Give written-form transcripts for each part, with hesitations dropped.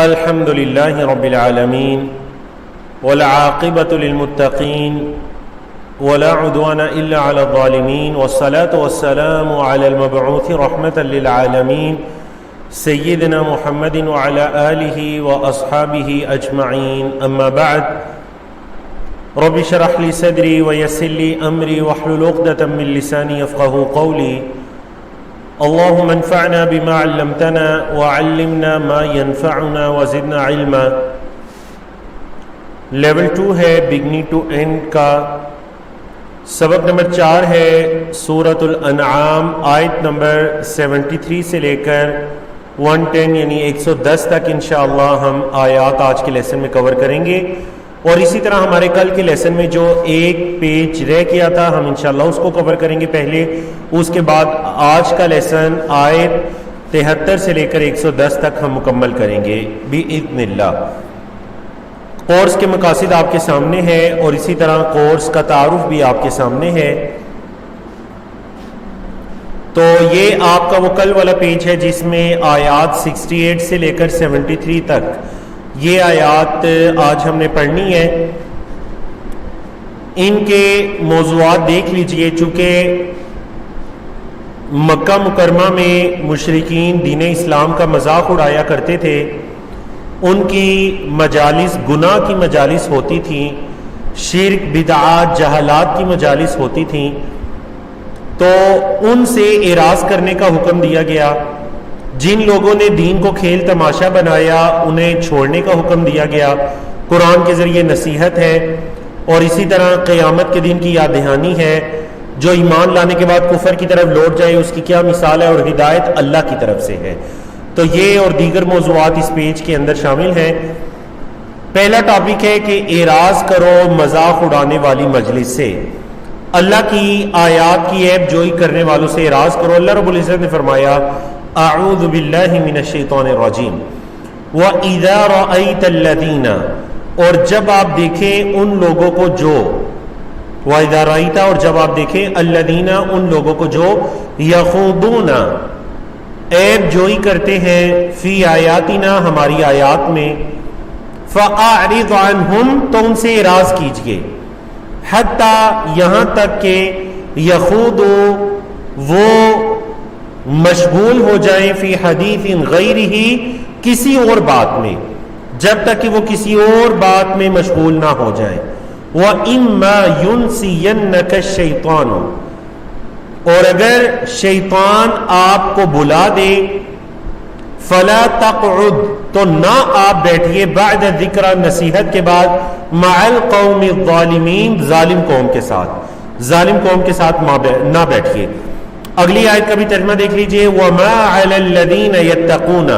الحمد لله رب العالمين والعاقبة للمتقين ولا عدوان إلا على الظالمين والصلاة والسلام على المبعوث رحمة للعالمين سيدنا محمد وعلى آله وأصحابه أجمعين. أما بعد، رب اشرح لي صدري ويسر لي أمري واحلل عقدة من لساني يفقهوا قولي. اللهم انفعنا بما علمتنا وعلمنا ما ينفعنا وزدنا علما. لیول 2 ہے بگننگ ٹو اینڈ کا. سبق نمبر 4 ہے سورۃ الانعام آیت نمبر 73 سے لے کر 110 یعنی 110 تک انشاءاللہ ہم آیات آج کے لیسن میں کور کریں گے. اور اسی طرح ہمارے کل کے لیسن میں جو ایک پیج رہ گیا تھا ہم انشاءاللہ اس کو کور کریں گے پہلے. اس کے بعد آج کا لیسن آیت 73 سے لے کر 110 تک ہم مکمل کریں گے بإذن اللہ. کورس کے مقاصد آپ کے سامنے ہے اور اسی طرح کورس کا تعارف بھی آپ کے سامنے ہے. تو یہ آپ کا وہ کل والا پیج ہے جس میں آیات 68 سے لے کر 73 تک یہ آیات آج ہم نے پڑھنی ہے. ان کے موضوعات دیکھ لیجئے. چونکہ مکہ مکرمہ میں مشرکین دین اسلام کا مذاق اڑایا کرتے تھے. ان کی مجالس گناہ کی مجالس ہوتی تھیں، شرک بدعات جہالات کی مجالس ہوتی تھیں. تو ان سے اعراض کرنے کا حکم دیا گیا. جن لوگوں نے دین کو کھیل تماشا بنایا انہیں چھوڑنے کا حکم دیا گیا. قرآن کے ذریعے نصیحت ہے اور اسی طرح قیامت کے دن کی یاد دہانی ہے. جو ایمان لانے کے بعد کفر کی طرف لوٹ جائے اس کی کیا مثال ہے، اور ہدایت اللہ کی طرف سے ہے. تو یہ اور دیگر موضوعات اس پیج کے اندر شامل ہیں. پہلا ٹاپک ہے کہ اعراض کرو مذاق اڑانے والی مجلس سے. اللہ کی آیات کی عیب جوئی کرنے والوں سے اعراض کرو. اللہ رب العزت نے فرمایا اعوذ باللہ من الشیطان الرجیم وَإِذَا رَأَيْتَ الَّذِينَ، اور جب آپ دیکھیں ان لوگوں کو جو وَإِذَا رَأَيْتَ، اور جب آپ دیکھیں الَّذِينَ ان لوگوں کو جو يَخُوضُونَ عیب جوئی کرتے ہیں فی آیاتنا ہماری آیات میں فَأَعْرِضْ عَنْهُمْ تو ان سے اعراض کیجئے. حتیٰ یہاں تک کہ یخوضوا وہ مشغول ہو جائیں فی حدیث غیرہ کسی اور بات میں، جب تک کہ وہ کسی اور بات میں مشغول نہ ہو جائیں. وَإِمَّا يُنْسِيَنَّكَ الشَّيْطَانُ، اور اگر شیطان آپ کو بلا دے فَلَا تَقْعُدْ تو نہ آپ بیٹھیے بعد ذکر نصیحت کے بعد مع القوم الظالمین ظالم قوم کے ساتھ نہ بیٹھیے. اگلی آیت کا بھی ترجمہ دیکھ لیجئے. وَمَا عَلَى الَّذِينَ يَتَّقُونَ،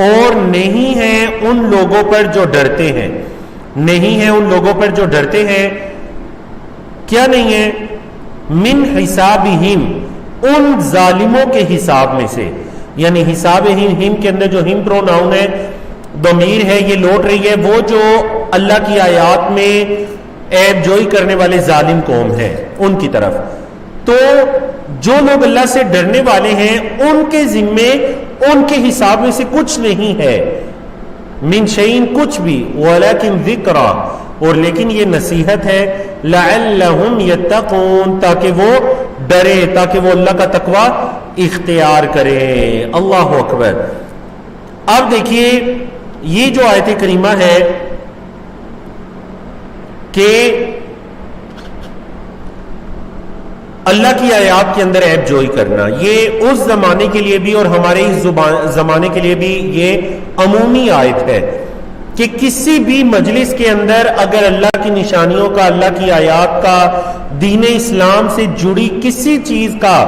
اور نہیں ہے ان لوگوں پر جو ڈرتے ہیں. نہیں ہے ان لوگوں پر جو ڈرتے ہیں. کیا نہیں ہے؟ من حسابہم، ان ظالموں کے حساب میں سے. یعنی حسابہم کے اندر جو ہم پروناؤن ہے ضمیر ہے یہ لوٹ رہی ہے وہ جو اللہ کی آیات میں عیب جوئی کرنے والے ظالم قوم ہے ان کی طرف. تو جو لوگ اللہ سے ڈرنے والے ہیں ان کے ذمے ان کے حساب میں سے کچھ نہیں ہے. من شیئن کچھ بھی، ولیکن ذکرا اور لیکن یہ نصیحت ہے، لعلہم یتقون تاکہ وہ ڈرے، تاکہ وہ اللہ کا تقوی اختیار کرے. اللہ اکبر. اب دیکھیے یہ جو آیت کریمہ ہے کہ اللہ کی آیات کے اندر عیب جوئی کرنا، یہ اس زمانے کے لیے بھی اور ہمارے اس زمانے کے لیے بھی یہ عمومی آیت ہے کہ کسی بھی مجلس کے اندر اگر اللہ کی نشانیوں کا، اللہ کی آیات کا، دین اسلام سے جڑی کسی چیز کا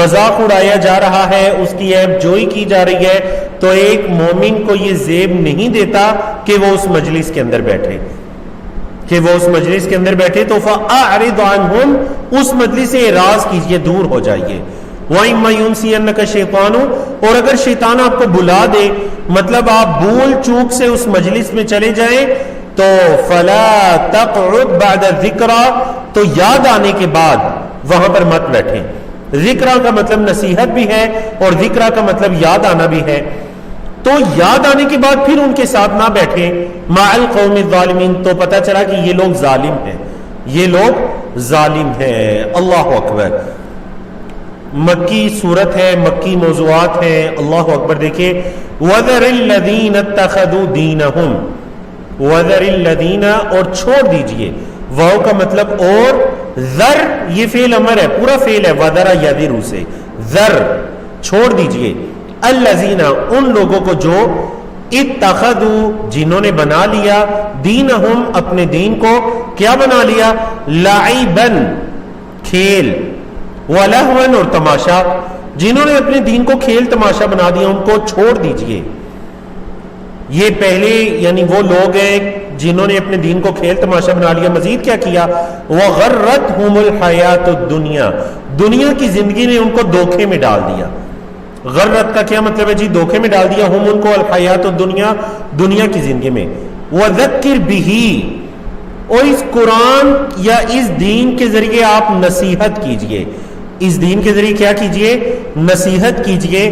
مذاق اڑایا جا رہا ہے، اس کی عیب جوئی کی جا رہی ہے، تو ایک مومن کو یہ زیب نہیں دیتا کہ وہ اس مجلس کے اندر بیٹھے. تو فَأَعْرِضْ عَنْهُمْ اس مجلس سے اعراض کیجئے، دور ہو جائیے. وَإِمَّا يُنْسِيَنَّكَ الشَّيْطَانُ اور اگر شیطان آپ کو بلا دے، مطلب آپ بھول چوک سے اس مجلس میں چلے جائیں، تو فَلَا تَقْعُدْ بَعْدَ الذِّكْرَى تو یاد آنے کے بعد وہاں پر مت بیٹھیں. ذکرہ کا مطلب نصیحت بھی ہے اور ذکرہ کا مطلب یاد آنا بھی ہے. تو یاد آنے کے بعد پھر ان کے ساتھ نہ بیٹھے مع القوم الظالمین، تو پتہ چلا کہ یہ لوگ ظالم ہیں، یہ لوگ ظالم ہیں۔ اللہ اکبر۔ مکی صورت ہے، مکی موضوعات ہیں۔ اللہ اکبر۔ دیکھیں وَذَرِ الَّذِينَ اتَّخَذُوا دِينَهُمْ، وَذَرِ الَّذِينَ، اور چھوڑ دیجئے، واو کا مطلب اور، ذر یہ فعل امر ہے، پورا فعل ہے، وَذَرَ يَذِرُ سے، ذر چھوڑ دیجئے، الَّذِينَ ان لوگوں کو جو اتخذوا جنہوں نے بنا لیا، دینہم اپنے دین کو کیا بنا لیا، لعبن کھیل، ولہون اور تماشا، جنہوں نے اپنے دین کو کھیل تماشا بنا دیا ان کو چھوڑ دیجئے۔ یہ پہلے یعنی وہ لوگ ہیں جنہوں نے اپنے دین کو کھیل تماشا بنا لیا۔ مزید کیا کیا، وغرتہم الحیات الدنیا، دنیا کی زندگی نے ان کو دھوکے میں ڈال دیا۔ غرت کا کیا مطلب ہے جی، دھوکے میں ڈال دیا، ہم ان کو الحیات الدنیا، دنیا کی زندگی میں۔ وذکر بہ، اور اس قرآن یا اس دین کے ذریعے آپ نصیحت کیجئے، اس دین کے ذریعے کیا کیجئے، نصیحت کیجئے۔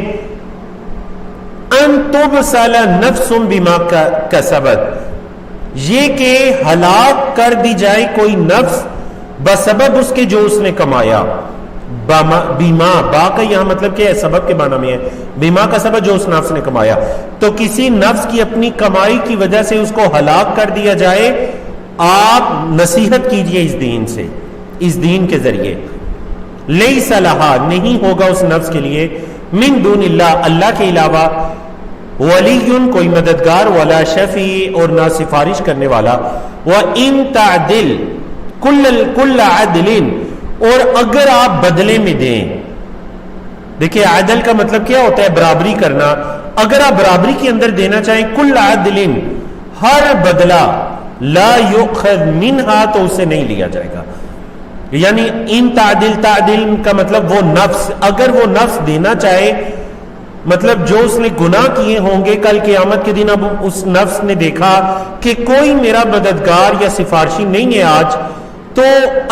ان تبصل نفس بما کسبت، یہ کہ ہلاک کر دی جائے کوئی نفس بسبب اس کے جو اس نے کمایا۔ بیما، با کا یہاں مطلب کہ سبب کے معنی میں ہے، بیما کا سبب جو اس نفس نے کمایا، تو کسی نفس کی اپنی کمائی کی وجہ سے اس کو ہلاک کر دیا جائے، آپ نصیحت کیجئے اس دین سے، اس دین کے ذریعے۔ لیس لہا، نہیں ہوگا اس نفس کے لیے، من دون اللہ، اللہ کے علاوہ، ولی کوئی مددگار، ولا شفیع اور نہ سفارش کرنے والا، وَإِن تَعْدِلْ كُلَّ عَدْلٍ، اور اگر آپ بدلے میں دیں، دیکھیں عدل کا مطلب کیا ہوتا ہے، برابری کرنا، اگر آپ برابری کے اندر دینا چاہیں، کل عدل، ہر بدلہ، لا یؤخذ منہا، تو اسے نہیں لیا جائے گا۔ یعنی ان تعدل کا مطلب وہ نفس، اگر وہ نفس دینا چاہے، مطلب جو اس نے گناہ کیے ہوں گے کل قیامت کے دن، اب اس نفس نے دیکھا کہ کوئی میرا مددگار یا سفارشی نہیں ہے آج، تو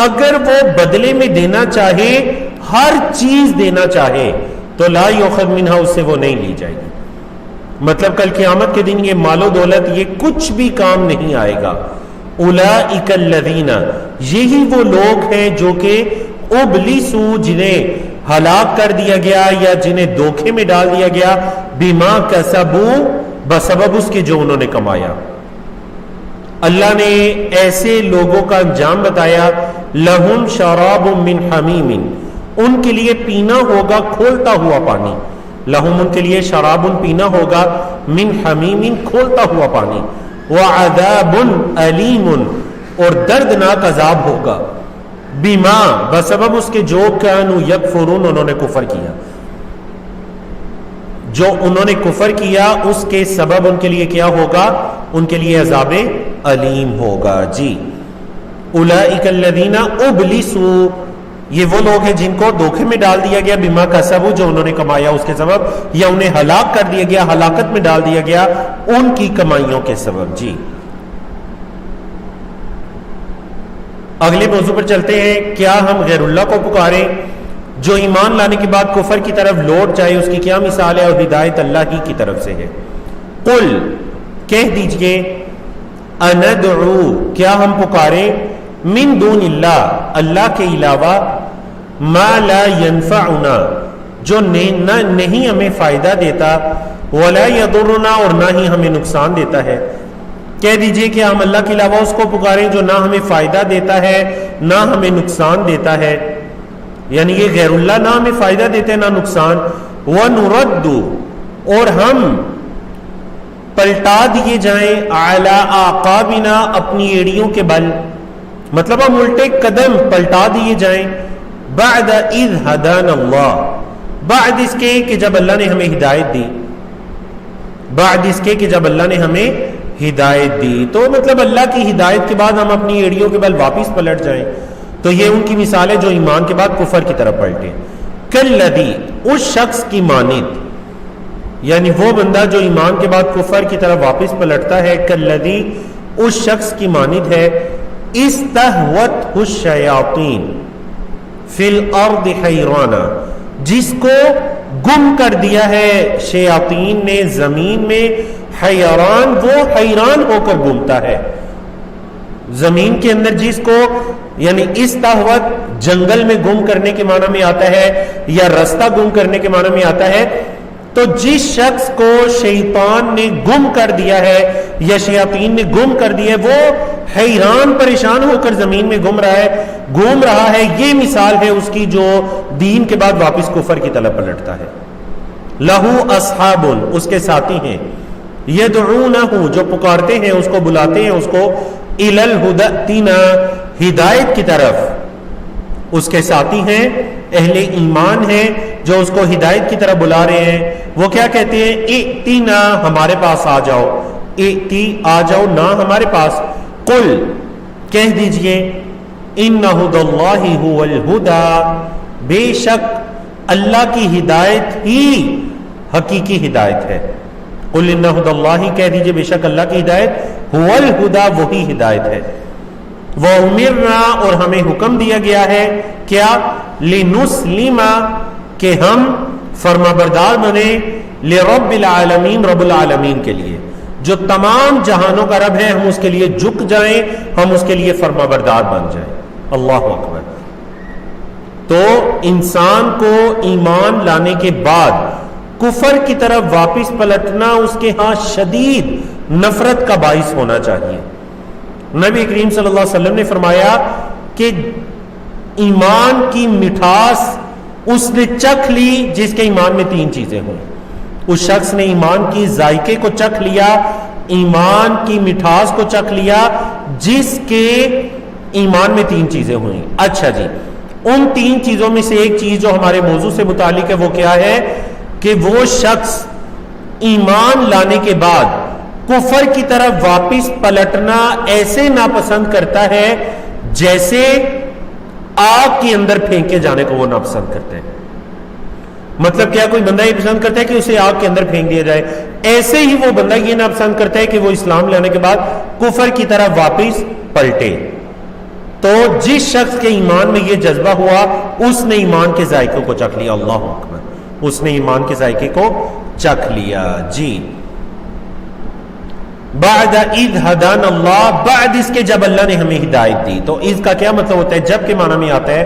اگر وہ بدلے میں دینا چاہے، ہر چیز دینا چاہے، تو لا یؤخذ منہا، اس سے وہ نہیں لی جائے گی۔ مطلب کل قیامت کے دن یہ مال و دولت یہ کچھ بھی کام نہیں آئے گا۔ اولئک الذین، یہی وہ لوگ ہیں جو کہ ابلسوا، جنہیں ہلاک کر دیا گیا یا جنہیں دھوکے میں ڈال دیا گیا، بما کسبوا، بسبب اس کے جو انہوں نے کمایا۔ اللہ نے ایسے لوگوں کا انجام بتایا، لہم شراب من حمیم، ان کے لیے پینا ہوگا کھولتا ہوا پانی، لہم ان کے لیے شراب پینا ہوگا، من حمیم کھولتا ہوا پانی، وعذاب علیم اور دردناک عذاب ہوگا، بما بسبب اس کے جو کانوا یکفرون انہوں نے کفر کیا، جو انہوں نے کفر کیا اس کے سبب ان کے لیے کیا ہوگا، ان کے لیے عذاب علیم ہوگا۔ جی اولئک الذین ابلسوا، یہ وہ لوگ ہیں جن کو دھوکے میں ڈال دیا گیا، بما کسبوا جو انہوں نے کمایا اس کے سبب، یا انہیں ہلاک کر دیا گیا، ہلاکت میں ڈال دیا گیا ان کی کمائیوں کے سبب۔ جی اگلے موضوع پر چلتے ہیں، کیا ہم غیر اللہ کو پکاریں؟ جو ایمان لانے کے بعد کفر کی طرف لوٹ جائے اس کی کیا مثال ہے، اور ہدایت اللہ ہی کی طرف سے ہے۔ قل کہہ دیجئے، اندعو کیا ہم پکاریں، من دون اللہ اللہ کے علاوہ، ما لا ينفعنا جو نہیں ہمیں فائدہ دیتا، ولا يضرنا اور نہ ہی ہمیں نقصان دیتا ہے۔ کہہ دیجئے کہ ہم اللہ کے علاوہ اس کو پکاریں جو نہ ہمیں فائدہ دیتا ہے نہ ہمیں نقصان دیتا ہے، یعنی یہ غیر اللہ نہ ہمیں فائدہ دیتے نہ نقصان۔ وَنُرَدُّ اور ہم پلٹا دیے جائیں، عَلَىٰ آقابنا اپنی ایڑیوں کے بل، مطلب ہم الٹے قدم پلٹا دیے جائیں، بعد اذ ہدانا اللہ، بعد اس کے کہ جب اللہ نے ہمیں ہدایت دی، بعد اس کے کہ جب اللہ نے ہمیں ہدایت دی، تو مطلب اللہ کی ہدایت کے بعد ہم اپنی ایڑیوں کے بل واپس پلٹ جائیں، تو یہ ان کی مثال ہے جو ایمان کے بعد کفر کی طرف پلٹے۔ کالذی اس شخص کی مانند، یعنی وہ بندہ جو ایمان کے بعد کفر کی طرف واپس پلٹتا ہے، کالذی اس شخص کی مانند ہے، استہوتہ الشیاطین فی الارض حیرانا، جس کو گم کر دیا ہے شیاطین نے زمین میں، حیران، وہ حیران ہو کر گھومتا ہے زمین کے اندر، جس کو یعنی استہوت جنگل میں گم کرنے کے معنی میں آتا ہے یا رستہ گم کرنے کے معنی میں آتا ہے. تو جس شخص کو شیطان نے گم کر دیا ہے یا شیاطین نے گم کر دیا ہے، وہ حیران پریشان ہو کر زمین میں گھوم رہا ہے. یہ مثال ہے اس کی جو دین کے بعد واپس کفر کی طرف پلٹتا ہے. لہو اصحاب، اس کے ساتھی ہیں، یدعونہ، جو پکارتے ہیں، اس کو بلاتے ہیں، اس کو الی الہدی، ہدایت کی طرف. اس کے ساتھی ہیں، اہل ایمان ہیں جو اس کو ہدایت کی طرف بلا رہے ہیں. وہ کیا کہتے ہیں؟ ائتنا، ہمارے پاس آ جاؤ. ائتی، آ جاؤ، نہ ہمارے پاس. قل، کہہ دیجئے، ان ھدی اللہ ھو الھدی، بے شک اللہ کی ہدایت ہی حقیقی ہدایت ہے. قل ان ھدی اللہ، کہہ دیجئے بے شک اللہ کی ہدایت ھو الھدی، وہی ہدایت ہے. وَأُمِرْنَا، اور ہمیں حکم دیا گیا ہے کیا؟ لِنُسْلِمَ، کہ ہم فرما بردار بنے، لِرَبِّ العالمین، رب العالمین کے لیے، جو تمام جہانوں کا رب ہے، ہم اس کے لیے جھک جائیں، ہم اس کے لیے فرما بردار بن جائیں. اللہ اکبر. تو انسان کو ایمان لانے کے بعد کفر کی طرف واپس پلٹنا اس کے ہاں شدید نفرت کا باعث ہونا چاہیے. نبی کریم صلی اللہ علیہ وسلم نے فرمایا کہ ایمان کی مٹھاس اس نے چکھ لی جس کے ایمان میں تین چیزیں ہوں. اس شخص نے ایمان کی ذائقے کو چکھ لیا، ایمان کی مٹھاس کو چکھ لیا جس کے ایمان میں تین چیزیں ہوئیں. اچھا جی، ان تین چیزوں میں سے ایک چیز جو ہمارے موضوع سے متعلق ہے وہ کیا ہے؟ کہ وہ شخص ایمان لانے کے بعد کفر کی طرف واپس پلٹنا ایسے ناپسند کرتا ہے جیسے آگ کے اندر پھینکے جانے کو وہ ناپسند کرتے ہیں. مطلب کیا؟ کوئی بندہ یہ پسند کرتا ہے کہ اسے آگ کے اندر پھینک دیا جائے، ایسے ہی وہ بندہ یہ ناپسند کرتا ہے کہ وہ اسلام لانے کے بعد کفر کی طرف واپس پلٹے. تو جس شخص کے ایمان میں یہ جذبہ ہوا اس نے ایمان کے ذائقے کو چکھ لیا. اللہ اکبر. اس نے ایمان کے ذائقے کو چکھ لیا. جی، بعد اذ ہدان اللہ، بعد اس کے جب اللہ نے ہمیں ہدایت دی. تو اس کا کیا مطلب ہوتا ہے؟ جب کے معنی میں آتا ہے،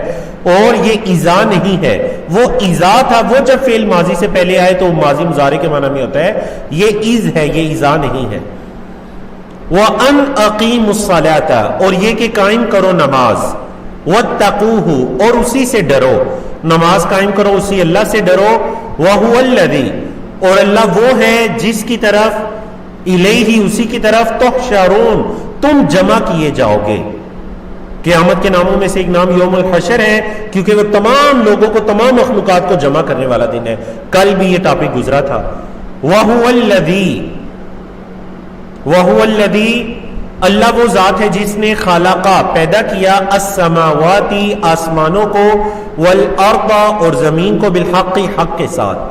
اور یہ اذا نہیں ہے. وہ اذا تھا، وہ جب فعل ماضی سے پہلے آئے تو ماضی مضارع کے معنی میں ہوتا ہے. یہ اذ ہے، یہ اذا نہیں ہے. وَأَنْ أَقِيمُوا الصَّلَاةَ، اور یہ کہ قائم کرو نماز. وَاتَّقُوهُ، اور اسی سے ڈرو. نماز قائم کرو، اسی اللہ سے ڈرو. وَهُوَ الَّذِي، اور اللہ وہ ہے جس کی طرف، الیہ، اسی کی طرف، تحشرون، تم جمع کیے جاؤ گے. قیامت کے ناموں میں سے ایک نام یوم الحشر ہے، کیونکہ وہ تمام لوگوں کو، تمام مخلوقات کو جمع کرنے والا دن ہے. کل بھی یہ ٹاپک گزرا تھا. وَهُوَ الَّذِي، اللہ وہ ذات ہے جس نے خالقہ، پیدا کیا، السماوات، آسمانوں کو، والارض، اور زمین کو، بالحق، حق کے ساتھ.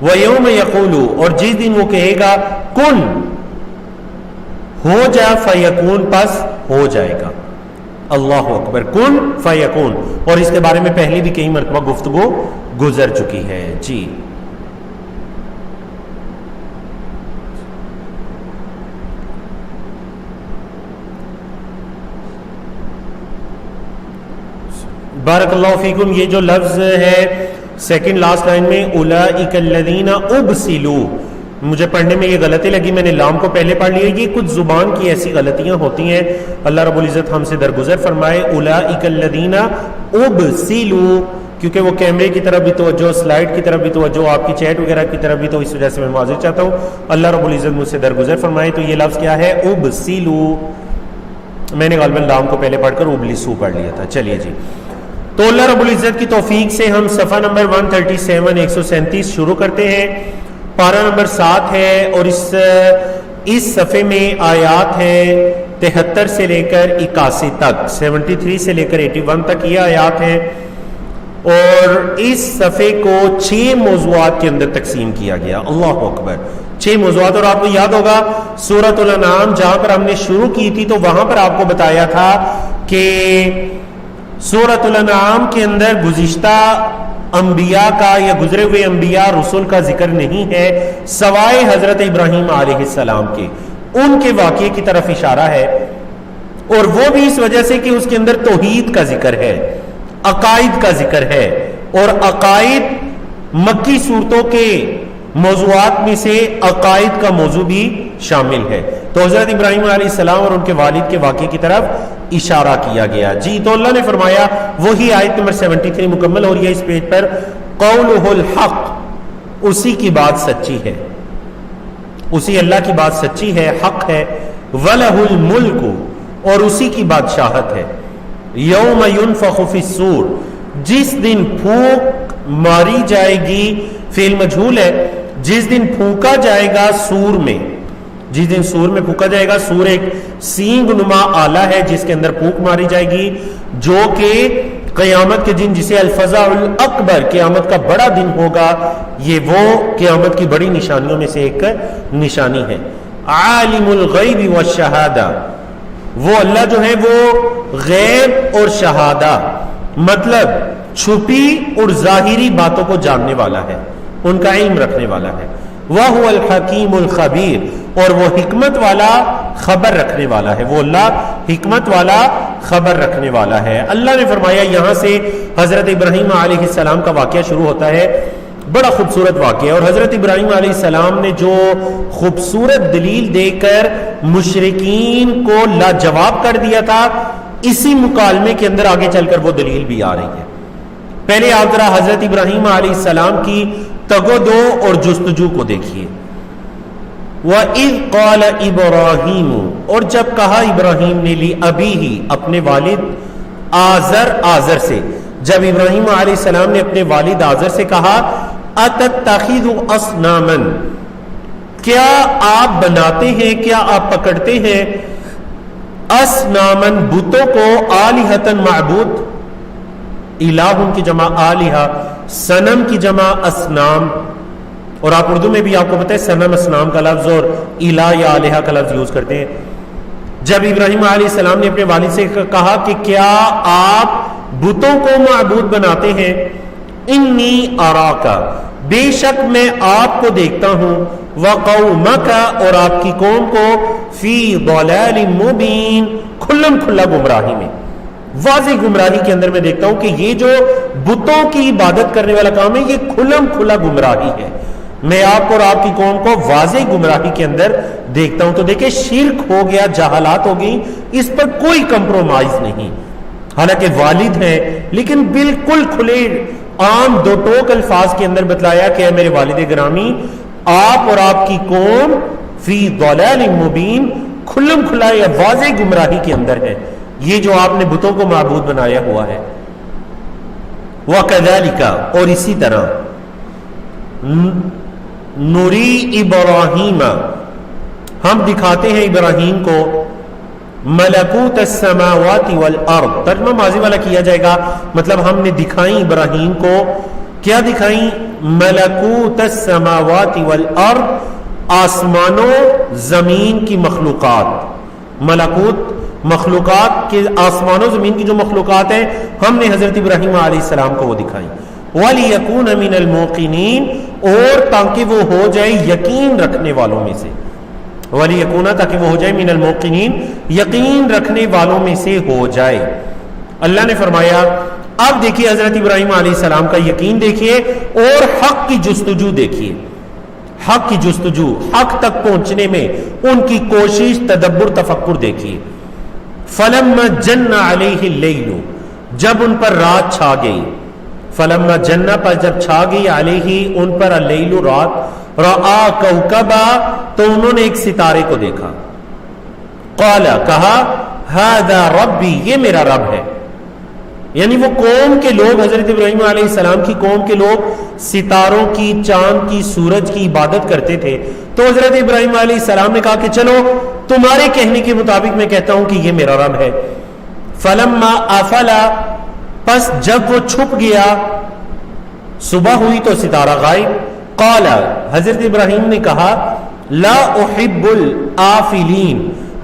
وَيَوْمَ يَقُولُ، اور جس دن وہ کہے گا کن، ہو جا، فیکون، پس ہو جائے گا. اللہ اکبر. کن فیکون. اور اس کے بارے میں پہلے بھی کئی مرتبہ گفتگو گزر چکی ہے. جی، بارک اللہ فیکم. یہ جو لفظ ہے سیکنڈ لاسٹ لائن میں، اولئک الذین ابسلوا، مجھے پڑھنے میں یہ غلطی لگی، میں نے لام کو پہلے پڑھ لیا. یہ کچھ زبان کی ایسی غلطیاں ہوتی ہیں، اللہ رب العزت ہم سے درگزر فرمائے. اولئک الذین ابسلوا، کیونکہ وہ کیمرے کی طرف بھی توجہ، سلائڈ کی طرف بھی توجہ، آپ کی چیٹ وغیرہ کی طرف بھی، تو اس وجہ سے میں معذرت چاہتا ہوں. اللہ رب العزت مجھ سے درگزر فرمائے. تو یہ لفظ کیا ہے؟ ابسلوا. میں نے غالباً لام کو پہلے پڑھ کر ابلسو پڑھ لیا تھا. چلیے جی، تو اللہ رب العزت کی توفیق سے ہم صفحہ نمبر 137 137 شروع کرتے ہیں. پارہ نمبر 7 ہے، اور اس صفحے میں آیات ہیں 73 سے لے کر 81 تک، 73 سے لے کر 81 تک یہ آیات ہیں. اور اس صفحے کو 6 موضوعات کے اندر تقسیم کیا گیا. اللہ اکبر. 6 موضوعات. اور آپ کو یاد ہوگا سورۃ الانعام جہاں پر ہم نے شروع کی تھی تو وہاں پر آپ کو بتایا تھا کہ سورۃ الانعام کے اندر گزشتہ انبیاء کا یا گزرے ہوئے انبیاء رسول کا ذکر نہیں ہے سوائے حضرت ابراہیم علیہ السلام کے. ان کے واقعے کی طرف اشارہ ہے، اور وہ بھی اس وجہ سے کہ اس کے اندر توحید کا ذکر ہے، عقائد کا ذکر ہے، اور عقائد مکی صورتوں کے موضوعات میں سے عقائد کا موضوع بھی شامل ہے. تو حضرت ابراہیم علیہ السلام اور ان کے والد کے واقعے کی طرف اشارہ کیا گیا. جی تو اللہ نے فرمایا، وہی آیت نمبر 73 مکمل ہو رہی ہے اس پیج پر، قولہ الحق، اسی کی بات سچی ہے، اسی اللہ کی بات سچی ہے، حق ہے. وَلَهُ الْمُلْكُ، اور اسی کی بادشاہت ہے. یوم ينفخ فی الصور، جس دن پھونک ماری جائے گی، فعل مجہول ہے، جس دن پھونکا جائے گا سور میں، جس دن سور میں پھونکا جائے گا. سور ایک سینگ نما آلہ ہے جس کے اندر پھونک ماری جائے گی، جو کہ قیامت کے دن، جسے الفزع الاکبر، قیامت کا بڑا دن ہوگا، یہ وہ قیامت کی بڑی نشانیوں میں سے ایک نشانی ہے. عالم الغیب والشہادہ، وہ اللہ جو ہے وہ غیب اور شہادہ، مطلب چھپی اور ظاہری باتوں کو جاننے والا ہے، ان کا علم رکھنے والا ہے. وَهُوَ الْحَكِيمُ الْخَبِيرُ، اور وہ حکمت والا خبر رکھنے والا ہے، وہ اللہ حکمت والا خبر رکھنے والا ہے. اللہ نے فرمایا، یہاں سے حضرت ابراہیم علیہ السلام کا واقعہ شروع ہوتا ہے. بڑا خوبصورت واقعہ ہے، اور حضرت ابراہیم علیہ السلام نے جو خوبصورت دلیل دے کر مشرکین کو لاجواب کر دیا تھا، اسی مکالمے کے اندر آگے چل کر وہ دلیل بھی آ رہی ہے. پہلے آپ ذرا حضرت ابراہیم علیہ السلام کی تگ و دو اور جستجو کو دیکھیے. وَإِذْ قَالَ إِبْرَاهِيمُ، اور جب کہا ابراہیم نے لِأَبِيهِ، اپنے والد آزر سے، جب ابراہیم علیہ السلام نے اپنے والد آزر سے کہا، أَتَتَّخِذُ أَصْنَامًا، کیا آپ بناتے ہیں، کیا آپ پکڑتے ہیں، أَصْنَامًا بتوں کو، آلِهَةً معبود، الہ کی جمع آلہہ، صنم کی جمع اسنام. اور آپ اردو میں بھی آپ کو پتہ ہے صنم اسنام کا لفظ اور الہ یا آلہہ کا لفظ یوز کرتے ہیں. جب ابراہیم علیہ السلام نے اپنے والد سے کہا کہ کیا آپ بتوں کو معبود بناتے ہیں، انی اراکا، بے شک میں آپ کو دیکھتا ہوں، وقومکا، اور آپ کی قوم کو، فی ضلال مبین، کھلم کھلا گمراہی میں، واضح گمراہی کے اندر میں دیکھتا ہوں کہ یہ جو بتوں کی عبادت کرنے والا کام ہے، یہ کھلم کھلا گمراہی ہے. میں آپ کو اور آپ کی قوم کو واضح گمراہی کے اندر دیکھتا ہوں. تو دیکھیں، شرک ہو گیا، جہالات ہو گئی، اس پر کوئی کمپرومائز نہیں. حالانکہ والد ہیں، لیکن بالکل کھلے عام دو ٹوک الفاظ کے اندر بتلایا کہ اے میرے والد گرامی، آپ اور آپ کی قوم فی ضلال مبین، کھلم کھلا یا واضح گمراہی کے اندر ہے، یہ جو آپ نے بتوں کو معبود بنایا ہوا ہے. وَكَذَلِكَ، اور اسی طرح، نُرِي ابراہیم، ہم دکھاتے ہیں ابراہیم کو، ملکوت السماوات والارض، ترجمہ ماضی والا کیا جائے گا، مطلب ہم نے دکھائیں ابراہیم کو، کیا دکھائیں، ملکوت السماوات والارض، آسمانوں زمین کی مخلوقات. ملکوت مخلوقات کے، آسمان و زمین کی جو مخلوقات ہیں، ہم نے حضرت ابراہیم علیہ السلام کو وہ دکھائی. وَلِيَكُونَ مِنَ الْمُوقِنِينَ، اور تاکہ وہ ہو جائے یقین رکھنے والوں میں سے. وَلِيَكُونَ، تاکہ وہ ہو جائے، مِنَ الْمُوقِنِينَ، یقین رکھنے والوں میں سے ہو جائے. اللہ نے فرمایا، اب دیکھیے حضرت ابراہیم علیہ السلام کا یقین دیکھیے، اور حق کی جستجو دیکھیے. حق کی جستجو، حق تک پہنچنے میں ان کی کوشش، تدبر، تفکر دیکھیے. فَلَمَّا جَنَّ عَلَيْهِ اللَّيْلُ، جب ان پر رات چھا گئی، فَلَمَّا جَنَّ، پر جب چھا گئی، عَلَيْهِ ان پر، اللَّيْلُ رات، رَآ كَوْكَبًا، تو انہوں نے ایک ستارے کو دیکھا. قَالَ، کہا، هَذَا رَبِّي، یہ میرا رب ہے. یعنی وہ قوم کے لوگ، حضرت ابراہیم علیہ السلام کی قوم کے لوگ ستاروں کی، چاند کی، سورج کی عبادت کرتے تھے. تو حضرت ابراہیم علیہ السلام نے کہا کہ چلو تمہارے کہنے کے مطابق میں کہتا ہوں کہ یہ میرا رب ہے. فلما افلا، پس جب وہ چھپ گیا، صبح ہوئی تو ستارہ غائب. قال، حضرت ابراہیم نے کہا، لا احب الافلین،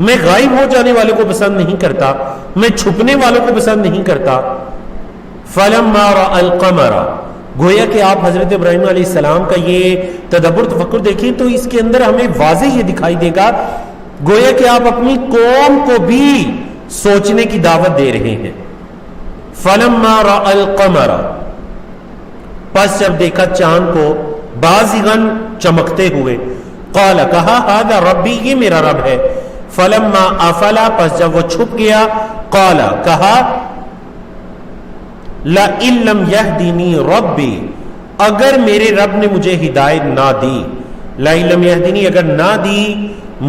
میں غائب ہو جانے والوں کو پسند نہیں کرتا، میں چھپنے والوں کو پسند نہیں کرتا. فلما رأى القمر، گویا کہ آپ حضرت ابراہیم علیہ السلام کا یہ تدبر تفکر دیکھیں تو اس کے اندر ہمیں واضح یہ دکھائی دے گا، گویا کہ آپ اپنی قوم کو بھی سوچنے کی دعوت دے رہے ہیں۔ فلما رأى القمر، پس جب دیکھا چاند کو، بازغن چمکتے ہوئے، قال کہا ھذا ربی، یہ میرا رب ہے۔ فلما افلا، پس جب وہ چھپ گیا، قال کہا لئن لم یہدنی ربی، اگر میرے رب نے مجھے ہدایت نہ دی، لئن لم یہدنی، اگر نہ دی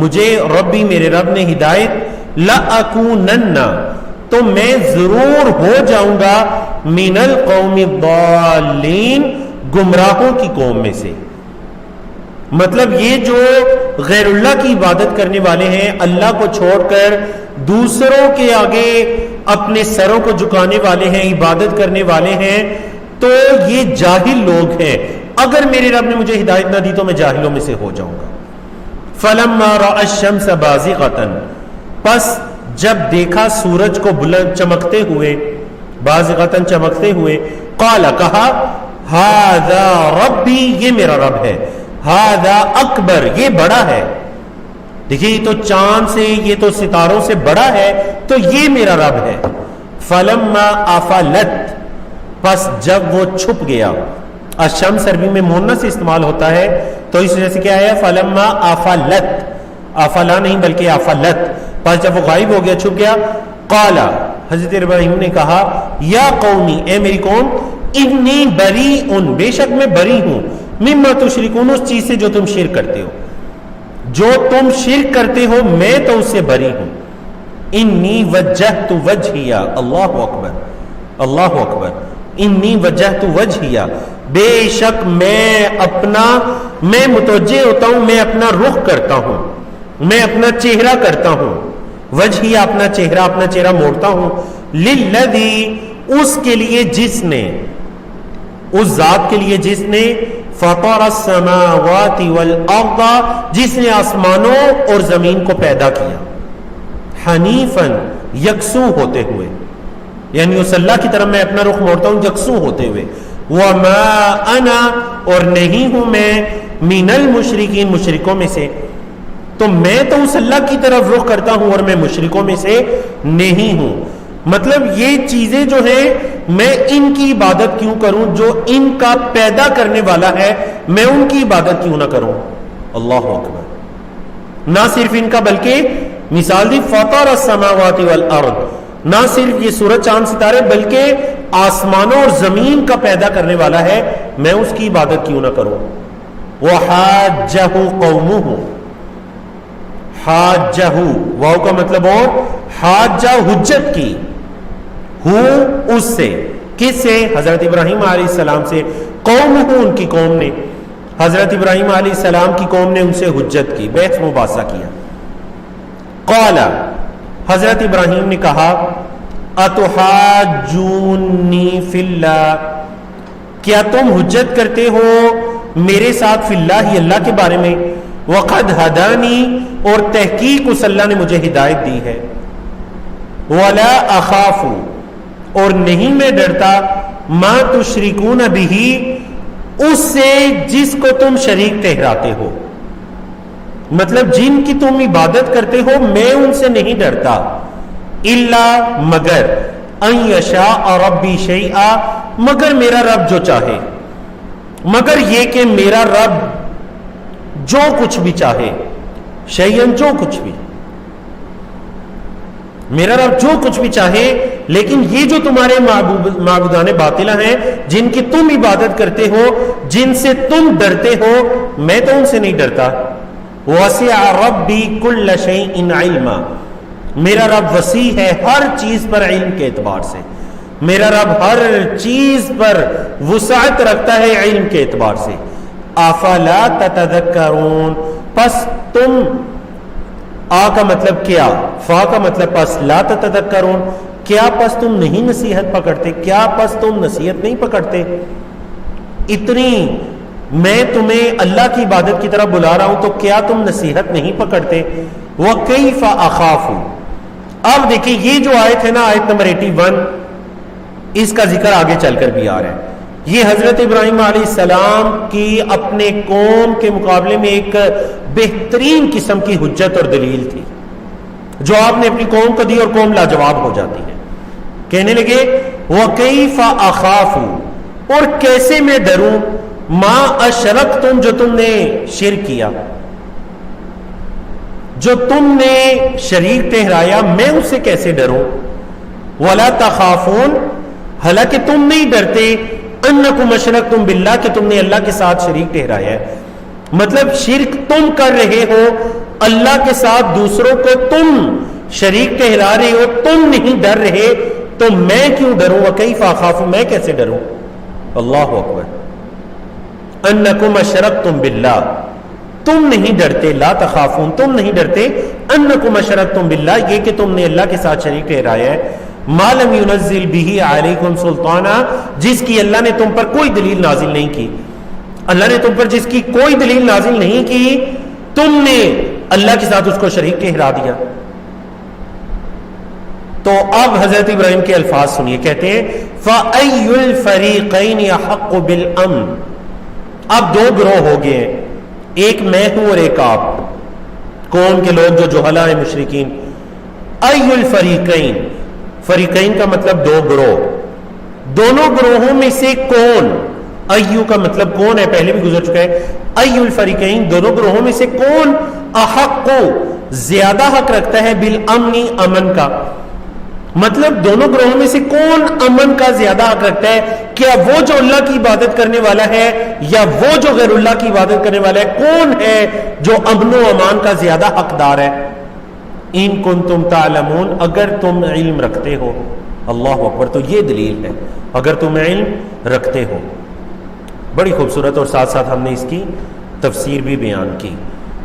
مجھے ربی میرے رب نے ہدایت، لأکونن، تو میں ضرور ہو جاؤں گا، من القوم الضالین، گمراہوں کی قوم میں سے۔ مطلب یہ جو غیر اللہ کی عبادت کرنے والے ہیں، اللہ کو چھوڑ کر دوسروں کے آگے اپنے سروں کو جھکانے والے ہیں، عبادت کرنے والے ہیں، تو یہ جاہل لوگ ہیں۔ اگر میرے رب نے مجھے ہدایت نہ دی تو میں جاہلوں میں سے ہو جاؤں گا۔ فلما رأى الشمس بازغۃ، پس جب دیکھا سورج کو بلند چمکتے ہوئے، بازغۃ چمکتے ہوئے، قال کہا ھذا ربی، یہ میرا رب ہے، ھذا اکبر، یہ بڑا ہے۔ دیکھیے یہ تو چاند سے، یہ تو ستاروں سے بڑا ہے، تو یہ میرا رب ہے۔ فلما افلت، پس جب وہ چھپ گیا، الشمس عربی میں مونس سے استعمال ہوتا ہے، تو اس وجہ سے کیا ہے فلما افلت، افلا نہیں بلکہ افلت، پس جب وہ غائب ہو گیا، چھپ گیا، قال، حضرت ابراہیم نے کہا یا قومی، اے میری قوم، انی بریء، بے شک میں بری ہوں، مما تشرکون، اس چیز سے جو تم شرک کرتے ہو، جو تم شرک کرتے ہو میں تو اس سے بری ہوں۔ انی وجہت وجہی، اللہ اکبر، اللہ اکبر، انی وجہت وجہی، بے شک میں متوجہ ہوتا ہوں، میں اپنا رخ کرتا ہوں، میں اپنا چہرہ کرتا ہوں، وجہی اپنا چہرہ موڑتا ہوں، للذی، اس کے لیے جس نے، اس ذات کے لیے جس نے، فطر السماوات والارض، جس نے آسمانوں اور زمین کو پیدا کیا، حنیفا، یکسو ہوتے ہوئے، یعنی اس اللہ کی طرف میں اپنا رخ موڑتا ہوں یکسو ہوتے ہوئے، وما انا، اور نہیں ہوں میں، من المشرکین، مشرکوں میں سے، تو میں تو اس اللہ کی طرف رخ کرتا ہوں اور میں مشرکوں میں سے نہیں ہوں۔ مطلب یہ چیزیں جو ہیں میں ان کی عبادت کیوں کروں، جو ان کا پیدا کرنے والا ہے میں ان کی عبادت کیوں نہ کروں۔ اللہ اکبر، نہ صرف ان کا بلکہ مثال دی فطر السماوات والارض، نہ صرف یہ سورج چاند ستارے بلکہ آسمانوں اور زمین کا پیدا کرنے والا ہے، میں اس کی عبادت کیوں نہ کروں۔ وحاجہ قومہ، حاجہ، واو کا مطلب اور حاجہ، حجت کی، ہوں اس سے، کس سے، حضرت ابراہیم علیہ السلام سے، قوم ہوں ان کی قوم نے، حضرت ابراہیم علیہ السلام کی قوم نے ان سے حجت کی، بحث مباحثہ کیا۔ قال، حضرت ابراہیم نے کہا اتحاجونی فی اللہ، کیا تم حجت کرتے ہو میرے ساتھ فی اللہ، اللہ کے بارے میں، وقد ہدانی، اور تحقیق اس اللہ نے مجھے ہدایت دی ہے، ولا اخاف، اور نہیں میں ڈرتا، ما تشرکون بہ، اس سے جس کو تم شریک ٹھہراتے ہو، مطلب جن کی تم عبادت کرتے ہو میں ان سے نہیں ڈرتا، الا، مگر، ان یشاء ربی شیئا، مگر میرا رب جو چاہے، مگر یہ کہ میرا رب جو کچھ بھی چاہے، شیئن، جو کچھ بھی، میرا رب جو کچھ بھی چاہے، لیکن یہ جو تمہارے معبودان باطلہ ہیں جن کی تم عبادت کرتے ہو، جن سے تم ڈرتے ہو، میں تو ان سے نہیں ڈرتا۔ وسع ربی کل شیء علما، میرا رب وسیع ہے ہر چیز پر علم کے اعتبار سے، میرا رب ہر چیز پر وسعت رکھتا ہے علم کے اعتبار سے۔ افلا تتذکرون، پس تم، آ کا مطلب کیا، فا کا مطلب پس، لا تتذکرون، کیا پس تم نہیں نصیحت پکڑتے، کیا پس تم نصیحت نہیں پکڑتے، اتنی میں تمہیں اللہ کی عبادت کی طرف بلا رہا ہوں تو کیا تم نصیحت نہیں پکڑتے۔ وَكَيْفَ أَخَافُ، اب دیکھیں یہ جو آیت ہے نا، آیت نمبر 81، اس کا ذکر آگے چل کر بھی آ رہا ہے۔ یہ حضرت ابراہیم علیہ السلام کی اپنے قوم کے مقابلے میں ایک بہترین قسم کی حجت اور دلیل تھی جو آپ نے اپنی قوم کو دی اور قوم لاجواب ہو جاتی ہے. کہنے لگے وَكَيْفَ أَخَافُ، اور کیسے میں ڈروں، مَا أَشْرَكْتُمْ، جو تم نے شرک کیا، جو تم نے شریک ٹھہرایا، میں اس سے کیسے ڈروں. وَلَا تَخَافُونَ، حالانکہ تم نہیں ڈرتے، أَنَّكُمْ أَشْرَكْتُمْ بِاللَّهِ، کہ تم نے اللہ کے ساتھ شریک ٹھہرایا ہے. مطلب شرک تم کر رہے ہو، اللہ کے ساتھ دوسروں کو تم شریک ٹھہرا رہے ہو، تم نہیں ڈر رہے، تو میں کیوں ڈروں. وَكَيْفَ أَخَافُ، میں کیسے ڈروں. اللہ اکبر. أَنَّكُمْ أَشْرَكْتُمْ بِاللَّهِ، تم نہیں ڈرتے، لا تخافون، تم نہیں ڈرتے، أَنَّكُمْ أَشْرَكْتُمْ بِاللَّهِ، یہ کہ تم نے اللہ کے ساتھ شریک ٹھہرایا ہے، مَا لَمْ يُنَزِّلْ بِهِ عَلَيْكُمْ سُلْطَانًا، جس کی اللہ نے تم پر کوئی دلیل نازل نہیں کی. اللہ نے تم پر جس کی کوئی دلیل نازل نہیں کی، تم نے اللہ کے ساتھ اس کو شریک ٹھہرا دیا. تو اب حضرت ابراہیم کے الفاظ سنیے، کہتے ہیں فَأَيُّ الْفَرِيقَيْنِ أَحَقُّ بِالْأَمْنِ. اب دو گروہ ہو گئے ہیں، ایک میں ہوں اور ایک آپ، قوم کے لوگ جو جہلا ہیں، مشرکین. أَيُّ الْفَرِيقَيْنِ، فریقین کا مطلب دو گروہ، دونوں گروہوں میں سے کون، ایو کا مطلب کون ہے، پہلے بھی گزر چکا ہے. ایو الفریقین، دونوں گروہوں میں سے کون، احق، زیادہ حق رکھتا ہے، بالامن، امن کا. مطلب دونوں گروہوں میں سے کون امن کا زیادہ حق رکھتا ہے. کیا وہ جو اللہ کی عبادت کرنے والا ہے یا وہ جو غیر اللہ کی عبادت کرنے والا ہے، کون ہے جو امن و امان کا زیادہ حقدار ہے. ان کنتم تعلمون، اگر تم علم رکھتے ہو. اللہ اکبر. تو یہ دلیل ہے، اگر تم علم رکھتے ہو. بڑی خوبصورت، اور ساتھ ساتھ ہم نے اس کی تفسیر بھی بیان کی.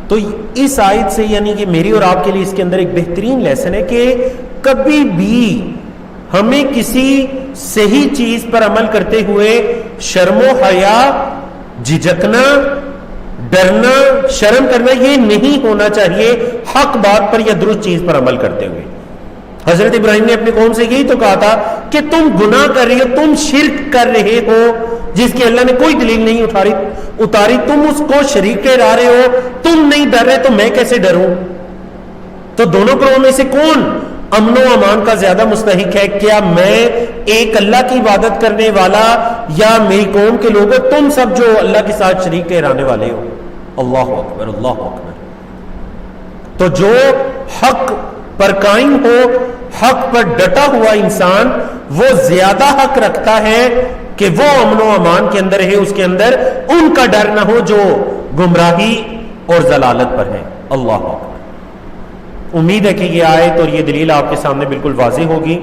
تو اس آیت سے یعنی کہ میری اور آپ کے لیے اس کے اندر ایک بہترین لیسن ہے کہ کبھی بھی ہمیں کسی صحیح چیز پر عمل کرتے ہوئے شرم و حیا، جھجکنا، ڈرنا، شرم کرنا یہ نہیں ہونا چاہیے حق بات پر یا درست چیز پر عمل کرتے ہوئے. حضرت ابراہیم نے اپنی قوم سے یہی تو کہا تھا کہ تم گناہ کر رہے ہو، تم شرک کر رہے ہو جس کی اللہ نے کوئی دلیل نہیں اتاری، تم اس کو شریک ٹھہرا رہے ہو، تم نہیں ڈر رہے تو میں کیسے ڈروں. تو دونوں گروہوں میں سے کون امن و امان کا زیادہ مستحق ہے؟ کیا میں ایک اللہ کی عبادت کرنے والا یا میری قوم کے لوگوں، تم سب جو اللہ کے ساتھ شریک ٹھہرانے والے ہو. اللہ اکبر، اللہ اکبر. تو جو حق پر قائم ہو، حق پر ڈٹا ہوا انسان، وہ زیادہ حق رکھتا ہے کہ وہ امن و امان کے اندر ہے، اس کے اندر ان کا ڈر نہ ہو جو گمراہی اور ضلالت پر ہے. اللہ اکبر. امید ہے کہ یہ آیت اور یہ دلیل آپ کے سامنے بالکل واضح ہوگی.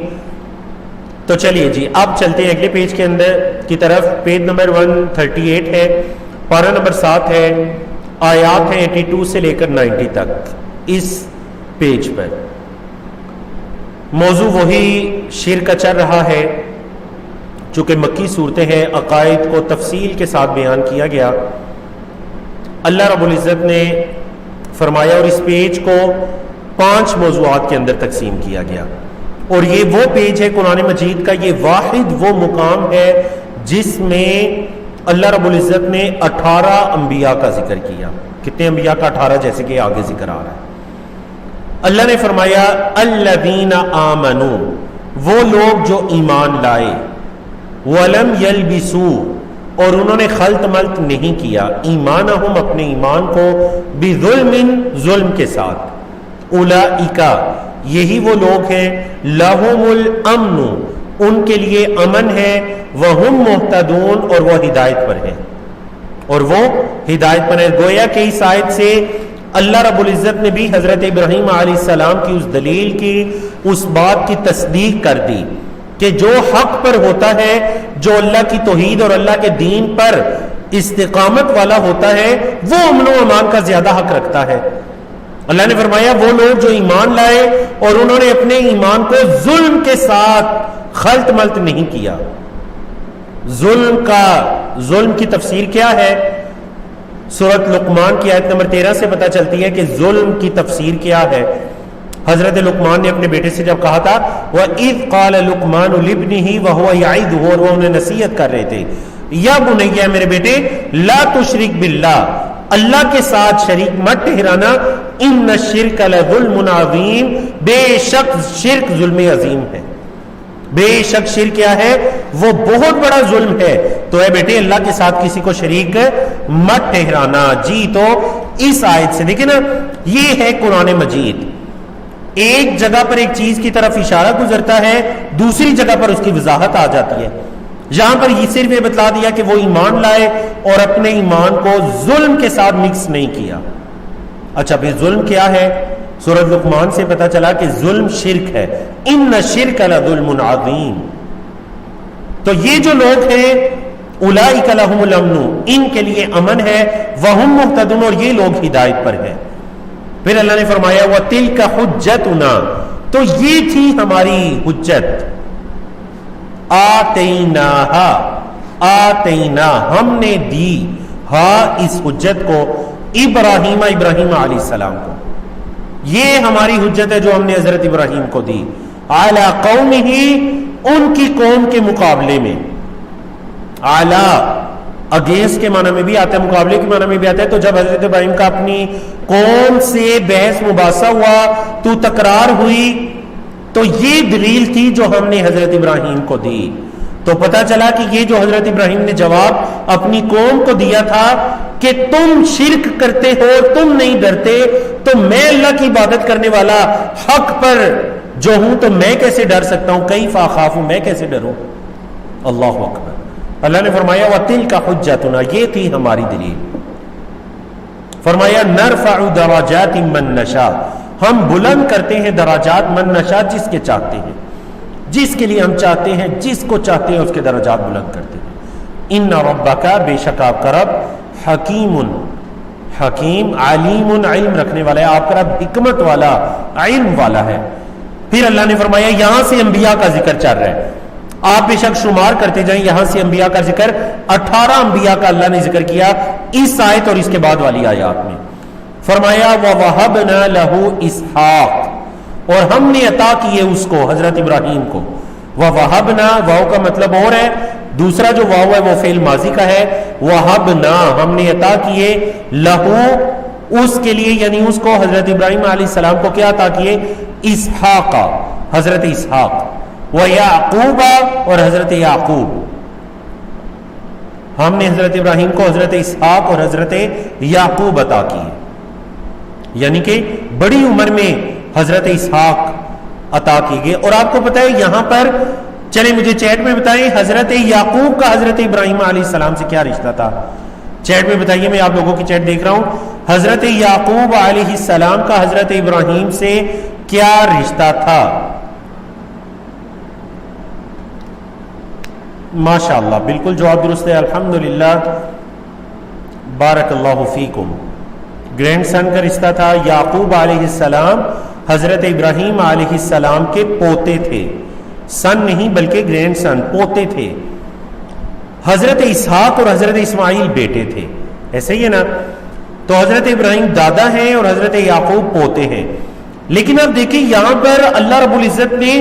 تو چلیے جی اب چلتے ہیں اگلے پیج کے اندر کی طرف. پیج نمبر 138 ہے، پارہ نمبر 7 ہے، آیات ہیں 82 سے لے کر 90 تک. اس پیج پر موضوع وہی شرک کا چل رہا ہے، چونکہ مکی صورتیں ہیں، عقائد کو تفصیل کے ساتھ بیان کیا گیا. اللہ رب العزت نے فرمایا، اور اس پیج کو 5 موضوعات کے اندر تقسیم کیا گیا. اور یہ وہ پیج ہے قرآن مجید کا، یہ واحد وہ مقام ہے جس میں اللہ رب العزت نے 18 انبیاء کا ذکر کیا. کتنے انبیاء کا؟ 18، جیسے کہ آگے ذکر آ رہا ہے. اللہ نے فرمایا الذین آمنوا، وہ لوگ جو ایمان لائے، ولم یلبسوا، اور انہوں نے خلط ملط نہیں کیا، ایمانہم، اپنے ایمان کو، بظلم، ظلم کے ساتھ. اولئک، یہی وہ لوگ ہیں، لہم الامن، ان کے لیے امن ہے، وہم مہتدون، اور وہ ہدایت پر ہیں، اور وہ ہدایت پر ہیں. گویا کہ اس آیت سے اللہ رب العزت نے بھی حضرت ابراہیم علیہ السلام کی اس دلیل کی، اس بات کی تصدیق کر دی کہ جو حق پر ہوتا ہے، جو اللہ کی توحید اور اللہ کے دین پر استقامت والا ہوتا ہے، وہ امن و امان کا زیادہ حق رکھتا ہے. اللہ نے فرمایا وہ لوگ جو ایمان لائے اور انہوں نے اپنے ایمان کو ظلم کے ساتھ خلط ملط نہیں کیا. ظلم کی تفسیر کیا ہے؟ سورۃ لقمان کی آیت نمبر 13 سے پتہ چلتی ہے کہ ظلم کی تفسیر کیا ہے. حضرت لقمان نے اپنے بیٹے سے جب کہا تھا وَإِذْ قَالَ لُقْمَانُ لِابْنِهِ وَهُوَ يَعِظُهُ، اور وہ انہیں نصیحت کر رہے تھے، یا بنیا میرے بیٹے لا تشرک باللہ، اللہ کے ساتھ شریک مت ٹھہرانا، ان الشرک لظلم عظیم، بے شک شرک ظلم عظیم ہے، بے شک شرک کیا ہے؟ وہ بہت بڑا ظلم ہے۔ تو اے بیٹے اللہ کے ساتھ کسی کو شریک مت ٹھہرانا۔ جی تو اس آیت سے دیکھیں نا، یہ ہے قرآن مجید، ایک جگہ پر ایک چیز کی طرف اشارہ گزرتا ہے، دوسری جگہ پر اس کی وضاحت آ جاتی ہے۔ یہاں پر یہ صرف یہ بتلا دیا کہ وہ ایمان لائے اور اپنے ایمان کو ظلم کے ساتھ مکس نہیں کیا۔ اچھا پھر ظلم کیا ہے؟ سورۃ لقمان سے پتا چلا کہ ظلم شرک ہے، ان الشرک لظلم عظیم۔ تو یہ جو لوگ ہیں اولئک لہم الامن، ان کے لیے امن ہے، وہم مہتدون، اور یہ لوگ ہدایت پر ہیں۔ پھر اللہ نے فرمایا وَتِلْكَ حُجَّتُنَا، تو یہ تھی ہماری حجت، آتیناہا، آتینا، ہم نے دی، ہاں اس حجت کو، ابراہیم علیہ السلام کو، یہ ہماری حجت ہے جو ہم نے حضرت ابراہیم کو دی، علی قومہ، ان کی قوم کے مقابلے میں، اعلی اگینسٹ کے معنی میں بھی آتا ہے، مقابلے کے معنی میں بھی آتا ہے۔ تو جب حضرت ابراہیم کا اپنی قوم سے بحث مباحثہ ہوا، تو تکرار ہوئی، تو یہ دلیل تھی جو ہم نے حضرت ابراہیم کو دی۔ تو پتا چلا کہ یہ جو حضرت ابراہیم نے جواب اپنی قوم کو دیا تھا کہ تم شرک کرتے ہو، تم نہیں ڈرتے، تو میں اللہ کی عبادت کرنے والا حق پر جو ہوں تو میں کیسے ڈر سکتا ہوں؟ کیف اخاف، میں کیسے ڈروں؟ اللہ اکبر۔ اللہ نے فرمایا وَتِلْكَ حُجَّتُنَا، یہ تھی ہماری دلیل۔ فرمایا نرفع درجات من نشاء، ہم بلند کرتے ہیں درجات من نشاء، جس کے چاہتے ہیں، جس کے لیے ہم چاہتے ہیں، جس کو چاہتے ہیں اس کے درجات بلند کرتے ہیں۔ ان ربک، بے شک آپ کا رب، حکیم، حکیم، علیم، علم رکھنے والا ہے، آپ کا رب حکمت والا، علم والا ہے۔ پھر اللہ نے فرمایا یہاں سے انبیاء کا ذکر چل رہا ہے، آپ بے شک شمار کرتے جائیں، یہاں سے انبیاء کا ذکر، 18 انبیاء کا اللہ نے ذکر کیا اس آیت اور اس کے بعد والی آیات میں۔ فرمایا وَوَهَبْنَا لَهُ إِسْحَاقَ، اور ہم نے عطا کیے اس کو، حضرت ابراہیم کو۔ وَوَهَبْنَا، واو کا مطلب اور ہے، دوسرا جو واو ہے وہ فعل ماضی کا ہے، وَهَبْنَا، ہم نے عطا کیے، لَهُ، اس کے لیے، یعنی اس کو، حضرت ابراہیم علیہ السلام کو کیا عطا کیے؟ اسحاق، حضرت اسحاق، وَيَعْقُوبَ، اور حضرت یعقوب۔ ہم نے حضرت ابراہیم کو حضرت اسحاق اور حضرت یعقوب عطا کیے، یعنی کہ بڑی عمر میں حضرت اسحاق عطا کی گئے۔ اور آپ کو پتہ ہے یہاں پر، چلیں مجھے چیٹ میں بتائیں، حضرت یعقوب کا حضرت ابراہیم علیہ السلام سے کیا رشتہ تھا؟ چیٹ میں بتائیے، میں آپ لوگوں کی چیٹ دیکھ رہا ہوں۔ حضرت یعقوب علیہ السلام کا حضرت ابراہیم سے کیا رشتہ تھا؟ ماشاءاللہ، بالکل جواب درست ہے، الحمدللہ، بارک اللہ فیکم۔ گرینڈ سن کا رشتہ تھا، یعقوب علیہ السلام حضرت ابراہیم علیہ السلام کے پوتے تھے، سن نہیں بلکہ گرینڈ سن، پوتے تھے۔ حضرت اسحاق اور حضرت اسماعیل بیٹے تھے، ایسے ہی ہے نا؟ تو حضرت ابراہیم دادا ہیں اور حضرت یعقوب پوتے ہیں۔ لیکن اب دیکھیں یہاں پر اللہ رب العزت نے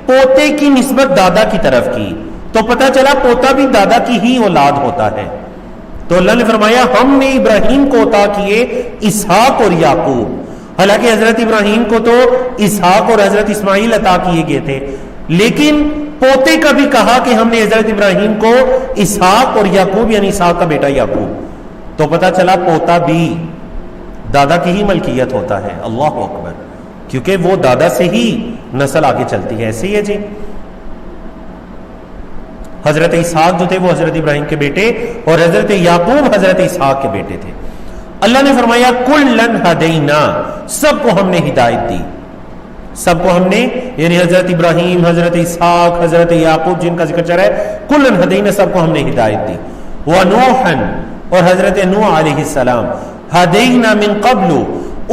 پوتے کی نسبت دادا کی طرف کی، تو پتہ چلا پوتا بھی دادا کی ہی اولاد ہوتا ہے۔ تو اللہ نے فرمایا ہم نے ابراہیم کو عطا کیے اسحاق اور یعقوب، حالانکہ حضرت ابراہیم کو تو اسحاق اور حضرت اسماعیل عطا کیے گئے تھے، لیکن پوتے کا بھی کہا کہ ہم نے حضرت ابراہیم کو اسحاق اور یعقوب، یعنی اسحاق کا بیٹا یعقوب، تو پتہ چلا پوتا بھی دادا کی ہی ملکیت ہوتا ہے۔ اللہ اکبر، کیونکہ وہ دادا سے ہی نسل آگے چلتی ہے، ایسے ہی ہے جی۔ حضرت اسحاق جو تھے وہ حضرت ابراہیم کے بیٹے، اور حضرت یعقوب حضرت اسحاق کے بیٹے تھے۔ اللہ نے فرمایا کلن ہدینا، سب کو ہم نے ہدایت دی، سب کو ہم نے، یعنی حضرت ابراہیم، حضرت اسحاق، حضرت یعقوب جن کا ذکر چل رہا ہے، کلن ہدینا، سب کو ہم نے ہدایت دی۔ ونوحا، اور حضرت نوح علیہ السلام، ہدینا من قبل،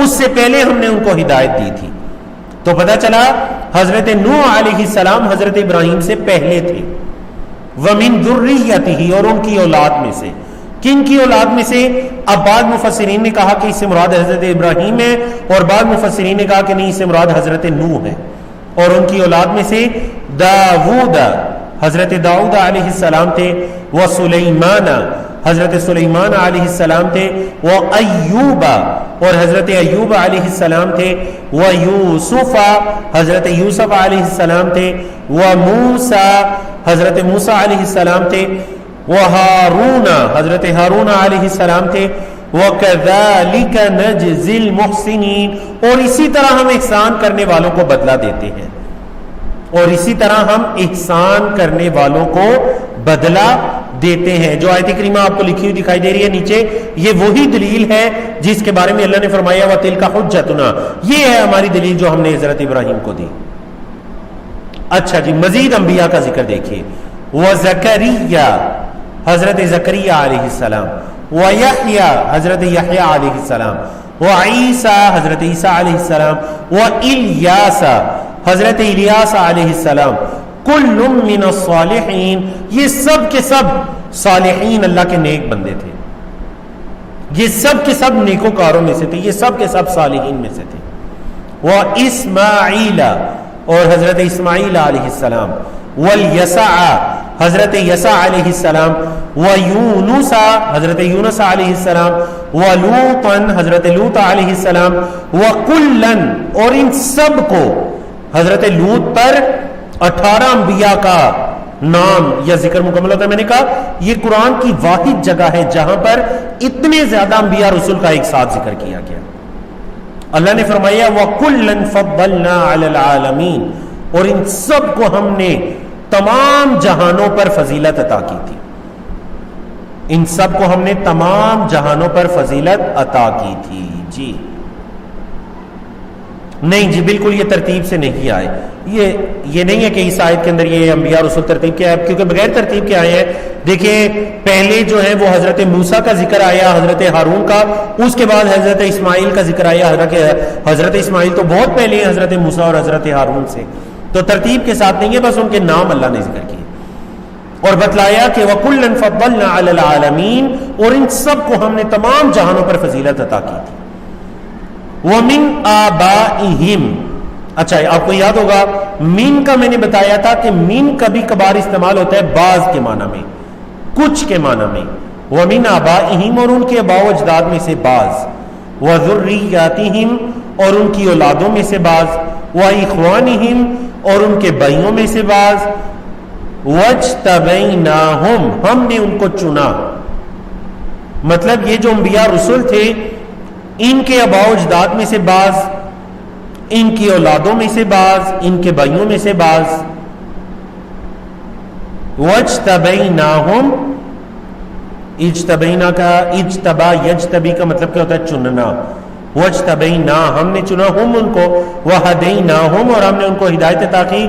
اس سے پہلے ہم نے ان کو ہدایت دی تھی۔ تو پتہ چلا حضرت نوح علیہ السلام حضرت ابراہیم سے پہلے تھے۔ وَمِن ذُرِّيَّتِهِ، اور ان کی اولاد میں سے، کن کی اولاد میں سے؟ اب بعض مفسرین نے کہا کہ اس سے مراد حضرت ابراہیم ہے، اور بعض مفسرین نے کہا کہ نہیں، اس سے مراد حضرت نوح ہے۔ اور ان کی اولاد میں سے داؤد، حضرت داؤد علیہ السلام تھے، وہ سلیمان حضرت سلیمان علیہ السلام تھے، وہ ایوب اور حضرت ایوب علیہ السلام تھے، وہ یوسف حضرت یوسف علیہ السلام تھے، وہ موسیٰ حضرت موسیٰ علیہ السلام تھے، وہ ہارون حضرت ہارون علیہ السلام تھے، وَكَذَلِكَ نَجْزِي الْمُحْسِنِينَ اور اسی طرح ہم احسان کرنے والوں کو بدلہ دیتے ہیں، اور اسی طرح ہم احسان کرنے والوں کو بدلہ دیتے ہیں۔ جو آیت کریمہ آپ کو لکھی ہوئی دکھائی دے رہی ہے نیچے، یہ وہی دلیل ہے جس کے بارے میں اللہ نے فرمایا وَتِلْكَ حُجَّتُنَا، یہ ہے ہماری دلیل جو ہم نے حضرت ابراہیم کو دی۔ اچھا جی، مزید انبیاء کا ذکر دیکھیے، وَزَكَرِيَّا حضرت زکریا علیہ السلام، وَيَحْيَا حضرت یحییٰ علیہ السلام، وَعِیسیٰ حضرت عیسیٰ علیہ السلام، وَإِلیاس حضرت الیاس علیہ السلام، کل من الصالحین یہ سب کے سب صالحین اللہ کے نیک بندے تھے، یہ سب کے سب نیکوکاروں میں سے تھے، یہ سب کے سب صالحین میں سے تھے۔ وَإِسْمَاعِيلَ اور حضرت اسماعیل علیہ السلام، وَالْيَسَعَ حضرت یسع علیہ السلام، وَيُونُسَ حضرت یونس علیہ السلام، وَلُوطًا حضرت لوط علیہ السلام، وَكُلًّا اور ان سب کو حضرت لوط پر 18 انبیاء کا نام یا ذکر مکمل ہوتا ہے۔ میں نے کہا یہ قرآن کی واحد جگہ ہے جہاں پر اتنے زیادہ انبیاء رسول کا ایک ساتھ ذکر کیا گیا۔ اللہ نے فرمایا وَكُلًّا فَضَّلْنَا عَلَى الْعَالَمِينَ اور ان سب کو ہم نے تمام جہانوں پر فضیلت عطا کی تھی، ان سب کو ہم نے تمام جہانوں پر فضیلت عطا کی تھی۔ جی نہیں جی، بالکل یہ ترتیب سے نہیں آئے، یہ نہیں ہے کہ اس آیت کے اندر یہ انبیاء رسول ترتیب کے آئے، کیونکہ بغیر ترتیب کے آئے ہیں۔ دیکھیں پہلے جو ہے وہ حضرت موسیٰ کا ذکر آیا، حضرت ہارون کا، اس کے بعد حضرت اسماعیل کا ذکر آیا۔ حضرت اسماعیل تو بہت پہلے ہیں حضرت موسیٰ اور حضرت ہارون سے، تو ترتیب کے ساتھ نہیں ہے، بس ان کے نام اللہ نے ذکر کیے اور بتلایا کہ وَكُلًّا فَضَّلْنَا عَلَى الْعَالَمِينَ اور ان سب کو ہم نے تمام جہانوں پر فضیلت عطا کی تھی۔ وَمِنْ آبَائِهِمْ اچھا آپ کو یاد ہوگا من کا میں نے بتایا تھا کہ من کبھی کبھار استعمال ہوتا ہے بعض کے معنی میں، کچھ کے معنی میں۔ وَمِنْ آبَائِهِمْ اور ان کے آباء و اجداد میں سے بعض، وَذُرِّيَّاتِهِمْ اور ان کی اولادوں میں سے بعض، وَإِخْوَانِهِمْ اور ان کے بھائیوں میں سے بعض، وَاجْتَبَيْنَاهُمْ ہم نے ان کو چنا۔ مطلب یہ جو انبیاء رسول تھے ان کے آباء و اجداد میں سے بعض، ان کی اولادوں میں سے بعض، ان کے بھائیوں میں سے بعض۔ وَاجْتَبَيْنَاهُمْ اجتبینا کا اجتبا یجتبی کا مطلب کیا ہوتا ہے؟ چننا۔ وَاجْتَبَيْنَا ہم نے چنا ہم ان کو، وَهَدَيْنَاهُمْ اور ہم نے ان کو ہدایت عطا کی،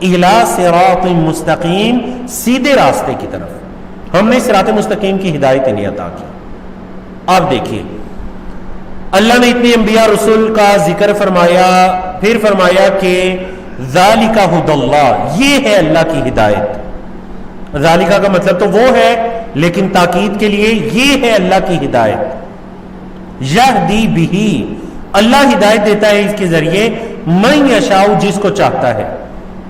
إِلَى صِرَاطٍ مستقیم سیدھے راستے کی طرف، ہم نے صراط مستقیم کی ہدایت انہیں عطا کی۔ آپ دیکھیے اللہ نے اتنے انبیاء رسول کا ذکر فرمایا، پھر فرمایا کہ ذالک ھدی اللہ یہ ہے اللہ کی ہدایت۔ ذالک کا مطلب تو وہ ہے، لیکن تاکید کے لیے یہ ہے اللہ کی ہدایت۔ یہدی بہ اللہ ہدایت دیتا ہے اس کے ذریعے، من یشاء جس کو چاہتا ہے،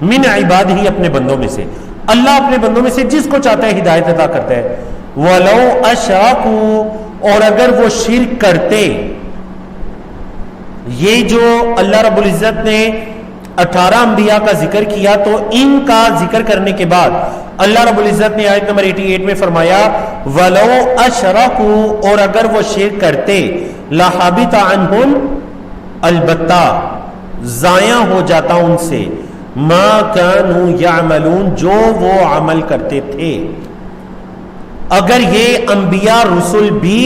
من عبادہ اپنے بندوں میں سے، اللہ اپنے بندوں میں سے جس کو چاہتا ہے ہدایت عطا کرتا ہے۔ ولو اشرکوا اور اگر وہ شرک کرتے، یہ جو اللہ رب العزت نے 18 انبیاء کا ذکر کیا تو ان کا ذکر کرنے کے بعد اللہ رب العزت نے آیت نمبر 88 میں فرمایا وَلَوْ أَشْرَكُوا اور اگر وہ شرک کرتے لَحَبِطَ عَنْهُمْ البتہ ضائع ہو جاتا ان سے مَا كَانُوا يَعْمَلُونَ جو وہ عمل کرتے تھے۔ اگر یہ انبیاء رسول بھی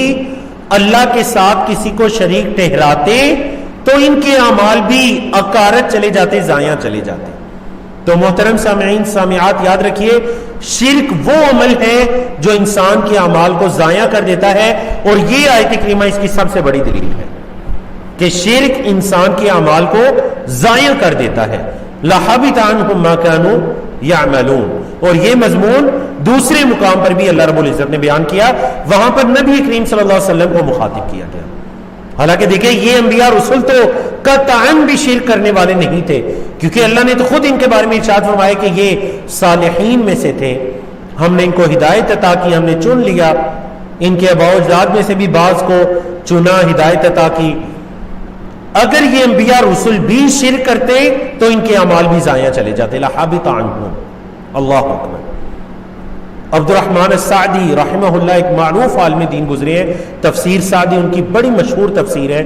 اللہ کے ساتھ کسی کو شریک ٹھہراتے تو ان کے اعمال بھی اکارت چلے جاتے، ضائع چلے جاتے۔ تو محترم سامعین سامعات یاد رکھیے، شرک وہ عمل ہے جو انسان کے اعمال کو ضائع کر دیتا ہے، اور یہ آیت کریمہ اس کی سب سے بڑی دلیل ہے کہ شرک انسان کے اعمال کو ضائع کر دیتا ہے۔ لَحَبِطَ عَنْهُمْ مَا كَانُوا يَعْمَلُونَ اور یہ مضمون دوسرے مقام پر بھی اللہ رب العزت نے بیان کیا، وہاں پر نبی کریم صلی اللہ علیہ وسلم کو مخاطب کیا گیا۔ حالانکہ دیکھیں یہ انبیاء رسول تو قطعاً بھی شرک کرنے والے نہیں تھے، کیونکہ اللہ نے تو خود ان کے بارے میں ارشاد فرمایا کہ یہ صالحین میں سے تھے۔ ہم نے ان کو ہدایت عطا کی، ہم نے چن لیا، ان کے آباء و اجداد میں سے بھی بعض کو چنا، ہدایت عطا کی۔ اگر یہ انبیاء رسول بھی شرک کرتے تو ان کے اعمال بھی ضائع چلے جاتے، لحبط عنہم۔ اللہ اکبر۔ عبد الرحمن السعدی رحمہ اللہ ایک معروف عالم دین گزرے ہیں، تفسیر سعدی ان کی بڑی مشہور تفسیر ہے،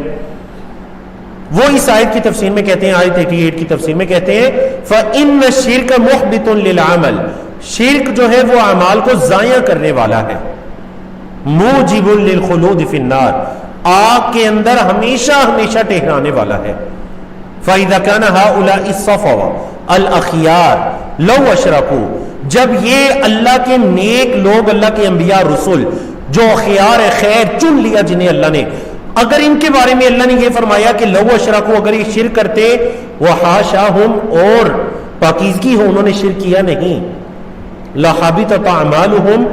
وہ اس آیت کی تفسیر میں کہتے ہیں، آیت 88 کی تفسیر میں کہتے ہیں فَإِنَّ الشِّرْكَ مُحْبِطٌ لِلْعَمَلِ، شرک جو ہے وہ اعمال کو ضائع کرنے والا ہے، موجب للخلود فی النار، آگ کے اندر ہمیشہ ہمیشہ ٹھہرانے والا ہے۔ فَإِذَا كَانَ هَؤُلَاءِ الصَّفَوَةُ الْأَخْيَارُ لَوْ أَشْرَكُوا، جب یہ اللہ کے نیک لوگ، اللہ کے انبیاء رسول جو خیار خیر چن لیا جنہیں اللہ نے، اگر ان کے بارے میں اللہ نے یہ فرمایا کہ لو اشرکوا، اگر یہ شرک کرتے، وحاشاہم، اور پاکیزگی ہو، انہوں نے شرک کیا نہیں، لحبطت اعمالہم،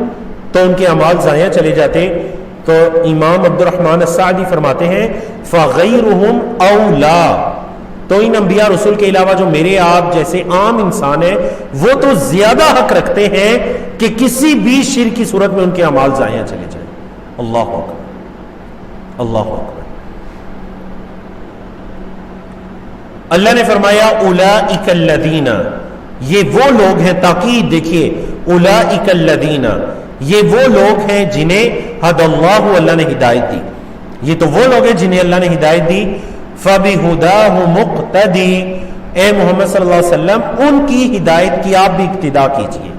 تو ان کے اعمال ضائع چلے جاتے۔ تو امام عبد الرحمن السعدی فرماتے ہیں فغیرہم اولا، تو ان انبیاء رسول کے علاوہ جو میرے آپ جیسے عام انسان ہیں وہ تو زیادہ حق رکھتے ہیں کہ کسی بھی شرک کی صورت میں ان کے اعمال ضائع چلے جائیں۔ اللہ اکبر، اللہ اکبر۔ اللہ نے فرمایا اولئک الذین، یہ وہ لوگ ہیں، تاکید دیکھیے، اولئک الذین، یہ وہ لوگ ہیں جنہیں ہد اللہ، اللہ نے ہدایت دی، یہ تو وہ لوگ ہیں جنہیں اللہ نے ہدایت دی۔ فَبِهُدَاهُ مُقْتَدِي، اے محمد صلی اللہ علیہ وسلم ان کی ہدایت کی آپ بھی اقتداء کیجئے،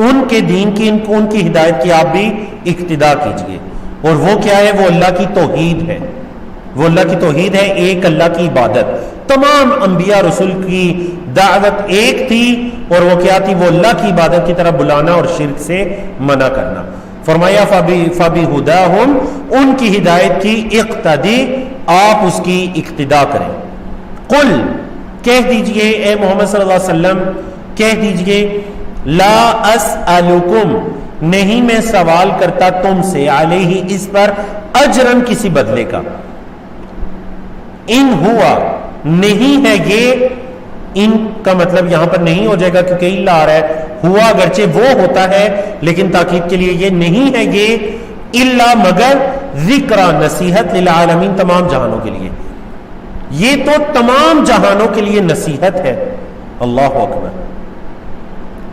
ان کے دین کی، ان کی ہدایت کی آپ بھی اقتداء کیجئے۔ اور وہ کیا ہے؟ وہ اللہ کی توحید ہے، وہ اللہ کی توحید ہے، ایک اللہ کی عبادت۔ تمام انبیاء رسول کی دعوت ایک تھی، اور وہ کیا تھی؟ وہ اللہ کی عبادت کی طرف بلانا اور شرک سے منع کرنا۔ فرمایا فَبِهُدَاهُمْ، ان کی ہدایت کی اقتدی، آپ اس کی اقتداء کریں۔ قل، کہہ دیجئے اے محمد صلی اللہ علیہ وسلم، کہہ دیجئے لا اسألکم، نہیں میں سوال کرتا تم سے، علیہ، اس پر، اجرن، کسی بدلے کا، ان ہوا، نہیں ہے یہ، ان کا مطلب یہاں پر نہیں ہو جائے گا کیونکہ الا آ رہا ہے، ہوا اگرچہ وہ ہوتا ہے لیکن تاکید کے لیے یہ نہیں ہے یہ، الا مگر، ذکر، نصیحت، للعالمین، تمام جہانوں کے لیے، یہ تو تمام جہانوں کے لیے نصیحت ہے۔ اللہ اکبر۔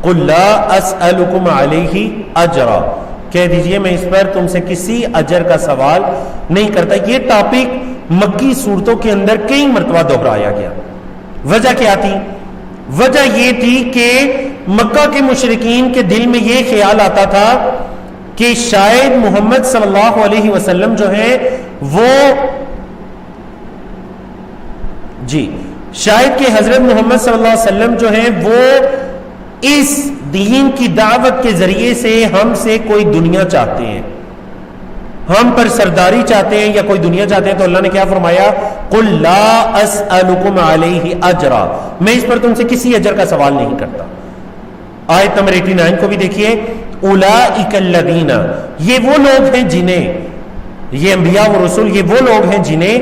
قل لا اسألکم علیہ اجرا، کہہ دیجئے میں اس پر تم سے کسی اجر کا سوال نہیں کرتا۔ یہ ٹاپک مکی صورتوں کے اندر کئی مرتبہ دہرایا گیا۔ وجہ کیا تھی؟ وجہ یہ تھی کہ مکہ کے مشرکین کے دل میں یہ خیال آتا تھا کہ شاید محمد صلی اللہ علیہ وسلم جو ہے وہ شاید کہ حضرت محمد صلی اللہ علیہ وسلم جو ہے وہ اس دین کی دعوت کے ذریعے سے ہم سے کوئی دنیا چاہتے ہیں، ہم پر سرداری چاہتے ہیں یا کوئی دنیا چاہتے ہیں۔ تو اللہ نے کیا فرمایا؟ قل لا اسألکم علیہ اجرا، میں اس پر تم سے کسی اجر کا سوال نہیں کرتا۔ آیت نمبر 89 کو بھی دیکھیے، اولئک الذین، یہ وہ لوگ ہیں جنہیں، یہ انبیاء و رسول، یہ وہ لوگ ہیں جنہیں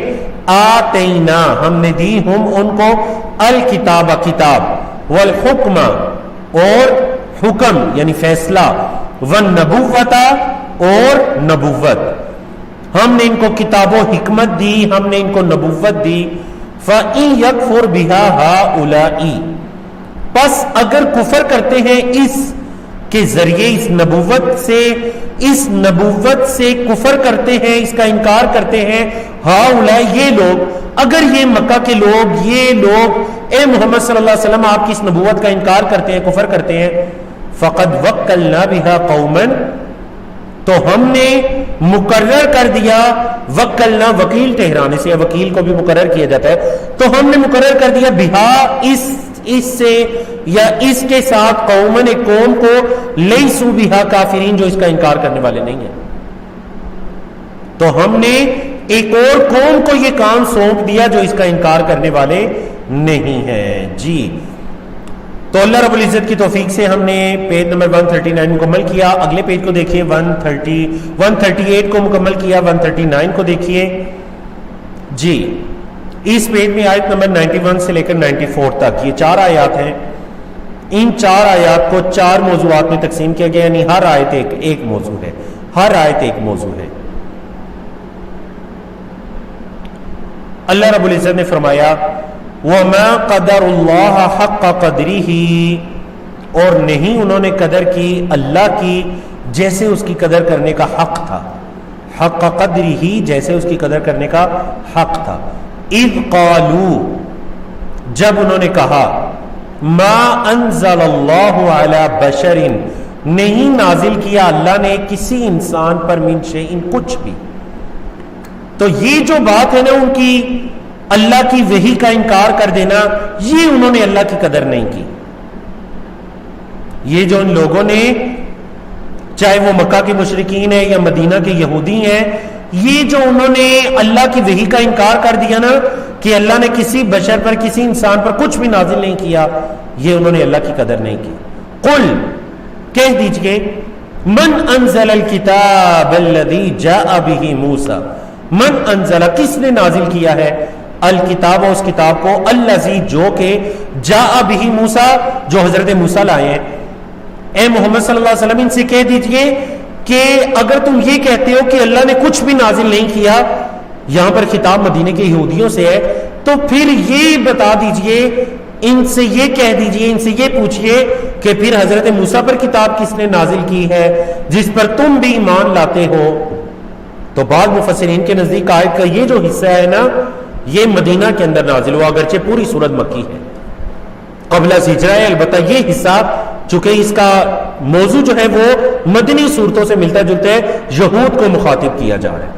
آتینا، ہم نے دی، ہم ان کو، الکتاب، کتاب، والحکم، اور حکم یعنی فیصلہ، والنبوۃ، اور نبوت، ہم نے ان کو کتاب و حکمت دی، ہم نے ان کو نبوت دی۔ فَإِن يَكْفُرْ بِهَا هَؤُلَاءِ، پس اگر کفر کرتے ہیں اس کے ذریعے، اس نبوت سے کفر کرتے ہیں، اس کا انکار کرتے ہیں، ہؤلاء، یہ لوگ، اگر یہ مکہ کے لوگ، یہ لوگ اے محمد صلی اللہ علیہ وسلم آپ کی اس نبوت کا انکار کرتے ہیں، کفر کرتے ہیں، فَقَدْ وَكَّلْنَا بِهَا قَوْمًا، تو ہم نے مقرر کر دیا، وکلنا، وکیل ٹھہرانے سے، وکیل کو بھی مقرر کیا جاتا ہے، تو ہم نے مقرر کر دیا بہا، اس سے یا اس کے ساتھ، قومن، ایک قوم کو، لیسو بہا کافرین، جو اس کا انکار کرنے والے نہیں ہیں۔ تو ہم نے ایک اور قوم کو یہ کام سونپ دیا جو اس کا انکار کرنے والے نہیں ہیں۔ جی، تو اللہ رب العزت کی توفیق سے ہم نے پیج نمبر 139 مکمل کیا۔ اگلے پیج کو دیکھیے، 138 کو مکمل کیا، 139 کو دیکھیے۔ جی، اس پیج میں آیت نمبر 91 سے لے کر 94 تک، یہ 4 آیات ہیں۔ ان 4 آیات کو 4 موضوعات میں تقسیم کیا گیا، یعنی ہر آیت ایک موضوع ہے، ہر آیت ایک موضوع ہے۔ اللہ رب العزت نے فرمایا وَمَا قَدَرُ اللَّهَ حَقَّ قَدْرِهِ، اور نہیں انہوں نے قدر کی اللہ کی جیسے اس کی قدر کرنے کا حق تھا، حق قدرہ جیسے اس کی قدر کرنے کا حق تھا۔ اذ قالوا، جب انہوں نے کہا ما انزل اللہ علی بشر، نہیں نازل کیا اللہ نے کسی انسان پر من شیء کچھ بھی۔ تو یہ جو بات ہے نا ان کی اللہ کی وحی کا انکار کر دینا، یہ انہوں نے اللہ کی قدر نہیں کی۔ یہ جو ان لوگوں نے، چاہے وہ مکہ کے مشرکین ہیں یا مدینہ کے یہودی ہیں، یہ جو انہوں نے اللہ کی وحی کا انکار کر دیا نا کہ اللہ نے کسی بشر پر کسی انسان پر کچھ بھی نازل نہیں کیا، یہ انہوں نے اللہ کی قدر نہیں کی۔ قل، کہہ دیجئے من انزل الکتاب الذی جاء بہ موسیٰ، من انزل، کس نے نازل کیا ہے، الکتاب، اس کتاب کو، الذی، جو کہ، جاء بہ موسیٰ، جو حضرت موسیٰ لائے ہیں۔ اے محمد صلی اللہ علیہ وسلم ان سے کہہ دیجئے کہ اگر تم یہ کہتے ہو کہ اللہ نے کچھ بھی نازل نہیں کیا، یہاں پر خطاب مدینے کے یہودیوں سے ہے، تو پھر یہ بتا دیجئے، ان سے یہ کہہ دیجئے، ان سے یہ پوچھئے کہ پھر حضرت موسیٰ پر کتاب کس نے نازل کی ہے جس پر تم بھی ایمان لاتے ہو؟ تو بعض مفسرین کے نزدیک آیت کا یہ جو حصہ ہے نا، یہ مدینہ کے اندر نازل ہوا، اگرچہ پوری سورت مکی ہے، قبل ہجرہ ہے، البتہ یہ حصہ چونکہ اس کا موضوع جو ہے وہ مدنی صورتوں سے ملتا جلتا ہے، یہود کو مخاطب کیا جا رہا ہے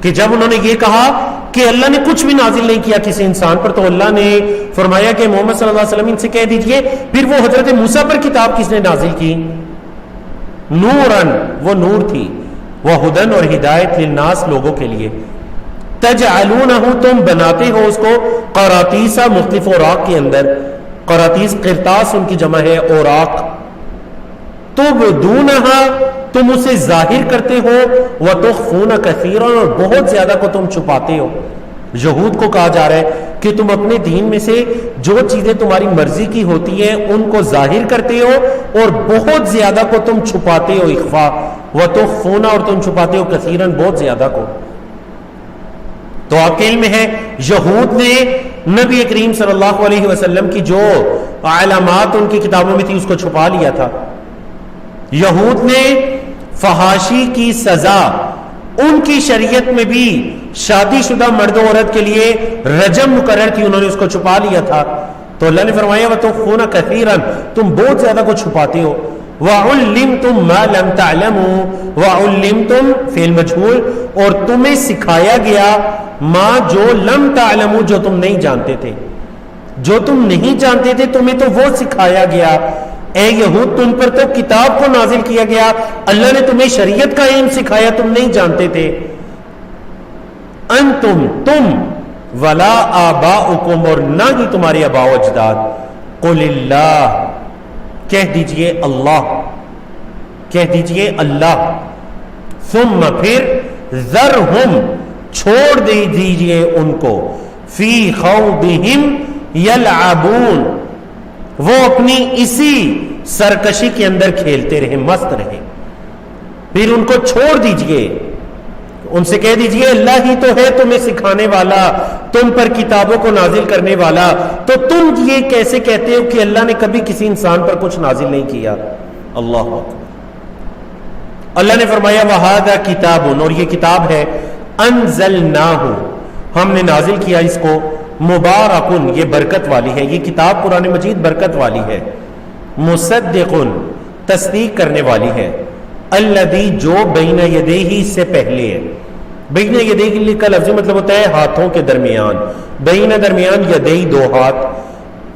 کہ جب انہوں نے یہ کہا کہ اللہ نے کچھ بھی نازل نہیں کیا کسی انسان پر، تو اللہ نے فرمایا کہ محمد صلی اللہ علیہ وسلم ان سے کہہ دیجئے پھر وہ حضرت موسیٰ پر کتاب کس نے نازل کی؟ نوراً، وہ نور تھی، وہ ہدن اور ہدایت للناس، لوگوں کے لیے، تجعلونہ، تم بناتے ہو اس کو، قراطیسہ، مختلف اوراق کے اندر، قراطیس قرطاس ان کی جمع ہے، اوراق، تبدونہا، تم اسے ظاہر کرتے ہو، وتخفون کثیرا، اور بہت زیادہ کو تم چھپاتے ہو۔ یہود کو کہا جا رہا ہے کہ تم اپنے دین میں سے جو چیزیں تمہاری مرضی کی ہوتی ہیں ان کو ظاہر کرتے ہو اور بہت زیادہ کو تم چھپاتے ہو، اخفا، وتخفون، اور تم چھپاتے ہو کثیرا، بہت زیادہ کو۔ تو آپ کے علم ہے یہود نے نبی کریم صلی اللہ علیہ وسلم کی جو علامات ان کی کتابوں میں تھی اس کو چھپا لیا تھا۔ یہود نے فحاشی کی سزا ان کی شریعت میں بھی شادی شدہ مرد و عورت کے لیے رجم مقرر تھی، انہوں نے اس کو چھپا لیا تھا۔ تو اللہ نے فرمایا وَتُخْفُونَ كَثِيرًا، تم بہت زیادہ کو چھپاتے ہو۔ وَعُلِّمْتُم مَّا لَمْ تَعْلَمُوا، وَعُلِّمْتُم فعل مجہول، اور تمہیں سکھایا گیا ما، جو لم تعلموا، جو تم نہیں جانتے تھے، جو تم نہیں جانتے تھے تمہیں تو وہ سکھایا گیا۔ اے یہود، تم پر تو کتاب کو نازل کیا گیا، اللہ نے تمہیں شریعت کا علم سکھایا، تم نہیں جانتے تھے۔ انتم، تم، ولا آباؤکم، اور نہ ہی تمہارے آباء و اجداد، قل اللہ، کہہ دیجئے اللہ، کہہ دیجئے اللہ، ثم، پھر، ذرہم، چھوڑ دے دیجئے ان کو، فی خوضہم یلعبون، وہ اپنی اسی سرکشی کے اندر کھیلتے رہے، مست رہے، پھر ان کو چھوڑ دیجئے، ان سے کہہ دیجئے اللہ ہی تو ہے تمہیں سکھانے والا، تم پر کتابوں کو نازل کرنے والا، تو تم یہ کیسے کہتے ہو کہ اللہ نے کبھی کسی انسان پر کچھ نازل نہیں کیا؟ اللہ اکبر۔ اللہ نے فرمایا وَهَذَا کتاب، اور یہ کتاب ہے، انزلناہ، ہم نے نازل کیا اس کو، مبارکن، یہ برکت والی ہے، یہ کتاب قرآن مجید برکت والی ہے، مصدقن، تصدیق کرنے والی ہے، الذی، جو بین یدیہ، سے پہلے ہے۔ بین یدیہ کا لفظی مطلب ہوتا ہے ہاتھوں کے درمیان، بین، درمیان، یدی، دو ہاتھ،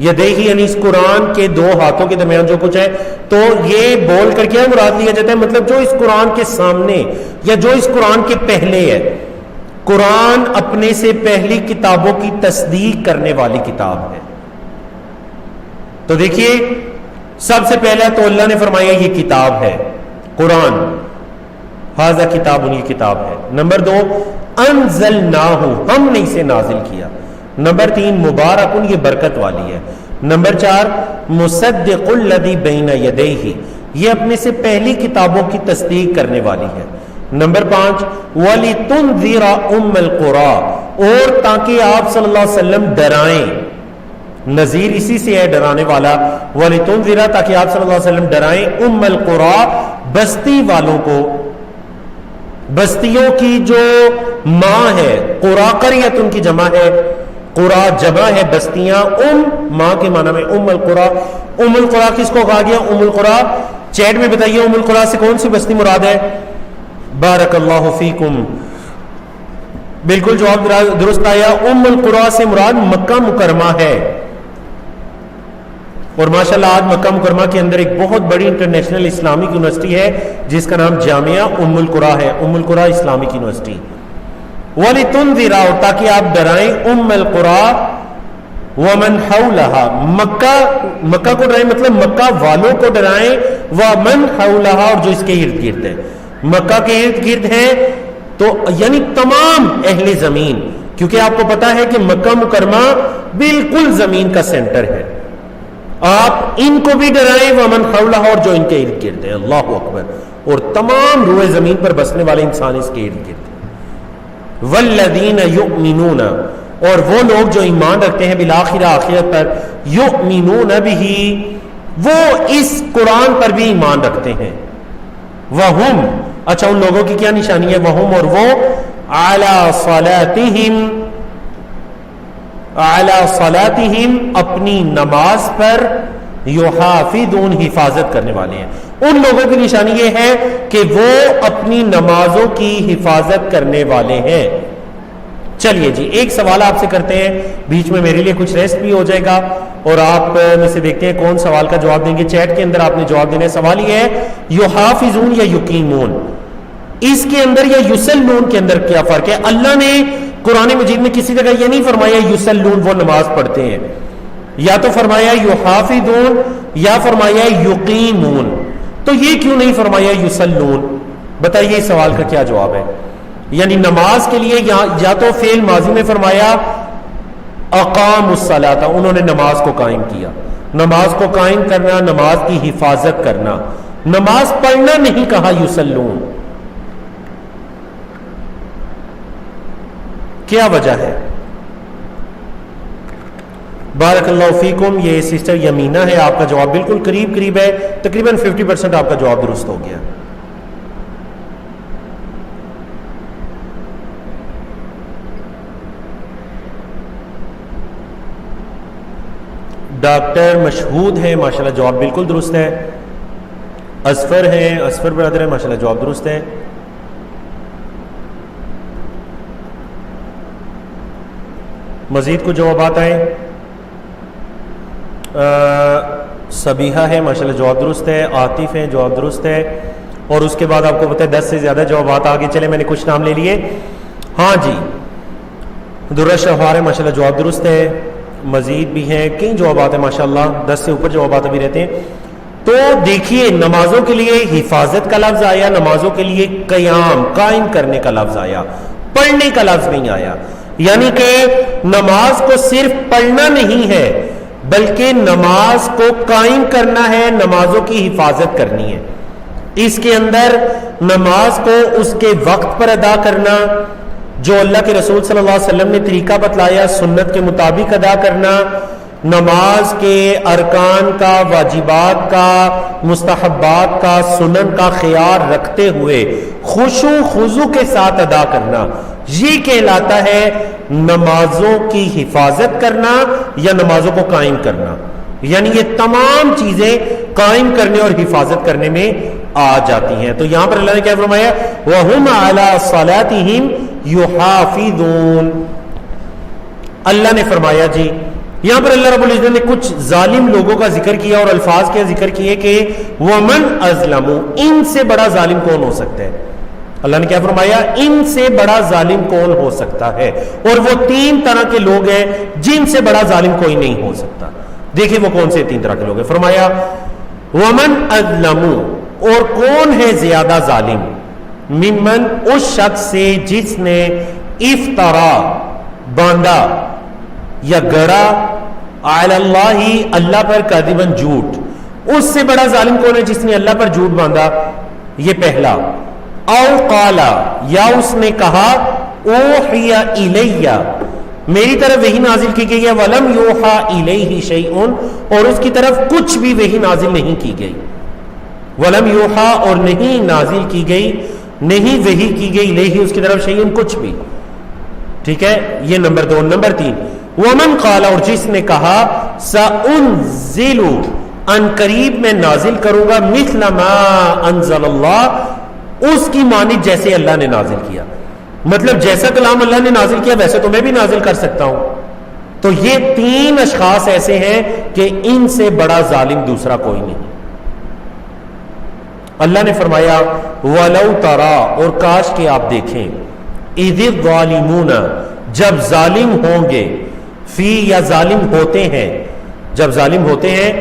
یدیہ یعنی اس قرآن کے دو ہاتھوں کے درمیان جو کچھ ہے، تو یہ بول کر کیا مراد لیا جاتا ہے؟ مطلب جو اس قرآن کے سامنے یا جو اس قرآن کے پہلے ہے۔ قرآن اپنے سے پہلی کتابوں کی تصدیق کرنے والی کتاب ہے۔ تو دیکھیے سب سے پہلا تو اللہ نے فرمایا یہ کتاب ہے قرآن، ھذا کتاب، یہ کتاب ہے۔ نمبر 2 انزلناہ، ہم نے اسے نازل کیا۔ نمبر 3 مبارکن، یہ برکت والی ہے۔ نمبر 4 مصدق الذی بین یدیہ، یہ اپنے سے پہلی کتابوں کی تصدیق کرنے والی ہے۔ نمبر 5 وَلِتُنذِرَ أُمَّ الْقُرَىٰ، اور تاکہ آپ صلی اللہ علیہ وسلم ڈرائیں، نذیر اسی سے ہے ڈرانے والا، وَلِتُنذِرَ تاکہ آپ صلی اللہ علیہ وسلم ڈرائیں أُمَّ الْقُرَىٰ بستی والوں کو، بستیوں کی جو ماں ہے، قرا قریت ان کی جمع ہے، قرا جمع ہے بستیاں، ماں کے معنی میں ام القرا۔ ام القرا کس کو کہا گیا؟ ام القرا چیٹ میں بتائیے ام القرا سے کون سی بستی مراد ہے؟ بارک اللہ فیکم، بالکل جواب درست آیا، ام القرا سے مراد مکہ مکرمہ ہے۔ اور ماشاءاللہ آج مکہ مکرمہ کے اندر ایک بہت بڑی انٹرنیشنل اسلامک یونیورسٹی ہے جس کا نام جامعہ ام القرا ہے، ام القرا اسلامک یونیورسٹی۔ وَلِتُنذِرَ، اور تاکہ آپ ڈرائیں ام القرا ومن حولها، مکہ کو ڈرائیں مطلب مکہ والوں کو ڈرائیں، ومن حولها، اور جو اس کے ارد گرد ہے، مکہ کے ارد گرد ہیں تو یعنی تمام اہل زمین، کیونکہ آپ کو پتا ہے کہ مکہ مکرمہ بالکل زمین کا سینٹر ہے، آپ ان کو بھی ڈرائیں، ومن حولها، اور جو ان کے ارد گرد ہے، اللہ اکبر، اور تمام روئے زمین پر بسنے والے انسان اس کے ارد گرد ہیں۔ والذین یؤمنون، اور وہ لوگ جو ایمان رکھتے ہیں بالآخرہ، آخرت پر، یؤمنون بہ، وہ اس قرآن پر بھی ایمان رکھتے ہیں، وہم، اچھا ان لوگوں کی کیا نشانی ہے؟ وہم، اور وہ علی صلاتہم، علی صلاتہم، اپنی نماز پر، یحافظون، حفاظت کرنے والے ہیں۔ ان لوگوں کی نشانی یہ ہے کہ وہ اپنی نمازوں کی حفاظت کرنے والے ہیں۔ چلیے جی ایک سوال آپ سے کرتے ہیں، بیچ میں میرے لیے کچھ ریسٹ بھی ہو جائے گا اور آپ میں سے دیکھتے ہیں کون سوال کا جواب دیں گے۔ چیٹ کے اندر آپ نے جواب دینا ہے۔ سوال یہ ہے یحافظون یا یقیمون، اس کے اندر یا یصلون کے اندر کیا فرق ہے؟ اللہ نے قرآن مجید میں کسی جگہ یہ نہیں فرمایا یصلون وہ نماز پڑھتے ہیں، یا تو فرمایا یحافظون یا فرمایا یقیمون، تو یہ کیوں نہیں فرمایا یصلون؟ بتائیے اس سوال کا کیا جواب ہے؟ یعنی نماز کے لیے یا تو فعل ماضی میں فرمایا اقام الصلاۃ، انہوں نے نماز کو قائم کیا، نماز کو قائم کرنا، نماز کی حفاظت کرنا، نماز پڑھنا نہیں کہا یصلون، کیا وجہ ہے؟ بارک اللہ فیکم، یہ سسٹر یمینہ ہے، آپ کا جواب بالکل قریب قریب ہے، تقریباً 50% آپ کا جواب درست ہو گیا۔ ڈاکٹر مشہود ہیں، ماشاءاللہ جواب بالکل درست ہے۔ اسفر ہیں، اسفر برادر ہیں، ماشاءاللہ جواب درست ہے۔ مزید کچھ جوابات آئے؟ سبیحہ ہے، ماشاءاللہ جواب درست ہے۔ عاطف ہیں، جواب درست ہے۔ اور اس کے بعد آپ کو پتہ ہے 10 سے زیادہ جوابات آگے چلے، میں نے کچھ نام لے لیے۔ ہاں جی درہ شہوار ہے، ماشاءاللہ جواب درست ہے۔ مزید بھی ہیں، کئی جوابات ہیں ماشاءاللہ، 10 سے اوپر جوابات ابھی رہتے ہیں۔ تو دیکھیے نمازوں کے لیے حفاظت کا لفظ آیا، نمازوں کے لیے قیام قائم کرنے کا لفظ آیا، پڑھنے کا لفظ نہیں آیا، یعنی کہ نماز کو صرف پڑھنا نہیں ہے بلکہ نماز کو قائم کرنا ہے، نمازوں کی حفاظت کرنی ہے۔ اس کے اندر نماز کو اس کے وقت پر ادا کرنا، جو اللہ کے رسول صلی اللہ علیہ وسلم نے طریقہ بتلایا سنت کے مطابق ادا کرنا، نماز کے ارکان کا، واجبات کا، مستحبات کا، سنن کا خیال رکھتے ہوئے خشوع خضوع کے ساتھ ادا کرنا، یہ کہلاتا ہے نمازوں کی حفاظت کرنا یا نمازوں کو قائم کرنا۔ یعنی یہ تمام چیزیں قائم کرنے اور حفاظت کرنے میں آ جاتی ہیں۔ تو یہاں پر اللہ نے کیا فرمایا؟ وَهُمْ عَلَىٰ صَلَاتِهِمْ یحافظون، اللہ نے فرمایا جی یہاں پر اللہ رب العزت نے کچھ ظالم لوگوں کا ذکر کیا اور الفاظ کے ذکر کیے کہ وَمَنْ أَظْلَمُ، ان سے بڑا ظالم کون ہو سکتا ہے؟ اللہ نے کیا فرمایا؟ ان سے بڑا ظالم کون ہو سکتا ہے؟ اور وہ 3 طرح کے لوگ ہیں جن سے بڑا ظالم کوئی نہیں ہو سکتا۔ دیکھیں وہ کون سے 3 طرح کے لوگ ہیں۔ فرمایا وَمَنْ أَظْلَمُ، اور کون ہے زیادہ ظالم؟ ممن، اس شخص سے جس نے افترا، باندھا یا گڑا، علی اللہ اللہ پر کاذبن جھوٹ. اس سے بڑا ظالم کون ہے جس نے اللہ پر جھوٹ باندھا؟ یہ پہلا. او قالا یا اس نے کہا اوحی الیہ میری طرف وحی نازل کی گئی ہے ولم یوحا الیہ شیء اور اس کی طرف کچھ بھی وحی نازل نہیں کی گئی. ولم یوحا اور نہیں نازل کی گئی نہیں وحی کی گئی الیہ اس کی طرف شیء کچھ بھی. ٹھیک ہے یہ نمبر 2. نمبر 3 ومن قال اور جس نے کہا سأنزل ان قریب میں نازل کروں گا مثل ما انزل اللہ اس کی مانند جیسے اللہ نے نازل کیا. مطلب جیسا کلام اللہ نے نازل کیا ویسے تو میں بھی نازل کر سکتا ہوں. تو یہ 3 اشخاص ایسے ہیں کہ ان سے بڑا ظالم دوسرا کوئی نہیں. اللہ نے فرمایا وَلَوْ تَرَا اور کاش کہ آپ دیکھیں اِذِ الظَّالِمُونَ جب ظالم ہوں گے فی یا ظالم ہوتے ہیں جب ظالم ہوتے ہیں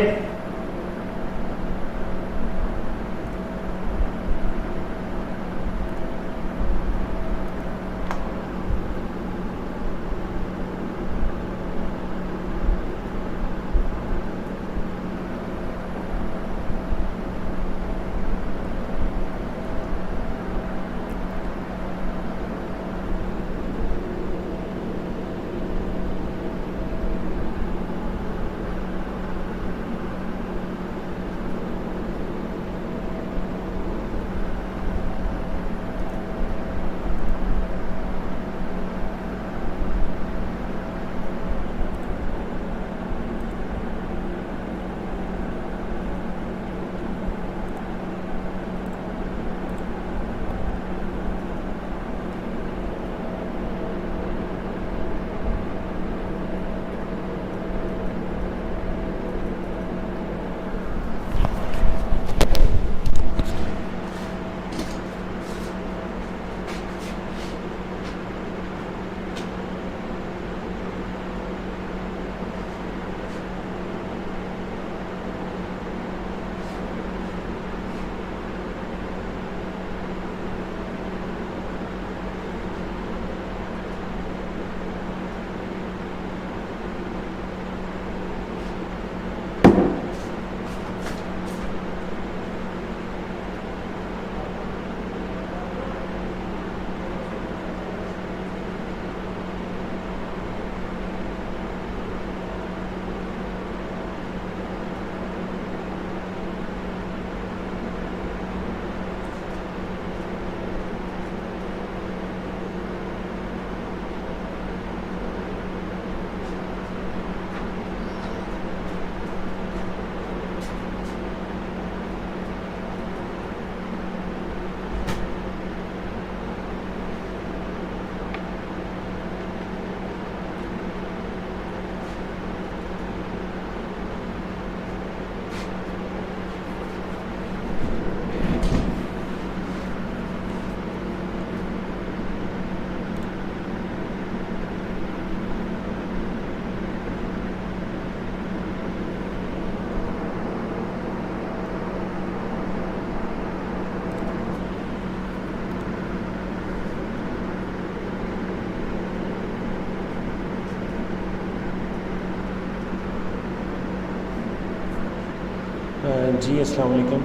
جی السلام علیکم.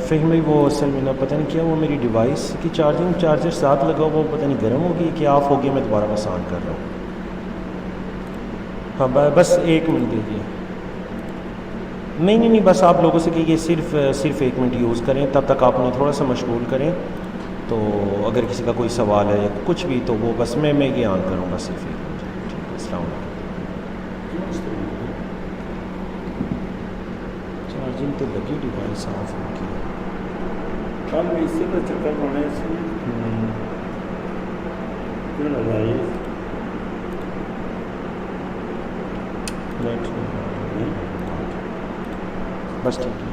فہم بھائی وہ اصل میں پتہ نہیں کیا وہ میری ڈیوائس کی چارجر ساتھ لگا وہ پتہ نہیں گرم ہوگی کہ آف ہوگی. میں دوبارہ بس آن کر رہا ہوں. ہاں بس 1 منٹ دیجیے. نہیں بس آپ لوگوں سے کہ یہ صرف 1 منٹ یوز کریں تب تک آپ انہیں تھوڑا سا مشغول کریں. تو اگر کسی کا کوئی سوال ہے یا کچھ بھی تو وہ بس میں یہ آن کروں گا صرف 1 منٹ. ٹھیک ہے السلام علیکم. چارجنگ تو لگی ڈیوائس آف ہو کی کل بھی اسی کا چکر ہونے سے کیوں لگائی بس ٹھیک ہے.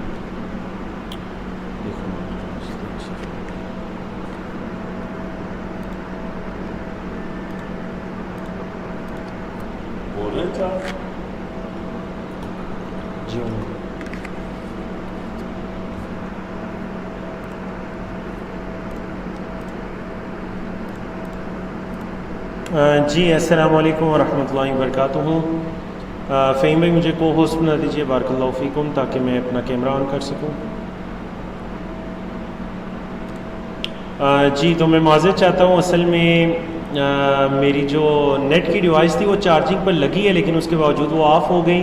دیکھو بولے چاہ جی جی السلام علیکم ورحمۃ اللہ وبرکاتہ. فہیم بھائی مجھے کو ہوسٹ بنا دیجیے بارک اللہ فیکم تاکہ میں اپنا کیمرہ آن کر سکوں. جی تو میں معذرت چاہتا ہوں، اصل میں میری جو نیٹ کی ڈیوائس تھی وہ چارجنگ پر لگی ہے لیکن اس کے باوجود وہ آف ہو گئی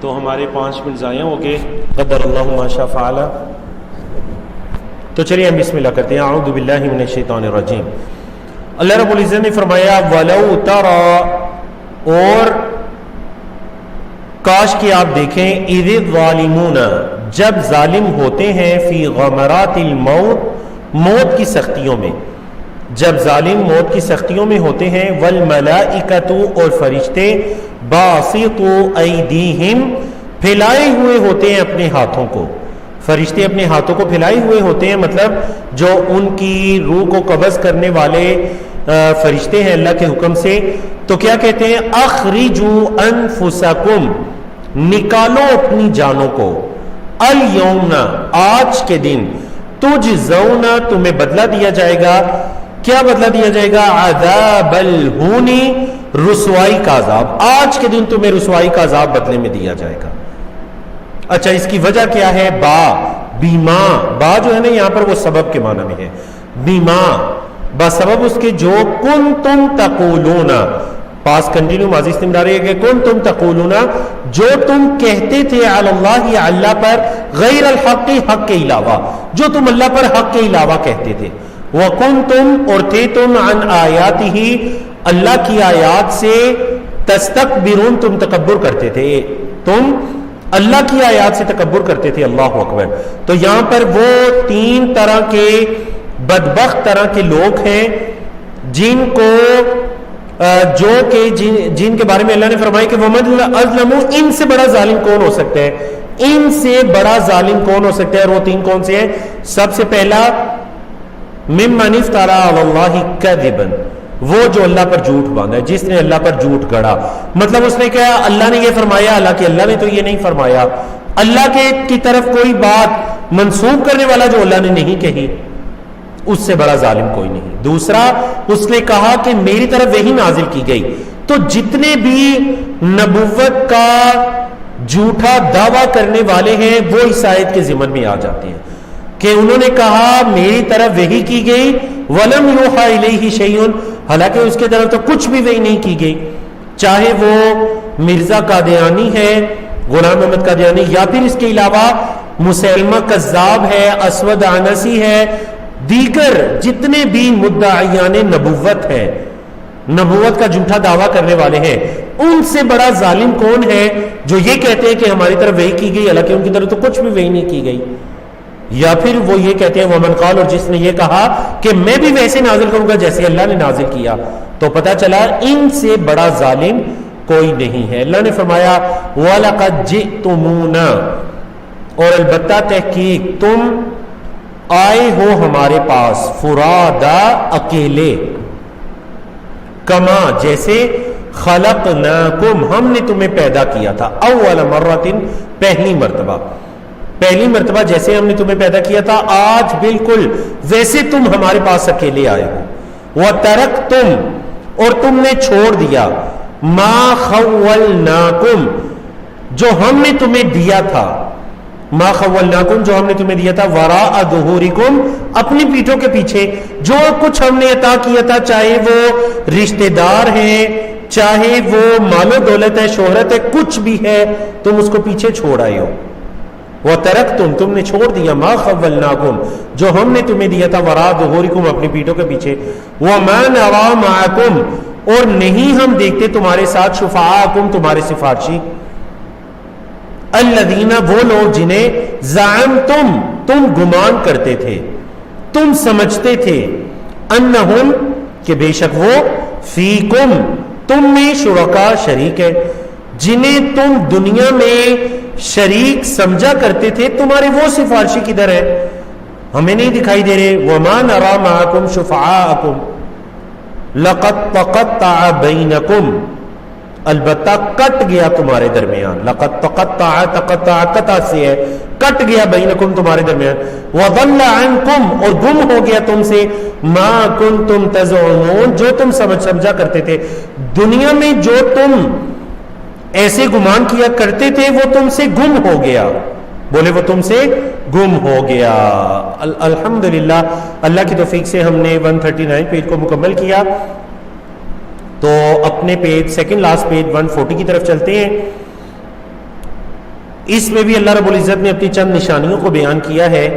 تو ہمارے 5 منٹ ضائع ہو گئے. قدر اللہ ما شاء فعل. تو چلیے ہم بسم اللہ کرتے ہیں. اعوذ باللہ من الشیطان الرجیم. اللہ رب العزت نے فرمایا وَلَوْ تَرَى، اور کاش کہ آپ دیکھیں، اِذِ الظَّالِمُونَ، جب ظالم ہوتے ہیں، فی غمرات الموت، موت کی سختیوں میں، جب ظالم موت کی سختیوں میں ہوتے ہیں، وَالْمَلَائِكَةُ، اور فرشتے، بَاسِطُو أَيْدِيهِمْ، پھیلائے ہوئے ہوتے ہیں اپنے ہاتھوں کو. فرشتے اپنے ہاتھوں کو پھیلائے ہوئے ہوتے ہیں، مطلب جو ان کی روح کو قبض کرنے والے فرشتے ہیں اللہ کے حکم سے. تو کیا کہتے ہیں؟ اخرجوا انفسکم، نکالو اپنی جانوں کو، الیوم، آج کے دن، تجزون، تمہیں بدلہ دیا جائے گا. کیا بدلہ دیا جائے گا؟ عذاب الہون، رسوائی کا عذاب. آج کے دن تمہیں رسوائی کا عذاب بدلے میں دیا جائے گا. اچھا اس کی وجہ کیا ہے؟ بیما، با جو ہے نا یہاں پر وہ سبب کے معنی میں ہے. بیما، بسبب اس کے جو کنتم تقولون، پاس کنٹینیو ماضی استمراری ہے کہ کنتم تقولون، جو تم کہتے تھے علی اللہ، اللہ پر، غیر الحق، حق کے علاوہ، جو تم اللہ پر حق کے علاوہ کہتے تھے. وکنتم، اور تھے تم، عن آیاتہ، اللہ کی آیات سے، تستکبرون، تم تکبر کرتے تھے، تم اللہ کی آیات سے تکبر کرتے تھے. اللہ اکبر. تو یہاں پر وہ 3 طرح کے بدبخت طرح کے لوگ ہیں جن کو جو کہ جن کے بارے میں اللہ نے فرمایا کہ وَمَنْ أَظْلَمُ، ان سے بڑا ظالم کون ہو سکتا ہے، ان سے بڑا ظالم کون ہو سکتا ہے. اور وہ 3 کون سے ہیں؟ سب سے پہلا مِمَّنِ افْتَرَىٰ عَلَى اللَّهِ كَذِبًا، وہ جو اللہ پر جھوٹ باندھا ہے، جس نے اللہ پر جھوٹ گڑا. مطلب اس نے کہا اللہ نے یہ فرمایا، حالانکہ اللہ نے تو یہ نہیں فرمایا. اللہ کی طرف کوئی بات منسوب کرنے والا جو اللہ نے نہیں کہی، اس سے بڑا ظالم کوئی نہیں. دوسرا اس نے کہا کہ میری طرف وحی نازل کی گئی. تو جتنے بھی نبوت کا جھوٹا دعویٰ کرنے والے ہیں وہ اس آیت کے ضمن میں آ جاتے ہیں کہ انہوں نے کہا میری طرف وحی کی گئی، وَلَمْ يُوحَىٰ إِلَيْهِ شَيْءٌ، حالانکہ اس کے طرف تو کچھ بھی وحی نہیں کی گئی. چاہے وہ مرزا قادیانی ہے، غلام احمد قادیانی، یا پھر اس کے علاوہ مسلمہ کذاب ہے، اسود عنسی ہے، دیگر جتنے بھی مدعیان نبوت ہے، نبوت کا جھوٹا دعویٰ کرنے والے ہیں، ان سے بڑا ظالم کون ہے جو یہ کہتے ہیں کہ ہماری طرف وحی کی گئی، حالانکہ ان کی طرف تو کچھ بھی وحی نہیں کی گئی. یا پھر وہ یہ کہتے ہیں ومن قال، اور جس نے یہ کہا کہ میں بھی ویسے نازل کروں گا جیسے اللہ نے نازل کیا. تو پتہ چلا ان سے بڑا ظالم کوئی نہیں ہے. اللہ نے فرمایا وَلَقَدْ جِئْتُمُونَا، اور البتہ تحقیق تم آئے ہو ہمارے پاس، فرادا، اکیلے، کما، جیسے، خلقناکم، ہم نے تمہیں پیدا کیا تھا، اول مرۃ، پہلی مرتبہ، پہلی مرتبہ جیسے ہم نے تمہیں پیدا کیا تھا، آج بالکل ویسے تم ہمارے پاس اکیلے آئے ہو. وَتَرَكْتُمْ، اور تم نے چھوڑ دیا، مَا خَوَّلْنَاكُمْ، جو ہم نے تمہیں دیا تھا، ما خولناکم، جو ہم نے تمہیں دیا تھا، وراء ظہورکم، اپنی پیٹھوں کے پیچھے، جو کچھ ہم نے عطا کیا تھا، چاہے وہ رشتہ دار ہیں، چاہے وہ مال و دولت ہے، شہرت ہے، کچھ بھی ہے، تم اس کو پیچھے چھوڑ آئے ہو. وَتَرَكْتُمْ، تم نے چھوڑ دیا، ما خولناکم، جو ہم نے تمہیں دیا تھا، وراء ظہورکم، اپنی پیٹھوں کے پیچھے. وَمَا نَرَىٰ مَعَكُمْ، اور نہیں ہم دیکھتے تمہارے ساتھ، شفعاءکم، تمہارے سفارشی، الذین، وہ لوگ جنہیں زعمتم، تم گمان کرتے تھے، تم سمجھتے تھے، انہم، کہ بے شک وہ، فیکم، تم میں، شرکا، شریک ہے، جنہیں تم دنیا میں شریک سمجھا کرتے تھے، تمہارے وہ سفارشی کدھر ہے؟ ہمیں نہیں دکھائی دے رہے. وما نرى معكم شفعاءكم لقد تقطع بينكم، البتہ کٹ گیا تمہارے درمیان. لقد تقطع، تقطع قطع سے ہے، کٹ گیا بینکم تمہارے درمیان. وضل عنکم، اور گم ہو گیا تم سے، ما کنتم تزعمون، جو تم سمجھا کرتے تھے دنیا میں، جو تم ایسے گمان کیا کرتے تھے وہ تم سے گم ہو گیا. بولے وہ تم سے گم ہو گیا. الحمدللہ اللہ کی توفیق سے ہم نے 139 پیج کو مکمل کیا. تو اپنے پیج سیکنڈ لاسٹ پیج 140 کی طرف چلتے ہیں. اس میں بھی اللہ رب العزت نے اپنی چند نشانیوں کو بیان کیا ہے،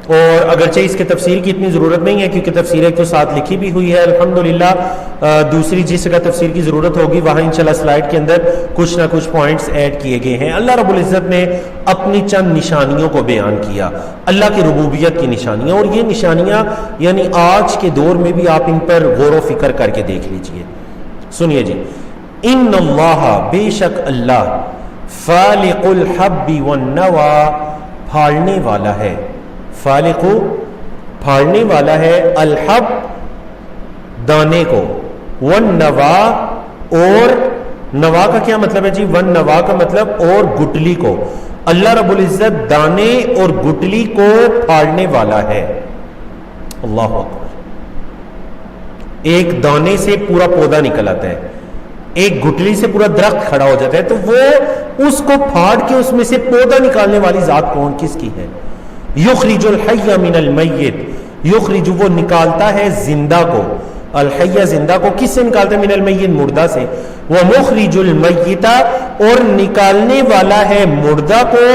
اور اگرچہ اس کے تفسیر کی اتنی ضرورت نہیں ہے کیونکہ تفسیر ایک تو ساتھ لکھی بھی ہوئی ہے الحمدللہ. دوسری جس جگہ تفسیر کی ضرورت ہوگی وہاں انشاءاللہ سلائیڈ کے اندر کچھ نہ کچھ پوائنٹس ایڈ کیے گئے ہیں. اللہ رب العزت نے اپنی چند نشانیوں کو بیان کیا، اللہ کی ربوبیت کی نشانیاں، اور یہ نشانیاں یعنی آج کے دور میں بھی آپ ان پر غور و فکر کر کے دیکھ لیجئے. سنیے جی، ان اللہ، بے شک اللہ، فالق الحب والنوى، پھاڑنے والا ہے. فالق پھاڑنے والا ہے، الحب دانے کو، والنوى، اور نوا کا کیا مطلب ہے جی؟ والنوى کا مطلب اور گٹلی کو. اللہ رب العزت دانے اور گٹلی کو پھاڑنے والا ہے. اللہ اکبر. ایک دانے سے پورا پودا نکل آتا ہے، ایک گٹلی سے پورا درخت کھڑا ہو جاتا ہے، تو وہ اس کو پھاڑ کے اس میں سے پودا نکالنے والی ذات کون، کس کی ہے؟ یخرج الحی من المیت، یخرج وہ نکالتا ہے زندہ کو، الحی زندہ کو، کس سے نکالتا ہے؟ من المیت مردہ سے. ومخرج المیت، اور نکالنے والا ہے مردہ کو،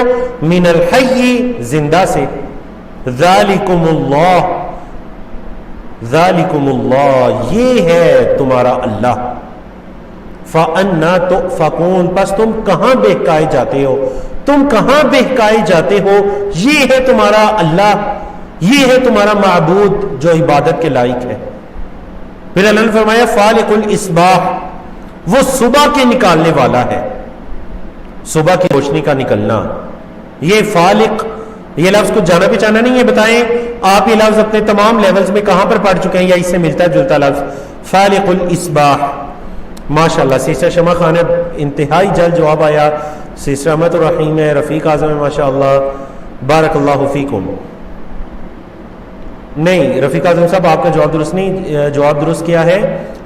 من الحی زندہ سے. ذالکم اللہ، ذالکم اللہ، یہ ہے تمہارا اللہ. فَأَنَّا تُؤْفَكُونَ، پس تم کہاں بہکائے جاتے ہو، تم کہاں بہکائے جاتے ہو؟ یہ ہے تمہارا اللہ، یہ ہے تمہارا معبود جو عبادت کے لائق ہے. پھر اللہ نے فرمایا فالق الاصباح، وہ صبح کے نکالنے والا ہے، صبح کی روشنی کا نکلنا. یہ فالق، یہ لفظ کچھ جانا پہچانا نہیں ہے. بتائیں آپ یہ لفظ اپنے تمام لیولز میں کہاں پر پڑھ چکے ہیں یا اس سے ملتا جلتا لفظ؟ فالق الاصباح. ماشاءاللہ سسٹر شمع خان ہے، انتہائی جلد جواب آیا. سسٹر احمد الرحیم ہے، رفیق اعظم ہے، ماشاءاللہ بارک اللہ فیکم. نہیں رفیق اعظم صاحب آپ کا جواب درست نہیں، جواب درست کیا ہے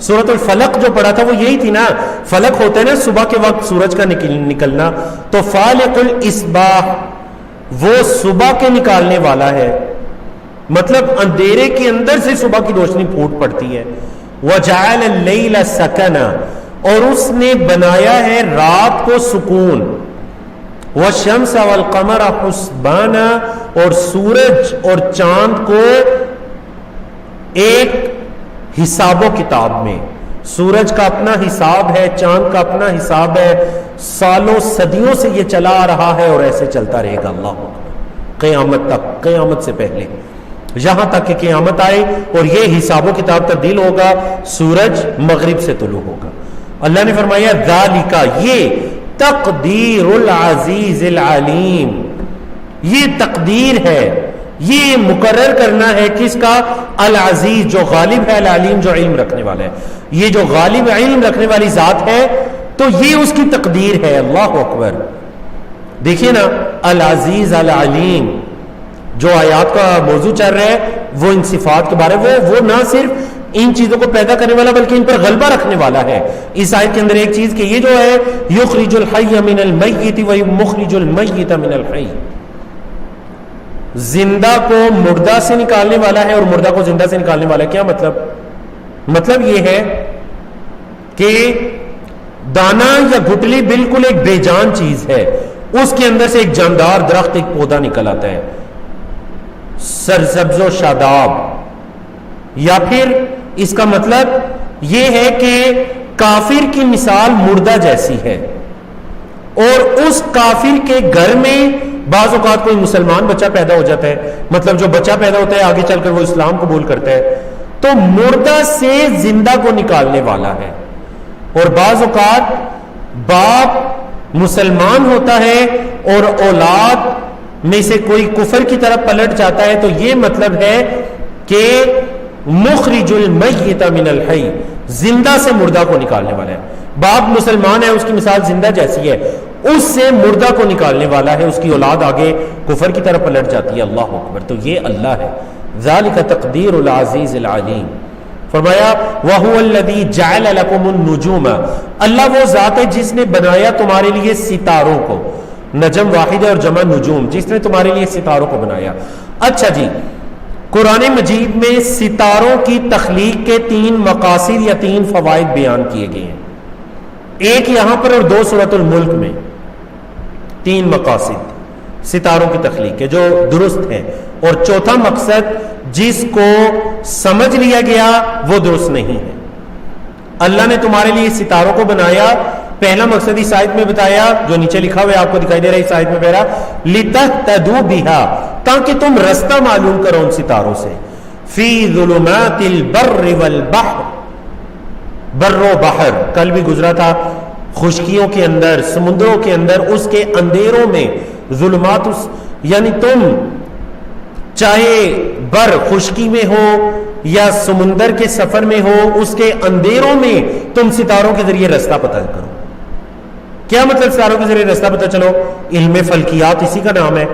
سورۃ الفلق جو پڑھا تھا وہ یہی تھی نا. فلق ہوتا ہے نا صبح کے وقت سورج کا نکلنا، تو فالق الاصباح وہ صبح کے نکالنے والا ہے، مطلب اندھیرے کے اندر سے صبح کی روشنی پھوٹ پڑتی ہے. وجعل اللیل سکنا، اور اس نے بنایا ہے رات کو سکون. والشمس والقمر حسبانا، اور سورج اور چاند کو ایک حساب و کتاب میں. سورج کا اپنا حساب ہے، چاند کا اپنا حساب ہے، سالوں صدیوں سے یہ چلا آ رہا ہے اور ایسے چلتا رہے گا اللہ قیامت تک، قیامت سے پہلے، یہاں تک کہ قیامت آئے اور یہ حساب و کتاب تبدیل ہوگا، سورج مغرب سے طلوع ہوگا. اللہ نے فرمایا ذالک، یہ تقدیر العزیز العلیم، یہ تقدیر ہے، یہ مقرر کرنا ہے کس کا؟ العزیز جو غالب ہے، العلیم جو علم رکھنے والا ہے. یہ جو غالب علم رکھنے والی ذات ہے تو یہ اس کی تقدیر ہے. اللہ اکبر. دیکھیے نا العزیز العلیم جو آیات کا موضوع چل رہا ہے وہ ان صفات کے بارے، وہ نہ صرف ان چیزوں کو پیدا کرنے والا بلکہ ان پر غلبہ رکھنے والا ہے. اس آیت کے اندر ایک چیز کہ یہ جو ہے یخرج الحی من المیت و مخرج المیت من الحی، زندہ کو مردہ سے نکالنے والا ہے اور مردہ کو زندہ سے نکالنے والا ہے. کیا مطلب؟ مطلب یہ ہے کہ دانا یا گٹلی بالکل ایک بے جان چیز ہے، اس کے اندر سے ایک جاندار درخت، ایک پودا نکل آتا ہے سرسبز و شاداب. یا پھر اس کا مطلب یہ ہے کہ کافر کی مثال مردہ جیسی ہے، اور اس کافر کے گھر میں بعض اوقات کوئی مسلمان بچہ پیدا ہو جاتا ہے، مطلب جو بچہ پیدا ہوتا ہے آگے چل کر وہ اسلام قبول کرتا ہے، تو مردہ سے زندہ کو نکالنے والا ہے. اور بعض اوقات باپ مسلمان ہوتا ہے اور اولاد میں سے کوئی کفر کی طرف پلٹ جاتا ہے، تو یہ مطلب ہے کہ مخرج المیت من الحی، زندہ سے مردہ کو نکالنے والا ہے. باپ مسلمان ہے، اس کی مثال زندہ جیسی ہے، اس سے مردہ کو نکالنے والا ہے، اس کی اولاد آگے کفر کی طرف پلٹ جاتی ہے. اللہ اکبر. تو یہ اللہ ہے. ذالک تقدیر العزیز العلیم. فرمایا وَهُوَ الَّذِي جَعَلَ لَكُمُ النُّجُومَ، اللہ وہ ذات ہے جس نے بنایا تمہارے لیے ستاروں کو. نجم واحد ہے اور جمع نجوم، جس نے تمہارے لیے ستاروں کو بنایا. اچھا جی، قرآن مجید میں ستاروں کی تخلیق کے 3 مقاصد یا 3 فوائد بیان کیے گئے ہیں. ایک یہاں پر اور 2 سورۃ الملک میں. 3 مقاصد ستاروں کی تخلیق کے جو درست ہیں، اور چوتھا مقصد جس کو سمجھ لیا گیا وہ درست نہیں ہے. اللہ نے تمہارے لیے ستاروں کو بنایا. پہلا مقصد اس آیت میں بتایا جو نیچے لکھا ہوا ہے، آپ کو دکھائی دے رہا ہے اس آیت میں پہلا، لِتَهْتَدُوا بِهَا، تاکہ تم رستہ معلوم کرو ان ستاروں سے. فِي ظُلُمَاتِ الْبَرِّ وَالْبَحْرِ، بر و بحر کل بھی گزرا تھا، خشکیوں کے اندر، سمندروں کے اندر، اس کے اندھیروں میں. ظلمات یعنی تم چاہے بر خشکی میں ہو یا سمندر کے سفر میں ہو، اس کے اندھیروں میں تم ستاروں کے ذریعے رستہ پتہ کرو. کیا مطلب ستاروں کے ذریعے رستہ پتہ چلو؟ علم فلکیات اسی کا نام ہے،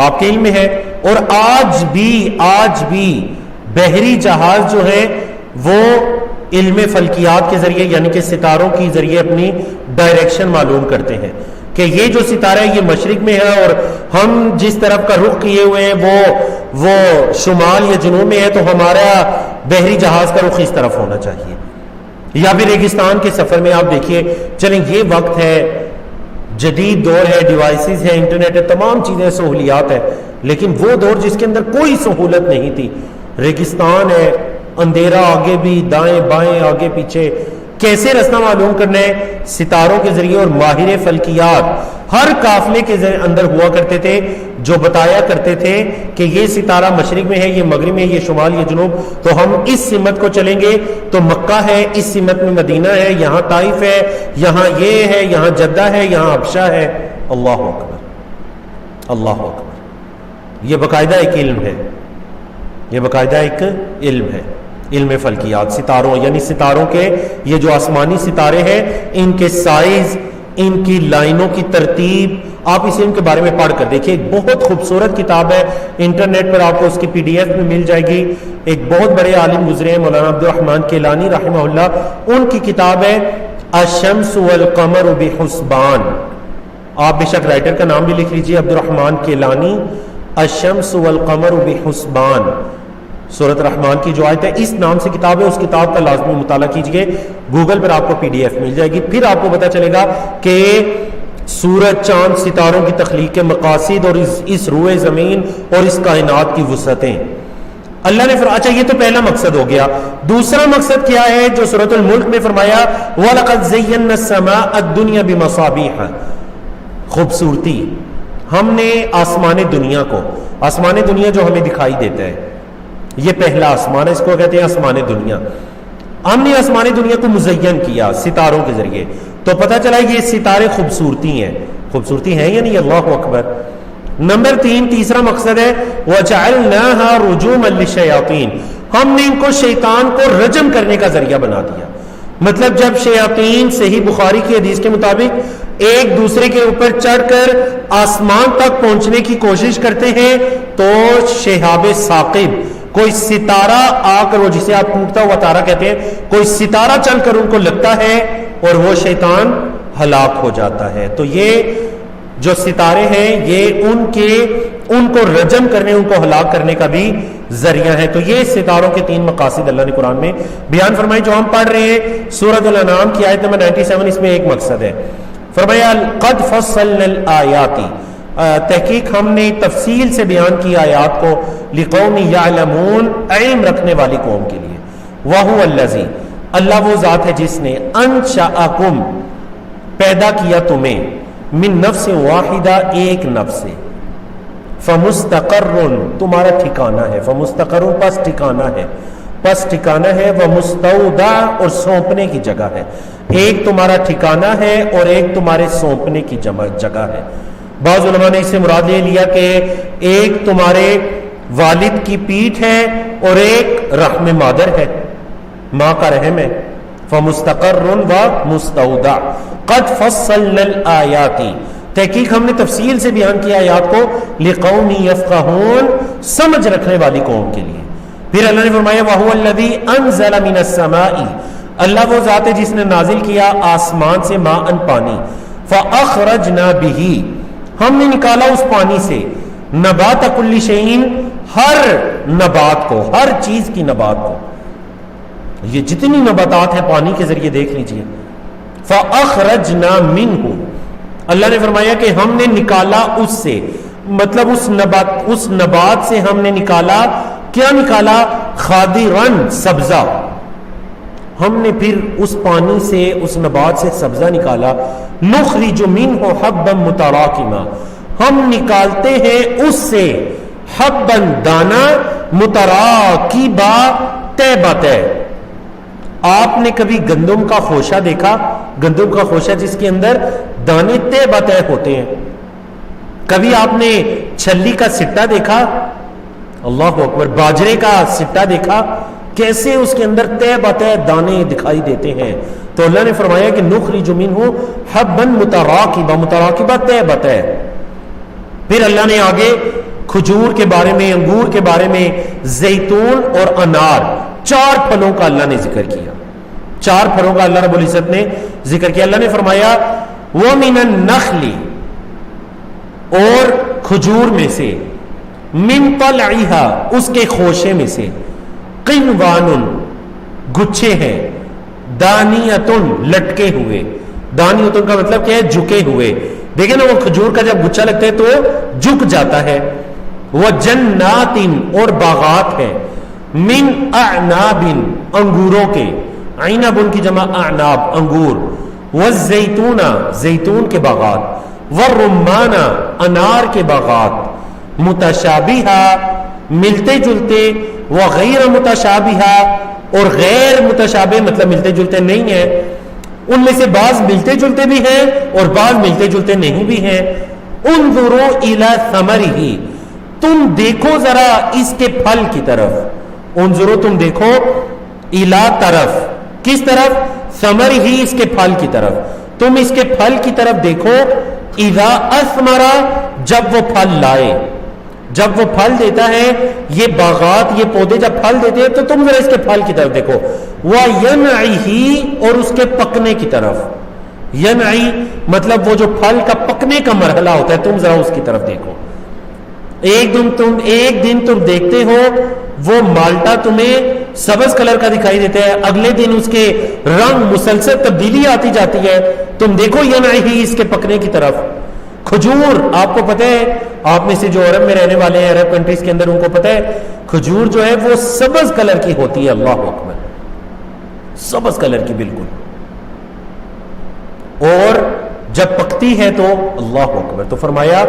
آپ کے علم میں ہے. اور آج بھی بحری جہاز جو ہے وہ علم فلکیات کے ذریعے یعنی کہ ستاروں کے ذریعے اپنی ڈائریکشن معلوم کرتے ہیں کہ یہ جو ستارہ ہے یہ مشرق میں ہے اور ہم جس طرف کا رخ کیے ہوئے ہیں وہ شمال یا جنوب میں ہے، تو ہمارا بحری جہاز کا رخ اس طرف ہونا چاہیے. یا پھر ریگستان کے سفر میں آپ دیکھیے، چلیں یہ وقت ہے، جدید دور ہے، ڈیوائسز ہے، انٹرنیٹ ہے، تمام چیزیں سہولیات ہے، لیکن وہ دور جس کے اندر کوئی سہولت نہیں تھی، ریگستان ہے، اندھیرا آگے بھی، دائیں بائیں، آگے پیچھے، کیسے رستہ معلوم کرنا ہے؟ ستاروں کے ذریعے. اور ماہر فلکیات ہر قافلے کے اندر ہوا کرتے تھے جو بتایا کرتے تھے کہ یہ ستارہ مشرق میں ہے، یہ مغرب میں ہے، یہ شمال، یہ جنوب، تو ہم اس سمت کو چلیں گے تو مکہ ہے، اس سمت میں مدینہ ہے، یہاں طائف ہے، یہاں یہ ہے، یہاں جدہ ہے، یہاں حبشہ ہے. اللہ اکبر، اللہ اکبر. یہ باقاعدہ ایک علم ہے، یہ باقاعدہ ایک علم ہے، علم فلکیات. ستاروں یعنی ستاروں کے یہ جو آسمانی ستارے ہیں، ان کے سائز، ان کی لائنوں کی ترتیب، آپ اس علم کے بارے میں پڑھ کر دیکھیں. ایک بہت خوبصورت کتاب ہے، انٹرنیٹ پر آپ کو اس کی PDF میں مل جائے گی. ایک بہت بڑے عالم گزرے ہیں، مولانا عبد الرحمن کیلانی رحمہ اللہ، ان کی کتاب ہے الشمس والقمر بحسبان. آپ بے شک رائٹر کا نام بھی لکھ لیجیے، عبد الرحمن کیلانی، الشمس والقمر بحسبان. سورۃ رحمان کی جو آیت ہے اس نام سے کتاب ہے، اس کتاب کا لازمی مطالعہ کیجئے، گوگل پر آپ کو PDF مل جائے گی. پھر آپ کو پتہ چلے گا کہ سورج، چاند، ستاروں کی تخلیق کے مقاصد اور اس روئے زمین اور اس کائنات کی وسعتیں. اللہ نے اچھا یہ تو پہلا مقصد ہو گیا. دوسرا مقصد کیا ہے جو سورۃ الملک میں فرمایا وَلَقَدْ زَيَّنَّا السَّمَاءَ الدُّنْيَا بِمَصَابِيحَ، خوبصورتی. ہم نے آسمان دنیا کو، آسمان دنیا جو ہمیں دکھائی دیتا ہے، یہ پہلا آسمان ہے، اس کو کہتے ہیں آسمان دنیا. ہم نے آسمان دنیا کو مزین کیا ستاروں کے ذریعے، تو پتہ چلا یہ ستارے خوبصورتی ہیں. خوبصورتی ہیں یا نہیں؟ اللہ اکبر. نمبر 3 تیسرا مقصد ہے وَجَعَلْنَاهَا رُجُومًا لِلشَّيَاطِينِ، ہم نے ان کو شیطان کو رجم کرنے کا ذریعہ بنا دیا. مطلب جب شیاطین صحیح بخاری کی حدیث کے مطابق ایک دوسرے کے اوپر چڑھ کر آسمان تک پہنچنے کی کوشش کرتے ہیں تو شہاب ثاقب، کوئی ستارہ آ کر، وہ جسے آپ ٹوٹتا ہوا تارا کہتے ہیں، کوئی ستارہ چل کر ان کو لگتا ہے اور وہ شیطان ہلاک ہو جاتا ہے. تو یہ جو ستارے ہیں یہ ان کو رجم کرنے، ان کو ہلاک کرنے کا بھی ذریعہ ہے. تو یہ ستاروں کے 3 مقاصد اللہ نے قرآن میں بیان فرمائے جو ہم پڑھ رہے ہیں. سورۃ الانعام کی آیت نمبر 97، اس میں ایک مقصد ہے. فرمایا قد فصلنا الآیات، تحقیق ہم نے تفصیل سے بیان کی آیات کو، لقوم یعلمون، علم رکھنے والی قوم کے لیے. وَهُوَ الَّذِي، اللہ وہ ذات ہے جس نے انشأکم، پیدا کیا تمہیں، من نفس واحدہ، ایک نفس سے، فمستقر، تمہارا ٹھکانہ ہے، فمستقر پس ٹھکانہ ہے، پس ٹھکانہ ہے، ومستودع، اور سونپنے کی جگہ ہے. ایک تمہارا ٹھکانہ ہے اور ایک تمہارے سونپنے کی جگہ ہے. بعض علماء نے اس سے مراد لے لیا کہ ایک تمہارے والد کی پیٹھ ہے اور ایک رحم مادر ہے، ماں کا رحم ہے. فمستقر ومستودع قد فصلنا الآیات، تحقیق ہم نے تفصیل سے بیان کیا آیات کو، لقوم یفقہون، سمجھ رکھنے والی قوم کے لیے۔ پھر اللہ نے فرمایا وَهُوَ الَّذِي أَنزَلَ مِنَ السَّمَاءِ، اللہ وہ ذات ہے جس نے نازل کیا آسمان سے ماءً پانی، فَأَخْرَجْنَا بِهِ، ہم نے نکالا اس پانی سے، نبات کل شیء، ہر نبات کو، ہر چیز کی نبات کو، یہ جتنی نباتات ہیں پانی کے ذریعے دیکھ لیجئے۔ فَأَخْرَجْنَا مِنْهُ، اللہ نے فرمایا کہ ہم نے نکالا اس سے، مطلب اس نبات سے ہم نے نکالا، کیا نکالا؟ خاضرًا، سبزہ، ہم نے پھر اس پانی سے، اس نبات سے سبزہ نکالا، نخرج منہ حبا متراکما، ہم نکالتے ہیں اس سے حبا دانا، متراکبا تہ بتہ۔ آپ نے کبھی گندم کا خوشہ دیکھا؟ گندم کا خوشہ جس کے اندر دانے تہ بتہ ہوتے ہیں۔ کبھی آپ نے چھلی کا سٹا دیکھا؟ اللہ اکبر، باجرے کا سٹا دیکھا؟ کیسے اس کے اندر تہ بتہ دانے دکھائی دیتے ہیں۔ تو اللہ نے فرمایا کہ نخرج منہ حبا متراکبا، متراکبا تہ بتہ۔ پھر اللہ نے آگے کھجور کے بارے میں، انگور کے بارے میں، زیتون اور انار، 4 پھلوں کا اللہ نے ذکر کیا، 4 پھلوں کا اللہ رب العزت نے ذکر کیا۔ اللہ نے فرمایا وَمِنَ النَّخْلِ، اور کھجور میں سے، مِن طَلْعِهَا، اس کے خوشے میں سے، قِنْوَانٌ، گچھے ہیں، دانیتن، لٹکے ہوئے، دانیتن کا مطلب کیا ہے؟ جھکے ہوئے۔ دیکھیں نا وہ کھجور کا جب گچھا لگتا ہے تو جھک جاتا ہے۔ وَجَنَّاتٍ، اور باغات ہیں، مِن أَعْنَابٍ، انگوروں کے، عنب ان کی جمع اعناب، انگور، وَالزَّيْتُونَ، زیتون کے باغات، وَالرُّمَّانَ، انار کے باغات، متشابہہ، ملتے جلتے، وغیر متشابہہ، اور غیر متشابہ مطلب ملتے جلتے نہیں ہیں، ان میں سے بعض ملتے جلتے بھی ہیں اور بعض ملتے جلتے نہیں بھی ہیں۔ انظروا الی ثمرہ، تم دیکھو ذرا اس کے پھل کی طرف، انظروا تم دیکھو، الی طرف، کس طرف؟ ثمر ہی، اس کے پھل کی طرف، تم اس کے پھل کی طرف دیکھو، اذا اثمر، جب وہ پھل لائے، جب وہ پھل دیتا ہے، یہ باغات، یہ پودے جب پھل دیتے ہیں تو تم ذرا اس کے پھل کی طرف دیکھو، وَيَنْعِهِ، اور اس کے پکنے کی طرف، ینعی مطلب وہ جو پھل کا پکنے کا مرحلہ ہوتا ہے، تم ذرا اس کی طرف دیکھو۔ ایک دن تم دیکھتے ہو وہ مالٹا تمہیں سبز کلر کا دکھائی دیتا ہے، اگلے دن اس کے رنگ مسلسل تبدیلی آتی جاتی ہے، تم دیکھو ینعی، اس کے پکنے کی طرف۔ کھجور، آپ کو پتہ ہے، آپ میں سے جو عرب میں رہنے والے ہیں، عرب کنٹریز کے اندر، ان کو پتہ ہے کھجور جو ہے وہ سبز کلر کی ہوتی ہے، اللہ اکبر، سبز کلر کی بالکل، اور جب پکتی ہے تو اللہ اکبر۔ تو فرمایا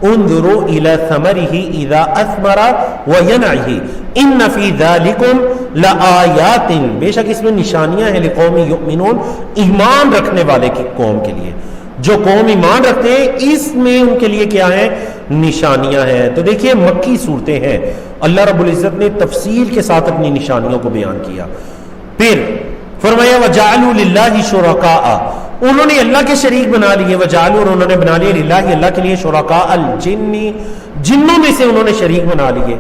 انظروا الی ثمرہ اذا اثمر وینعہ ان فی ذلکم لآیات، بے شک اس میں نشانیاں ہیں، لقوم یؤمنون، ایمان رکھنے والے کی قوم کے لیے، جو قوم ایمان رکھتے ہیں اس میں ان کے لیے کیا ہے؟ نشانیاں ہیں۔ تو دیکھیے مکی صورتیں ہیں، اللہ رب العزت نے تفصیل کے ساتھ اپنی نشانیوں کو بیان کیا۔ پھر فرمایا وَجَعَلُوا لِلَّهِ شُرَكَاءَ، انہوں نے اللہ کے شریک بنا لیے، وَجَعَلُوا، اور انہوں نے بنا لیے، للہ، اللہ کے لیے، شُرَكَاءَ الْجِنِّ، جنوں میں سے انہوں نے شریک بنا لیے،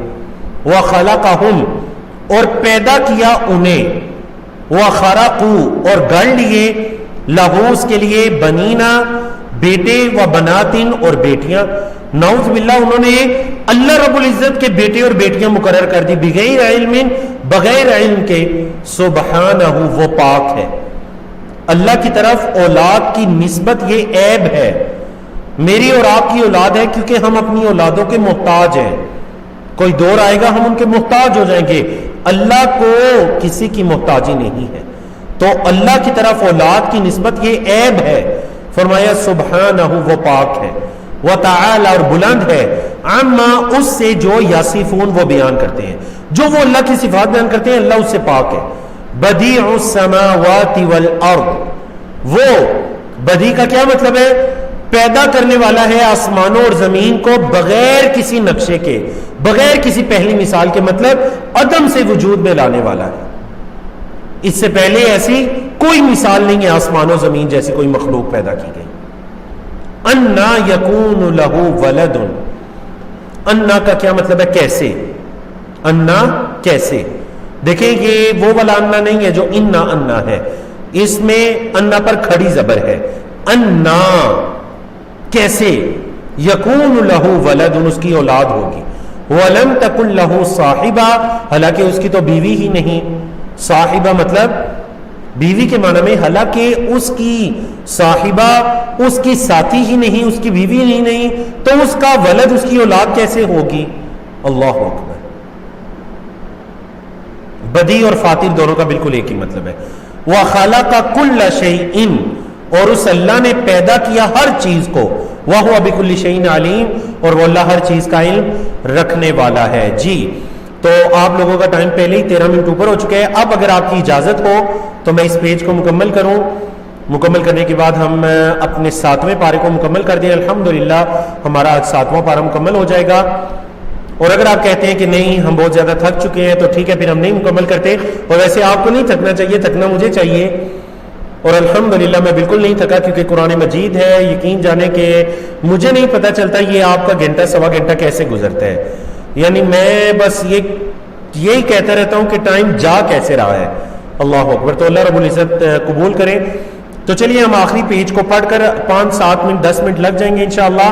وَخَلَقَهُمْ، اور پیدا کیا انہیں، وَخَرَقُوا، اور گڑھ لیے، لہو، اس کے لیے، بنینا، بیٹے، و بناتن، اور بیٹیاں، نعوذ باللہ، انہوں نے اللہ رب العزت کے بیٹے اور بیٹیاں مقرر کر دی، بغیر علم، بغیر علم کے، سبحانہ، وہ پاک ہے۔ اللہ کی طرف اولاد کی نسبت یہ عیب ہے، میری اور آپ کی اولاد ہے کیونکہ ہم اپنی اولادوں کے محتاج ہیں، کوئی دور آئے گا ہم ان کے محتاج ہو جائیں گے، اللہ کو کسی کی محتاجی نہیں ہے، تو اللہ کی طرف اولاد کی نسبت یہ عیب ہے۔ فرمایا سبحانہ، وہ پاک ہے، وتعالی، اور بلند ہے، عما، اس سے جو یصفون، وہ بیان کرتے ہیں، جو وہ اللہ کی صفات بیان کرتے ہیں، اللہ اس سے پاک ہے۔ بدیع السماوات والارض، وہ بدیع کا کیا مطلب ہے؟ پیدا کرنے والا ہے آسمانوں اور زمین کو بغیر کسی نقشے کے، بغیر کسی پہلی مثال کے، مطلب عدم سے وجود میں لانے والا ہے۔ اس سے پہلے ایسی کوئی مثال نہیں ہے آسمان و زمین جیسی کوئی مخلوق پیدا کی گئی. انا یکون لہ ولد. انا کا کیا مطلب ہے؟ کیسے. انا کیسے. دیکھیں یہ وہ والا انا نہیں ہے جو انا انا ہے، اس میں انا پر کھڑی زبر ہے. انا کیسے. یکون لہ ولد، اس کی اولاد ہوگی. ولم تکن لہ صاحبہ، حالانکہ اس کی تو بیوی ہی نہیں. صاحبہ مطلب بیوی کے معنی میں، حالانکہ اس کی صاحبہ اس کی ساتھی ہی نہیں، اس کی بیوی ہی نہیں، تو اس کا ولد، اس کی اولاد کیسے ہوگی؟ اللہ اکبر. بدی اور فاطر دونوں کا بالکل ایک ہی مطلب ہے. وَخَلَقَ كُلَّ شَيْءٍ، اور اس اللہ نے پیدا کیا ہر چیز کو. وَهُوَ بِكُلِّ شَيْءٍ عَلِيمٌ، اور وہ اللہ ہر چیز کا علم رکھنے والا ہے. جی تو آپ لوگوں کا ٹائم پہلے ہی 13 منٹ اوپر ہو چکے ہیں. اب اگر آپ کی اجازت ہو تو میں اس پیج کو مکمل کروں. مکمل کرنے کے بعد ہم اپنے 7ویں پارے کو مکمل کر دیں. الحمدللہ ہمارا آج 7واں پارہ مکمل ہو جائے گا. اور اگر آپ کہتے ہیں کہ نہیں ہم بہت زیادہ تھک چکے ہیں تو ٹھیک ہے، پھر ہم نہیں مکمل کرتے. اور ویسے آپ کو نہیں تھکنا چاہیے، تھکنا مجھے چاہیے. اور الحمدللہ میں بالکل نہیں تھکا، کیونکہ قرآن مجید ہے. یقین جانے کہ مجھے نہیں پتہ چلتا یہ آپ کا گھنٹہ سوا گھنٹہ کیسے گزرتا ہے. یعنی میں بس یہی کہتا رہتا ہوں کہ ٹائم جا کیسے رہا ہے. اللہ اکبر. تو اللہ رب العزت قبول کرے. تو چلیے ہم آخری پیج کو پڑھ کر 5 7 منٹ 10 منٹ لگ جائیں گے انشاءاللہ.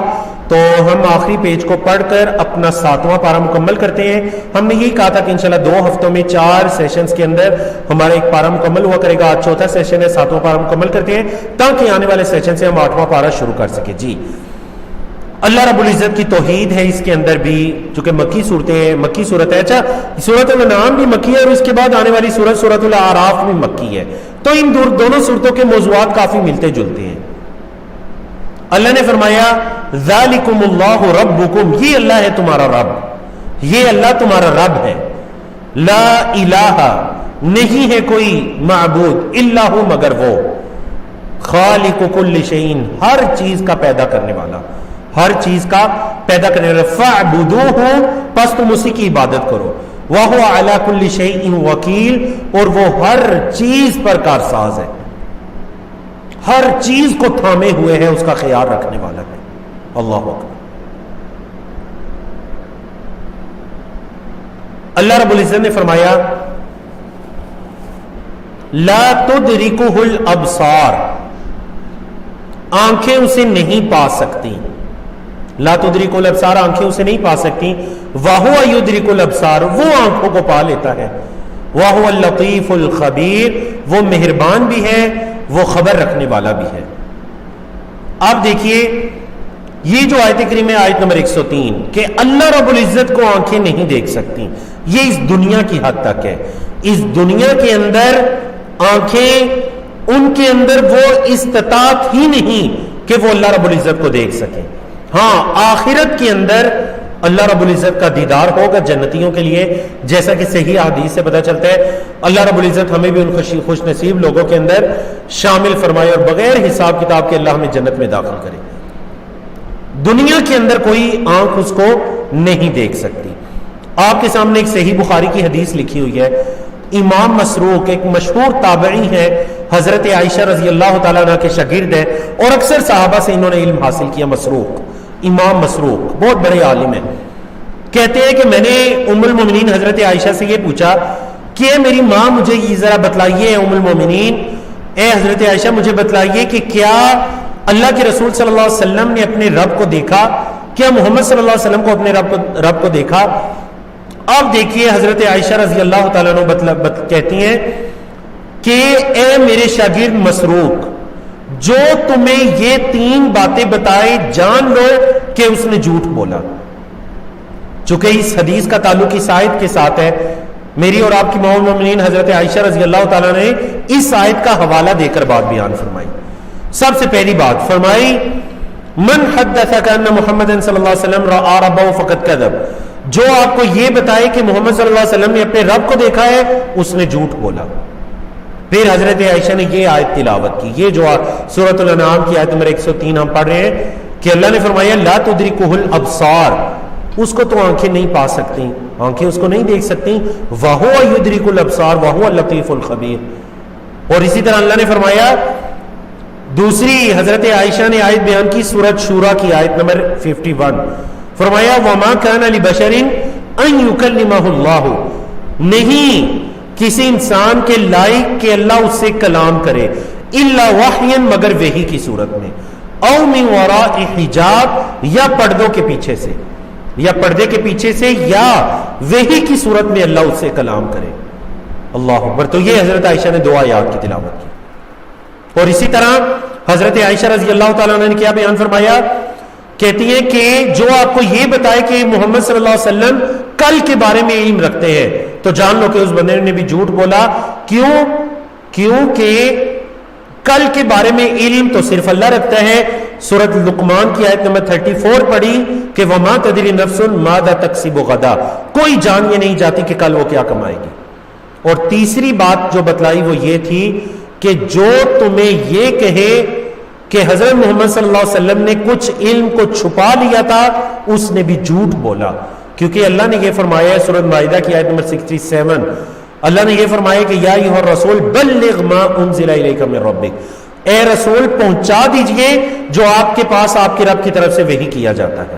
تو ہم آخری پیج کو پڑھ کر اپنا 7واں پارہ مکمل کرتے ہیں. ہم نے یہی کہا تھا کہ انشاءاللہ 2 ہفتوں میں 4 سیشنز کے اندر ہمارا ایک پارہ مکمل ہوا کرے گا. آج 4تھا سیشن ہے، 7واں پارہ مکمل کرتے ہیں تاکہ آنے والے سیشن سے ہم 8واں پارہ شروع کر سکیں. جی اللہ رب العزت کی توحید ہے اس کے اندر بھی، چونکہ مکی صورتیں ہیں، مکی صورت ہے. اچھا سورۃ الانعام بھی مکی ہے اور اس کے بعد آنے والی سورت سورۃ الاعراف بھی مکی ہے. تو ان دونوں صورتوں کے موضوعات کافی ملتے جلتے ہیں. اللہ نے فرمایا ذالکم اللہ ربکم، یہ اللہ ہے تمہارا رب، یہ اللہ تمہارا رب ہے. لا الہ، نہیں ہے کوئی معبود، الا ہو، مگر وہ. خالق کل شیء، ہر چیز کا پیدا کرنے والا، ہر چیز کا پیدا کرنے والا. فاعبدوہ، پس تم اسی کی عبادت کرو. وَهُوَ عَلَى كُلِّ شَيْءٍ وَكِيلٌ، اور وہ ہر چیز پر کارساز ہے، ہر چیز کو تھامے ہوئے ہے، اس کا خیال رکھنے والا ہے. اللہ اکبر. اللہ رب العزت نے فرمایا لا تدرکہ الابصار، آنکھیں اسے نہیں پا سکتی. لا تدرک الابصار، آنکھیں اسے نہیں پا سکتی. وَهُوَ يُدْرِكُ الْأَبْصَارَ، وہ آنکھوں کو پا لیتا ہے. وَهُوَ اللَّطِيفُ الْخَبِيرُ، وہ مہربان بھی ہے، وہ خبر رکھنے والا بھی ہے. آپ دیکھیے یہ جو آیت کریم ہے، آیت نمبر 103، کہ اللہ رب العزت کو آنکھیں نہیں دیکھ سکتی، یہ اس دنیا کی حد تک ہے. اس دنیا کے اندر آنکھیں، ان کے اندر وہ استطاعت ہی نہیں کہ وہ اللہ رب العزت کو دیکھ سکیں. ہاں آخرت کے اندر اللہ رب العزت کا دیدار ہوگا جنتیوں کے لیے، جیسا کہ صحیح حدیث سے پتہ چلتا ہے. اللہ رب العزت ہمیں بھی ان خوش نصیب لوگوں کے اندر شامل فرمائے اور بغیر حساب کتاب کے اللہ ہمیں جنت میں داخل کرے. دنیا کے اندر کوئی آنکھ اس کو نہیں دیکھ سکتی. آپ کے سامنے ایک صحیح بخاری کی حدیث لکھی ہوئی ہے. امام مسروق ایک مشہور تابعی ہے، حضرت عائشہ رضی اللہ تعالیٰ عنہ کے شاگرد ہیں اور اکثر صحابہ سے انہوں نے علم حاصل کیا. مسروق، امام مسروق بہت بڑے عالم ہیں. کہتے ہیں کہ میں نے ام المومنین حضرت عائشہ سے یہ پوچھا کہ میری ماں مجھے یہ ذرا بتلائیے، ام المومنین اے حضرت عائشہ مجھے بتلائیے کہ کیا اللہ کے رسول صلی اللہ علیہ وسلم نے اپنے رب کو دیکھا، کیا محمد صلی اللہ علیہ وسلم کو اپنے رب کو دیکھا. اب دیکھیے حضرت عائشہ رضی اللہ تعالیٰ عنہ کہتی ہیں کہ اے میرے شاگرد مسروق، جو تمہیں یہ 3 باتیں بتائے جان لو کہ اس نے جھوٹ بولا. چونکہ اس حدیث کا تعلق اس آیت کے ساتھ ہے، میری اور آپ کی ماں المومنین حضرت عائشہ رضی اللہ تعالیٰ نے اس آیت کا حوالہ دے کر بات بیان فرمائی. سب سے پہلی بات فرمائی من حدثک ان محمد صلی اللہ علیہ وسلم رأى ربہ فقد کذب، جو آپ کو یہ بتائے کہ محمد صلی اللہ علیہ وسلم نے اپنے رب کو دیکھا ہے اس نے جھوٹ بولا. پھر حضرت عائشہ نے یہ آیت تلاوت کی، یہ جو سورۃ الانعام کی آیت نمبر 103 ہم پڑھ رہے ہیں کہ اللہ نے فرمایا لا تدرکہ الابصار، اس کو تو آنکھیں نہیں پا سکتی، آنکھیں اس کو نہیں دیکھ سکتی. وَهُوَ يُدْرِكُ الْأَبْصَارَ وَهُوَ اللَّطِيفُ الْخَبِيرُ. اور اسی طرح اللہ نے فرمایا، دوسری حضرت عائشہ نے آیت بیان کی سورۃ شورى کی آیت نمبر 51، فرمایا وَمَا كَانَ لِبَشَرٍ أَن يُكَلِّمَهُ اللَّهُ، نہیں کسی انسان کے لائق کہ اللہ اس سے کلام کرے، الا وحیا، مگر وحی کی صورت میں، او من وراء حجاب، یا پردوں کے پیچھے سے، یا پردے کے پیچھے سے، یا وحی کی صورت میں اللہ اس سے کلام کرے. اللہ اکبر. تو یہ حضرت عائشہ نے 2 آیات کی تلاوت کی. اور اسی طرح حضرت عائشہ رضی اللہ تعالیٰ عنہ نے کیا بیان فرمایا، کہتی ہیں کہ جو آپ کو یہ بتائے کہ محمد صلی اللہ علیہ وسلم کل کے بارے میں علم رکھتے ہیں تو جان لو کہ اس بندے نے بھی جھوٹ بولا. کیونکہ کل کے بارے میں علم تو صرف اللہ رکھتا ہے. سورۃ لقمان کی آیت نمبر 34 پڑھی کہ وما تدری نفس ماذا تکسب غدا، کوئی جان یہ نہیں جاتی کہ کل وہ کیا کمائے گی. اور تیسری بات جو بتلائی وہ یہ تھی کہ جو تمہیں یہ کہے کہ حضرت محمد صلی اللہ علیہ وسلم نے کچھ علم کو چھپا لیا تھا، اس نے بھی جھوٹ بولا. کیونکہ اللہ نے یہ فرمایا ہے سورۃ مائدہ کی آیت نمبر 67، اللہ نے یہ فرمایا کہ یا ایھا الرسول بلغ ما انزل الیک من ربک، اے رسول پہنچا دیجئے جو آپ کے پاس آپ کے رب کی طرف سے وحی کیا جاتا ہے.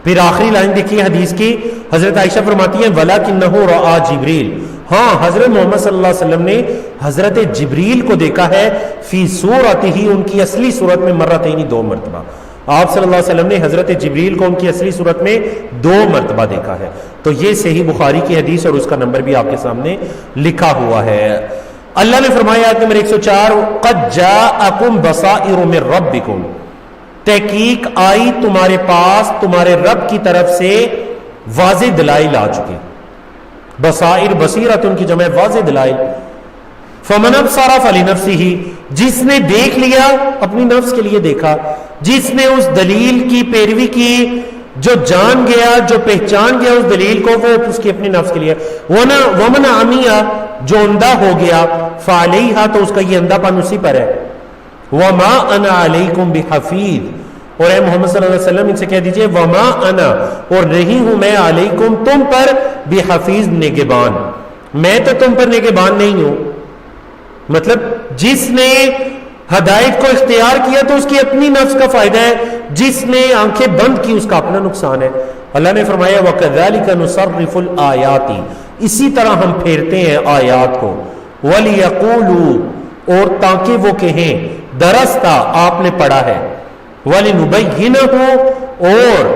پھر آخری لائن دیکھیے حدیث کی، حضرت عائشہ فرماتی ہیں وَلَكِنَّهُ رَآ جِبْرِيلَ، ہاں حضرت محمد صلی اللہ علیہ وسلم نے حضرت جبریل کو دیکھا ہے، فی صورتہ، ان کی اصلی صورت میں، مرتین، 2 مرتبہ. آپ صلی اللہ علیہ وسلم نے حضرت جبریل کو ان کی اصلی صورت میں 2 مرتبہ دیکھا ہے. تو یہ صحیح بخاری کی حدیث اور اس کا نمبر بھی آپ کے سامنے لکھا ہوا ہے. اللہ نے فرمایا آیت نمبر 104 قد جاءکم بصائر من ربکم، تحقیق آئی تمہارے پاس تمہارے رب کی طرف سے واضح دلائل آ چکے. بصائر بصیرت ان کی جمع واضح دلائل. فمن ابصر فلنفسہ، جس نے دیکھ لیا اپنی نفس کے لیے دیکھا، جس نے اس دلیل کی پیروی کی، جو جان گیا جو پہچان گیا اس دلیل کو، وہ اس کی اپنی نفس کے لیے. ومن عمیہ، جو اندھا ہو گیا، فعلیہا، تو اس کا یہ اندھا پن اسی پر ہے. وما انا علیکم بحفیظ، اور اے محمد صلی اللہ علیہ وسلم ان سے کہہ دیجئے وما انا، اور نہیں ہوں میں، علیکم تم پر، بحفیظ نگہبان، میں تو تم پر نگہبان نہیں ہوں. مطلب جس نے ہدایت کو اختیار کیا تو اس کی اپنی نفس کا فائدہ ہے، جس نے آنکھیں بند کی اس کا اپنا نقصان ہے. اللہ نے فرمایا وَكَذَلِكَ نُصَرِّفُ الْآيَاتِ، اسی طرح ہم پھیرتے ہیں آیات کو، وَلِيَقُولُوا، اور تاکہ وہ کہیں درستہ آپ نے پڑھا ہے، وَلِنُبَيِّنَهُ، اور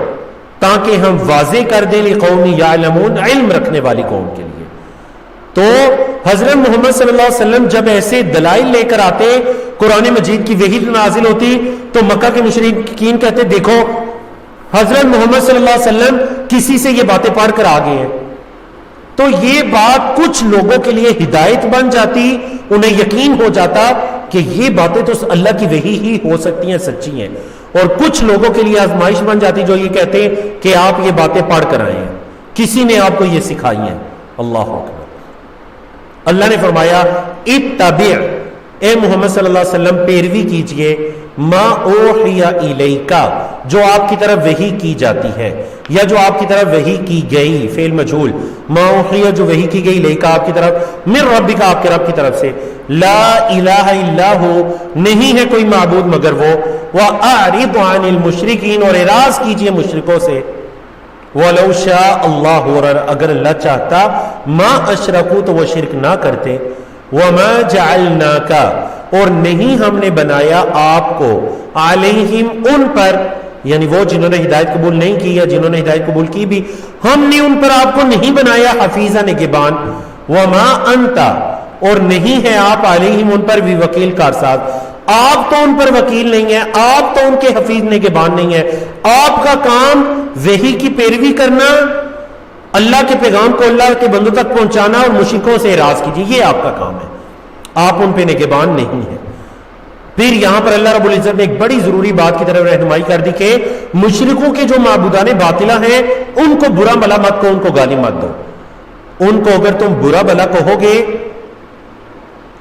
تاکہ ہم واضح کر دیں لِقَوْمٍ يَعْلَمُونَ، علم رکھنے والی قوم کے لیے. تو حضرت محمد صلی اللہ علیہ وسلم جب ایسے دلائل لے کر آتے، قرآن مجید کی وحی نازل ہوتی تو مکہ کے مشرکین کہتے دیکھو حضرت محمد صلی اللہ علیہ وسلم کسی سے یہ باتیں پڑھ کر آ گئے ہیں. تو یہ بات کچھ لوگوں کے لیے ہدایت بن جاتی، انہیں یقین ہو جاتا کہ یہ باتیں تو اللہ کی وحی ہی ہو سکتی ہیں، سچی ہیں. اور کچھ لوگوں کے لیے آزمائش بن جاتی جو یہ کہتے ہیں کہ آپ یہ باتیں پڑھ کر آئے ہیں، کسی نے آپ کو یہ سکھائی ہیں. اللہ اکبر. اللہ نے فرمایا اتبع، اے محمد صلی اللہ علیہ وسلم پیروی کیجئے، ما اوحی الیکا، جو آپ کی طرف وحی کی جاتی ہے، یا جو آپ کی طرف وحی کی گئی، فعل مجہول، ما اوحی جو وحی کی گئی، الیکا آپ کی طرف، من ربک آپ کے رب کی طرف سے، لا الہ الا ہو نہیں ہے کوئی معبود مگر وہ، واعرض عن المشرکین اور اعراض کیجئے مشرکوں سے، وَلَوْ شَاءَ اللَّهُ، اور اگر اللہ چاہتا، مَا أَشْرَكُوا تو وہ شرک نہ کرتے، وَمَا جَعَلْنَاكَ اور نہیں ہم نے بنایا آپ کو، عَلَيْهِمْ ان پر، یعنی وہ جنہوں نے ہدایت قبول نہیں کی یا جنہوں نے ہدایت قبول کی بھی، ہم نے ان پر آپ کو نہیں بنایا حفیظا نگہبان، وَمَا أَنْتَ اور نہیں ہے آپ، عَلَيْهِمْ ان پر بھی وکیل کارساز، آپ تو ان پر وکیل نہیں ہیں، آپ تو ان کے حفیظ نگہبان نہیں ہیں. آپ کا کام وحی کی پیروی کرنا، اللہ کے پیغام کو اللہ کے بندوں تک پہنچانا اور مشرکوں سے اعراض کیجیے، یہ آپ کا کام ہے، آپ ان پہ نگہبان نہیں ہیں. پھر یہاں پر اللہ رب العزت نے ایک بڑی ضروری بات کی طرف رہنمائی کر دی کہ مشرکوں کے جو معبودان باطلہ ہیں ان کو برا بھلا مت کہو، ان کو گالی مت دو. ان کو اگر تم برا بھلا کہو گے،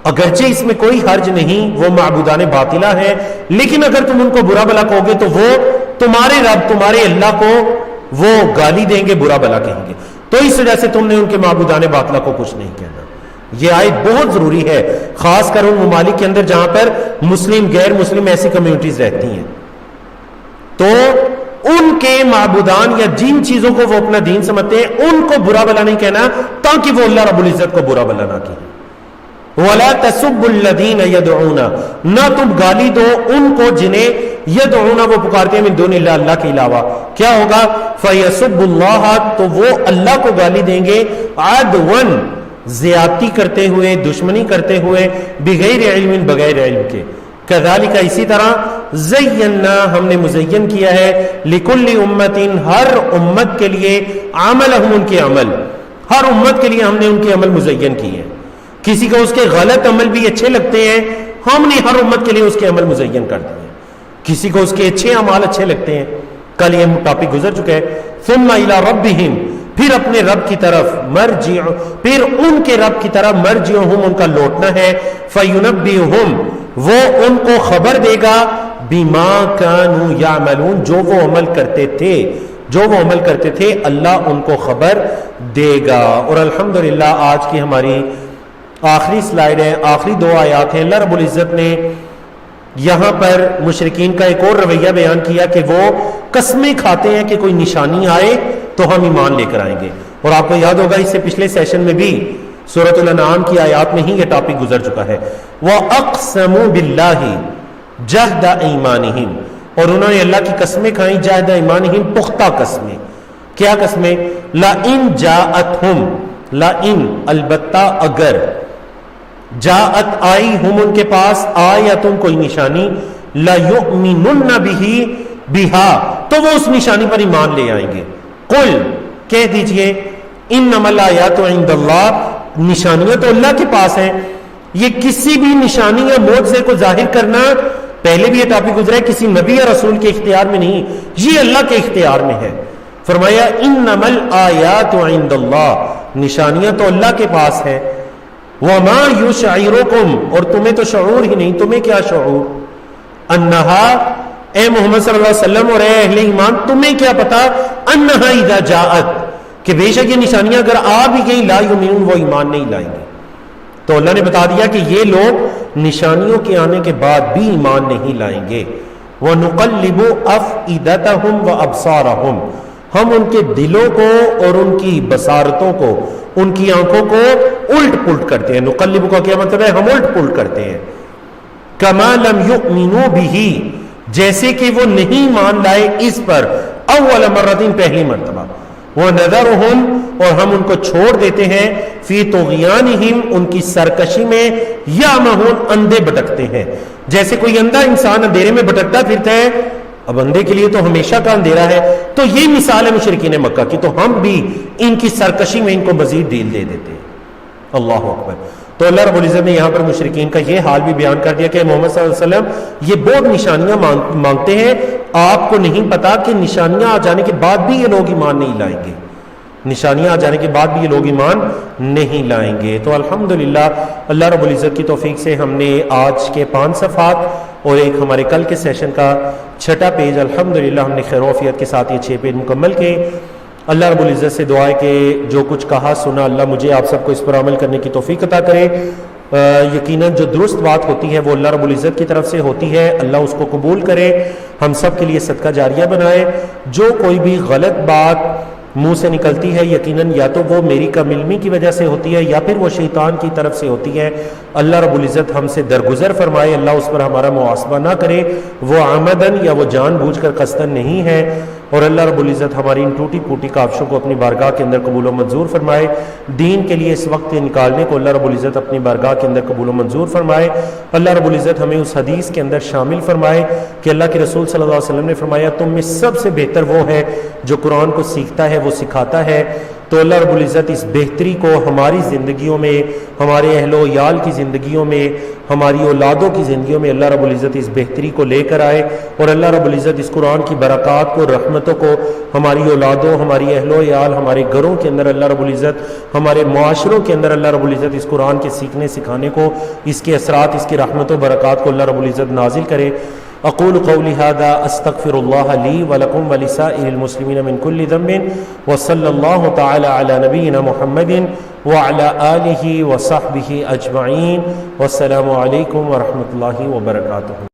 اگرچہ اس میں کوئی حرج نہیں، وہ معبودان باطلہ ہیں، لیکن اگر تم ان کو برا بھلا کہو گے تو وہ تمہارے رب تمہارے اللہ کو وہ گالی دیں گے، برا بلا کہیں گے. تو اس وجہ سے تم نے ان کے معبودان باطلہ کو کچھ نہیں کہنا. یہ آیت بہت ضروری ہے، خاص کر ان ممالک کے اندر جہاں پر مسلم غیر مسلم ایسی کمیونٹیز رہتی ہیں. تو ان کے معبودان یا جن چیزوں کو وہ اپنا دین سمجھتے ہیں ان کو برا بلا نہیں کہنا، تاکہ وہ اللہ رب العزت کو برا بلا نہ کہیں. وَلَا تَسُبُّ الَّذِينَ يَدْعُونَ، نہ تم گالی دو ان کو جنہیں یدعون وہ پکارتے ہیں من دون اللہ، اللہ کے علاوہ. کیا ہوگا؟ فَيَسُبُّ اللَّهَ، تو وہ اللہ کو گالی دیں گے، عَدْوًا، زیادتی کرتے ہوئے، دشمنی کرتے ہوئے، بغیر علم، بغیر علم کے. کذالک، اسی طرح، زینا، ہم نے مزین کیا ہے، لکل امت، ہر امت کے لیے، عملہم، ان کے عمل، ہر امت کے لیے ہم نے ان کے عمل مزین کیے ہیں. کسی کو اس کے غلط عمل بھی اچھے لگتے ہیں، ہم نے ہر امت کے لیے اس کے عمل مزین کر دیے ہیں. کسی کو اس کے اچھے اعمال اچھے لگتے ہیں. کل یہ ٹاپک گزر چکا ہے. ثم الی ربہم، پھر اپنے رب کی طرف، مرجع، پھر ان کے رب کی طرف، مرجعہم، ان کا لوٹنا ہے، فینبئہم، وہ ان کو خبر دے گا، بما کانوا یعملون، جو وہ عمل کرتے تھے، جو وہ عمل کرتے تھے اللہ ان کو خبر دے گا. اور الحمدللہ آج کی ہماری آخری سلائیڈ ہے، آخری 2 آیات ہیں. اللہ رب العزت نے یہاں پر مشرکین کا ایک اور رویہ بیان کیا کہ وہ قسمیں کھاتے ہیں کہ کوئی نشانی آئے تو ہم ایمان لے کر آئیں گے. اور آپ کو یاد ہوگا اس سے پچھلے سیشن میں بھی سورۃ الانعام کی آیات میں ہی یہ ٹاپک گزر چکا ہے. وَأَقْسَمُوا بِاللَّهِ جَهْدَ أَيْمَانِهِمْ، اور انہوں نے اللہ کی قسمیں کھائیں، جَهْدَ أَيْمَانِهِمْ، پختہ قسمیں. کیا قسمیں؟ لَإِن جَاءَتْهُمْ، لَإِن، البتہ اگر، جاءت، آئی، ہم، ان کے پاس، آیتن، کوئی نشانی، لَيُؤْمِنُنَّ بِهِ، بِهَا، تو وہ اس نشانی پر ایمان لے آئیں گے. قل، کہہ دیجئے، انما الآیات عند اللہ، نشانیاں تو اللہ کے پاس ہیں. یہ کسی بھی نشانی یا معجزے کو ظاہر کرنا، پہلے بھی یہ ٹاپک گزرا ہے، کسی نبی یا رسول کے اختیار میں نہیں، یہ اللہ کے اختیار میں ہے. فرمایا انما الآیات عند اللہ، نشانیاں تو اللہ کے پاس ہیں. وما یشعرکم، اور تمہیں تو شعور ہی نہیں، تمہیں کیا شعور، انہا، اے محمد صلی اللہ علیہ وسلم اور اے اہل ایمان، تمہیں کیا پتا، انہا اذا جاءت، کہ بے شک یہ نشانیاں اگر آ بھی گئی، لا یؤمنون، وہ ایمان نہیں لائیں گے. تو اللہ نے بتا دیا کہ یہ لوگ نشانیوں کے آنے کے بعد بھی ایمان نہیں لائیں گے. وَنُقَلِّبُ أَفْئِدَتَهُمْ وَأَبْصَارَهُمْ، ہم ان کے دلوں کو اور ان کی بصارتوں کو، ان کی آنکھوں کو الٹ پلٹ کرتے ہیں. نقلب کا کیا مطلب ہے؟ ہم الٹ پلٹ کرتے ہیں. کما لم یؤمنوا بہ، جیسے کہ وہ نہیں مان لائے اس پر، اول مرتين، پہلی مرتبہ. ونذرهم، اور ہم ان کو چھوڑ دیتے ہیں، فی طغیانہم، ان کی سرکشی میں، یعمہون، اندھے بھٹکتے ہیں. جیسے کوئی اندھا انسان اندھیرے میں بھٹکتا پھرتا ہے، اب اندھے کے لیے تو ہمیشہ کا اندھیرا ہے. تو یہ مثال ہے مشرکین مکہ کی. تو ہم بھی ان کی سرکشی میں ان کو مزید ڈھیل دے دیتے ہیں. اللہ اکبر. تو اللہ رب العزت نے یہاں پر مشرکین کا یہ حال بھی بیان کر دیا کہ محمد صلی اللہ علیہ وسلم یہ بہت نشانیاں مانگتے ہیں، آپ کو نہیں پتا کہ نشانیاں آ جانے کے بعد بھی یہ لوگ ایمان نہیں لائیں گے. نشانیاں آ جانے کے بعد بھی یہ لوگ ایمان نہیں لائیں گے. تو الحمدللہ اللہ رب العزت کی توفیق سے ہم نے آج کے 5 صفحات اور ایک ہمارے کل کے سیشن کا 6واں پیج، الحمدللہ ہم نے خیر و عافیت کے ساتھ یہ 6 پیج مکمل کیے. اللہ رب العزت سے دعا ہے کہ جو کچھ کہا سنا اللہ مجھے آپ سب کو اس پر عمل کرنے کی توفیق عطا کرے. یقیناً جو درست بات ہوتی ہے وہ اللہ رب العزت کی طرف سے ہوتی ہے، اللہ اس کو قبول کرے، ہم سب کے لیے صدقہ جاریہ بنائے. جو کوئی بھی غلط بات منہ سے نکلتی ہے یقیناً یا تو وہ میری کم علمی کی وجہ سے ہوتی ہے یا پھر وہ شیطان کی طرف سے ہوتی ہے. اللہ رب العزت ہم سے درگزر فرمائے، اللہ اس پر ہمارا محاسبہ نہ کرے. وہ عمدن یا وہ جان بوجھ کر قصدن نہیں ہے. اور اللہ رب العزت ہماری ان ٹوٹی پھوٹی کاوشوں کو اپنی بارگاہ کے اندر قبول و منظور فرمائے. دین کے لیے اس وقت نکالنے کو اللہ رب العزت اپنی بارگاہ کے اندر قبول و منظور فرمائے. اللہ رب العزت ہمیں اس حدیث کے اندر شامل فرمائے کہ اللہ کے رسول صلی اللہ علیہ وسلم نے فرمایا تم میں سب سے بہتر وہ ہے جو قرآن کو سیکھتا ہے، وہ سکھاتا ہے. تو اللہ رب العزت اس بہتری کو ہماری زندگیوں میں، ہمارے اہل و عیال کی زندگیوں میں، ہماری اولادوں کی زندگیوں میں اللہ رب العزت اس بہتری کو لے کر آئے. اور اللہ رب العزت اس قرآن کی برکات کو، رحمتوں کو ہماری اولادوں، ہماری اہل و عیال، ہمارے گھروں کے اندر اللہ رب العزت، ہمارے معاشروں کے اندر اللہ رب العزت اس قرآن کے سیکھنے سکھانے کو، اس کے اثرات، اس کی رحمت و برکات کو اللہ رب العزت نازل کرے. اقول قولی ھذا استغفر اللہ لی ولکم ولسائر المسلمین من کل ذنب وصلی اللہ تعالی علی نبینا محمد وعلی آلہ وصحبہ اجمعین والسلام علیکم ورحمۃ اللہ وبرکاتہ.